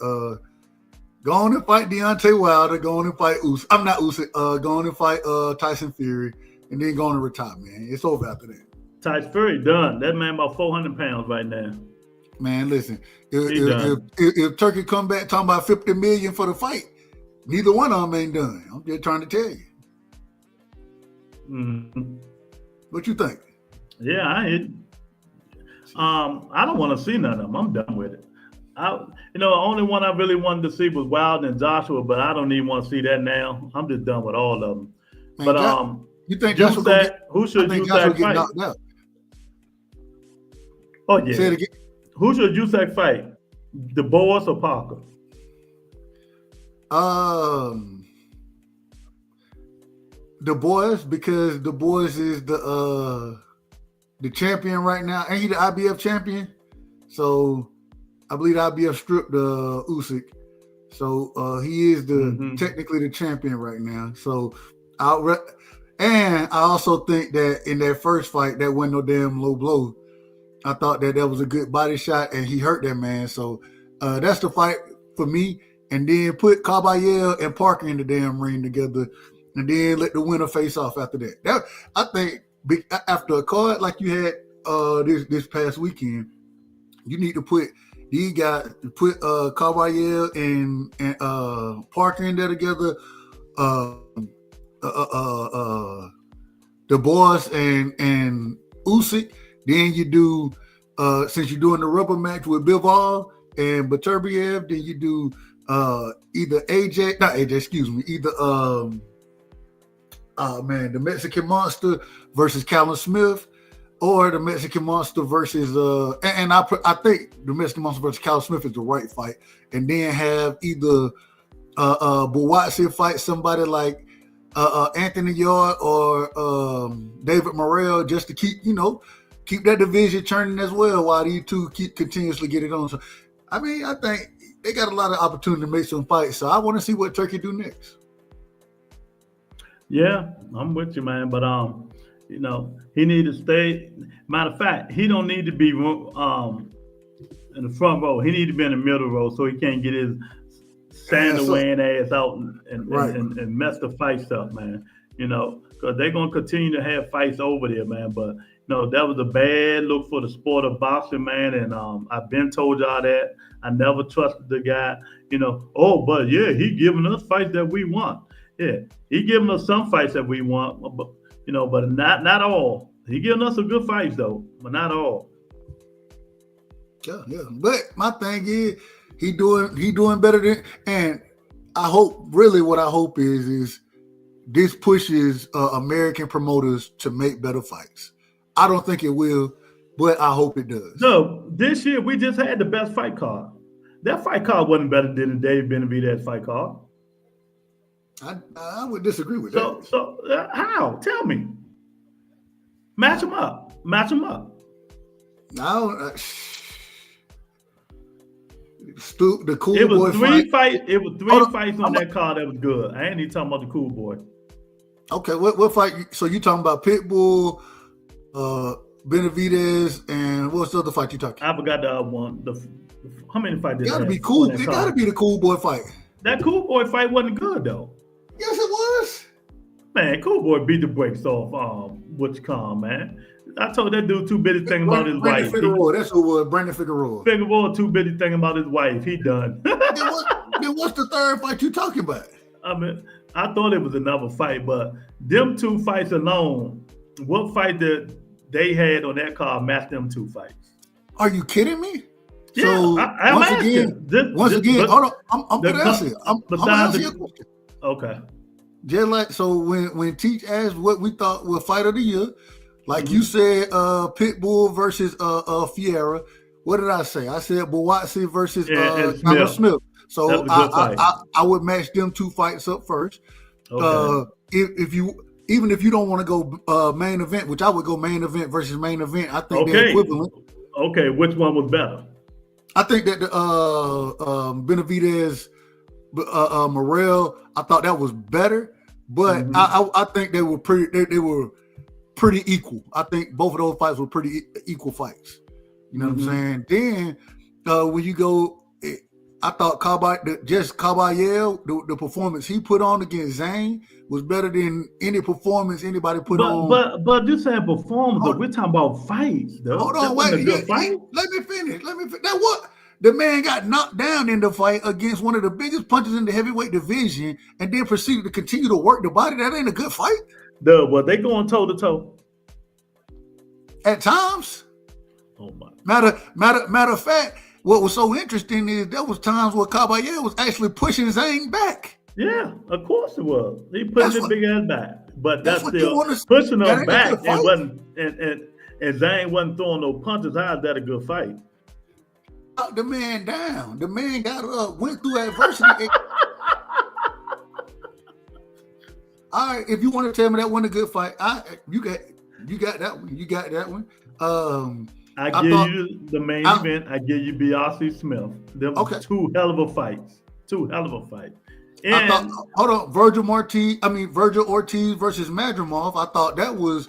go on and fight Deontay Wilder, go on and fight Usyk. I'm not Usyk, go on and fight Tyson Fury, and then go on and retire, man. It's over after that. Tyson Fury done. That man about 400 pounds right now. Man, listen, if Turkey come back talking about $50 million for the fight, neither one of them ain't done. I'm just trying to tell you. Mm-hmm. What you think? Yeah, I don't want to see none of them. I'm done with it. The only one I really wanted to see was Wilder and Joshua, but I don't even want to see that now. I'm just done with all of them. Man, but you think Joshua who should Usyk fight? Knocked out. Oh yeah. Say it again. Who should Usyk fight? The Boas or Parker? The Boys, because the Boys is the champion right now. Ain't he the IBF champion? So I believe the IBF stripped Usyk. So he is technically the champion right now. So and I also think that in that first fight, that wasn't no damn low blow. I thought that was a good body shot, and he hurt that man. So that's the fight for me. And then put Caballero and Parker in the damn ring together, and then let the winner face off after that. I think after a card like you had this past weekend, you need to put these guys, put Caballero and Parker in there together. The Boys and Usyk. Then you do, since you're doing the rubber match with Bivol and Beterbiev, then you do either the Mexican Monster versus Callum Smith, or the Mexican Monster versus I think the Mexican Monster versus Callum Smith is the right fight, and then have either Buatsi fight somebody like Anthony Yard or David Morrell, just to keep that division churning as well, while these two keep continuously get it on. So, I think they got a lot of opportunity to make some fights. So I want to see what Turkey do next. Yeah, I'm with you, man. But he need to stay. Matter of fact, he don't need to be in the front row. He need to be in the middle row so he can't get his sandal wearing ass out and mess the fights up, man. Because they're gonna continue to have fights over there, man. But that was a bad look for the sport of boxing, man. And I've been told y'all that. I never trusted the guy. But yeah, he giving us fights that we want. Yeah, he giving us some fights that we want, but but not all. He giving us some good fights though, but not all. Yeah. But my thing is, he doing better than. And I hope, really, what I hope is this pushes American promoters to make better fights. I don't think it will, but I hope it does. No, this year we just had the best fight card. That fight card wasn't better than the Dave Benavidez fight card. I would disagree with that. So how? Tell me. Match them up. No, the Cool it was Boy three fight. It was three fights on that card that was good. I ain't even talking about the Cool Boy. Okay, what fight? So you talking about Pitbull, Benavidez, and what's the other fight you talking? I forgot the other one. How many fights did it gotta be cool? It gotta be the Cool Boy fight. That Cool Boy fight wasn't good though. Yes, it was. Man, Cool Boy beat the brakes off Butch Khan, man. I told that dude too busy thinking about his wife. That's who it was, Brandon Figueroa. Figueroa too busy thinking about his wife. He done. then what's the third fight you talking about? I mean, I thought it was another fight, but them two fights alone, what fight that they had on that card matched them two fights? Are you kidding me? Yeah, so once again, hold on. I'm gonna answer you. I'm gonna answer your question. Okay. Just like so, when Teach asked what we thought was fight of the year, like you said, Pitbull versus Fiera. What did I say? I said Buatsi versus Smith. So I would match them two fights up first. Okay. If you don't want to go main event, which I would go main event versus main event, I think they're equivalent. Okay, which one was better? I think that the Benavidez Morrell, I thought that was better, but I think they were pretty equal. I think both of those fights were pretty equal fights. You know what I'm saying? Then when you go, I thought Caballero, the performance he put on against Zane was better than any performance anybody put on. But this saying performance, we're talking about fights, though. Hold on, wait. Let me finish. That what? The man got knocked down in the fight against one of the biggest punches in the heavyweight division and then proceeded to continue to work the body. That ain't a good fight. Well, they going toe to toe. At times. Oh my. Matter of fact, what was so interesting is there was times where Caballero was actually pushing Zane back. Yeah, of course it was. He put his big ass back. But that's still pushing him back and Zane wasn't throwing no punches. How is that a good fight? The man down. The man got up, went through adversity. All right, if you want to tell me that wasn't a good fight, you got that one. You got that one. I give you the main event. I give you B.R.C. Smith. Them two hell of a fights. And I thought, hold on, Virgil Ortiz versus Madrimov. I thought that was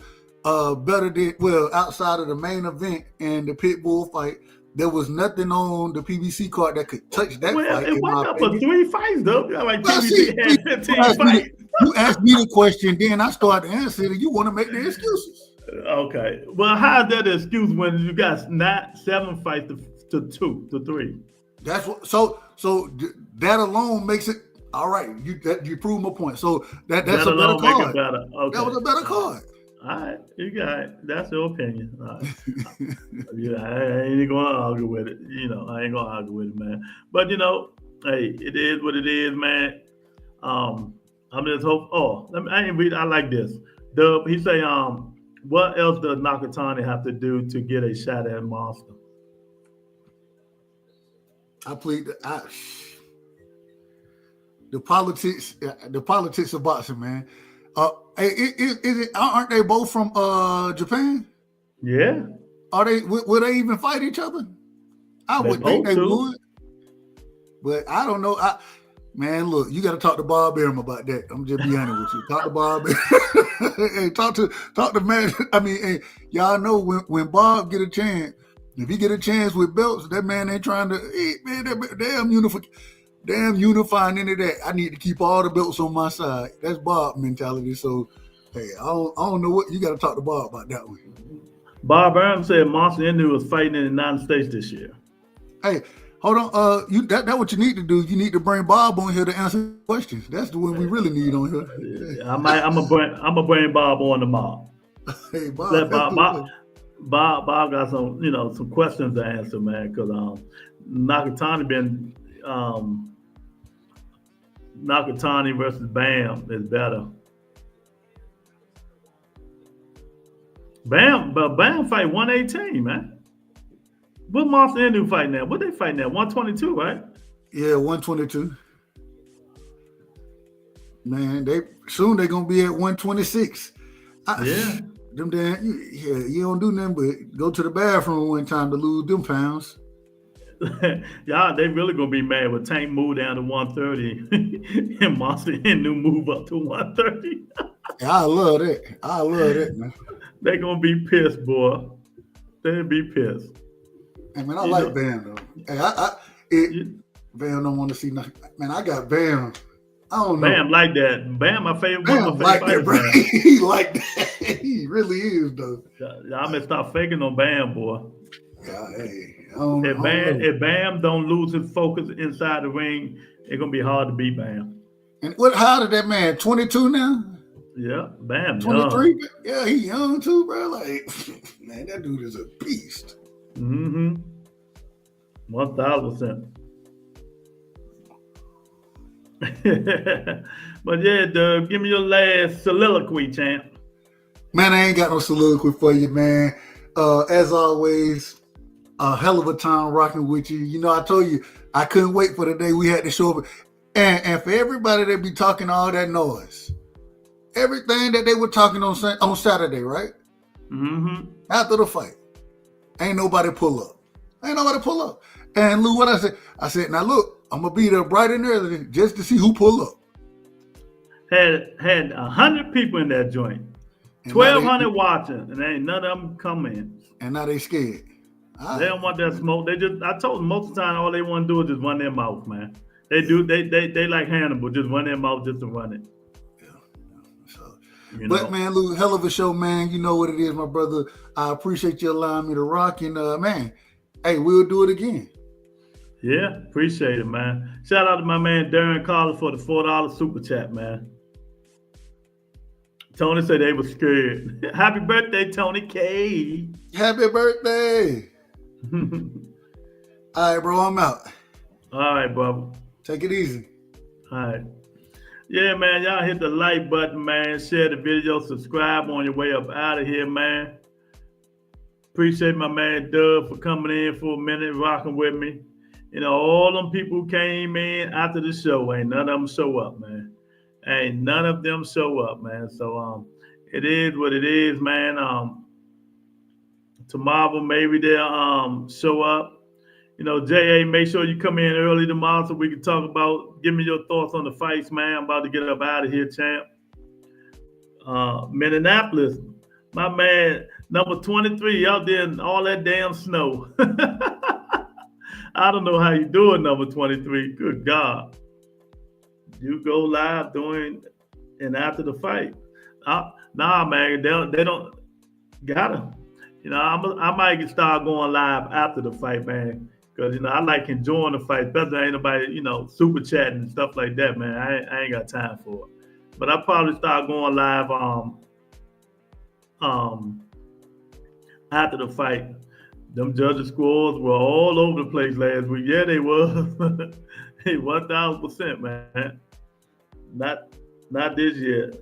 better than outside of the main event and the Pitbull fight. There was nothing on the PBC card that could touch that fight. It went up for 3 fights, though. Like PBC had 15 fights. You asked me the question, then I started answering, and you want to make the excuses. Okay. Well, how is that an excuse when you got 7 fights to 2 to 3? That's what. So that alone makes it all right. You prove my point. So that's a better card. Okay. That was a better card. All right, you got it. That's your opinion. All right. I ain't gonna argue with it. I ain't gonna argue with it, man. But hey, it is what it is, man. I'm just hope. I ain't read. I like this. He say, what else does Nakatani have to do to get a shot at Monster? The politics of boxing, man. Aren't they both from Japan? Yeah. Are they? Will they even fight each other? I would think they would, but I don't know. Man, look, you got to talk to Bob Arum about that. I'm just be honest with you. Talk to Bob. Hey, talk to man. I mean, hey, y'all know when Bob get a chance, if he get a chance with belts, that man ain't trying to. Hey, man, that damn unifying into that. I need to keep all the belts on my side. That's Bob mentality. So, hey, I don't know what you got to talk to Bob about that one. Bob Arum said Monster Inu was fighting in the United States this year. Hey, hold on. That's what you need to do. You need to bring Bob on here to answer questions. That's the one we really need on here. I'm gonna bring Bob on tomorrow. Hey, Bob. Bob got some questions to answer, man. Because Nakatani been. Nakatani versus Bam is better. Bam fight 118, man. What Monster Inu fighting now? What they fighting now? 122, right? Yeah, 122. Man, they're gonna be at 126. Yeah. Them damn, you don't do nothing but go to the bathroom one time to lose them pounds. Y'all, they really gonna be mad when Tank move down to 130 and Monster Inu move up to 130. I love that, man. They gonna be pissed, boy. They'll be pissed. Hey, man, I like Bam though. Hey, Bam don't want to see nothing. Man, I got Bam I don't know. Bam like that. Bam, my favorite. Bam like that, bro. He like that. He really is, though. I'm gonna stop faking on Bam, boy. Yeah, hey. If Bam don't lose his focus inside the ring, it's gonna be hard to beat Bam. And how did that man? 22 now? Yeah, Bam. 23. Young. Yeah, he young too, bro. Like, man, that dude is a beast. 1,000%. But yeah, Doug, give me your last soliloquy, champ. Man, I ain't got no soliloquy for you, man. As always, a hell of a time rocking with you. You know, I told you I couldn't wait for the day we had to show up. And for everybody that be talking all that noise, everything that they were talking on Saturday, right? After the fight, ain't nobody pull up. And Lou, what I said? I said, now look, I'm gonna be there bright and early just to see who pull up. Had 100 people in that joint, 1,200 watching, and ain't none of them coming. And now they scared. They don't want that smoke. I told them most of the time, all they want to do is just run their mouth, man. They like Hannibal, just run their mouth just to run it. But man, Lou, hell of a show, man. You know what it is, my brother. I appreciate you allowing me to rock. And man, hey, we'll do it again. Yeah, appreciate it, man. Shout out to my man Darren Carter for the $4 super chat, man. Tony said they were scared. Happy birthday, Tony K. Happy birthday. All right, bro, I'm out. All right, brother. Take it easy. All right. Yeah, man, y'all hit the like button, man. Share the video, subscribe on your way up out of here, man. Appreciate my man Doug for coming in for a minute, rocking with me. You know, all them people who came in after the show, ain't none of them show up, man. Ain't none of them show up, man. So it is what it is, man. Tomorrow maybe they'll show up. You know, J.A., make sure you come in early tomorrow so we can talk about, give me your thoughts on the fights, man. I'm about to get up out of here, champ. Minneapolis, my man, number 23, out there in all that damn snow. I don't know how you do it, number 23. Good God. You go live during and after the fight. Nah, man, they don't got him. You know, I might start going live after the fight, man. Because, you know, I like enjoying the fight. Especially ain't nobody, you know, super chatting and stuff like that, man. I ain't got time for it. But I'll probably start going live after the fight. Them judges' scores were all over the place last week. Yeah, they was. Hey, 1,000%, man. Not this year.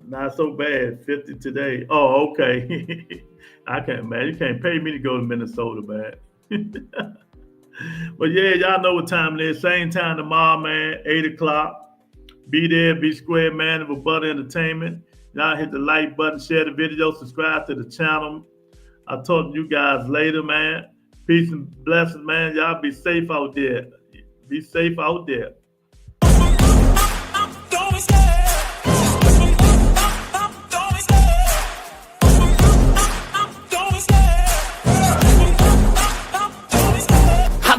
Not so bad. 50 today. Oh, okay. I can't, man. You can't pay me to go to Minnesota, man. But yeah, y'all know what time it is. Same time tomorrow, man. 8 o'clock. Be there, be square, man, of a Butter Entertainment. Y'all hit the like button, share the video, subscribe to the channel. I'll talk to you guys later, man. Peace and blessings, man. Y'all be safe out there. Be safe out there.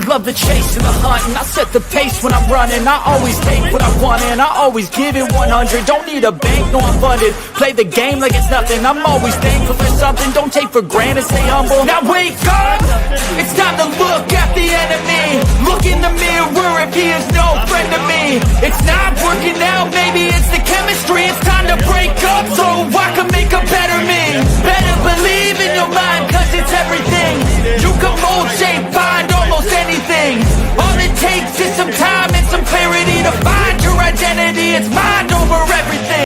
Love the chase and the hunt, and I set the pace when I'm running. I always take what I want and I always give it 100. Don't need a bank, no I'm funded. Play the game like it's nothing. I'm always thankful for something. Don't take for granted, stay humble. Now wake up! It's time to look at the enemy. Look in the mirror if he is no friend to me. It's not working out, maybe it's the chemistry. It's time to break up, so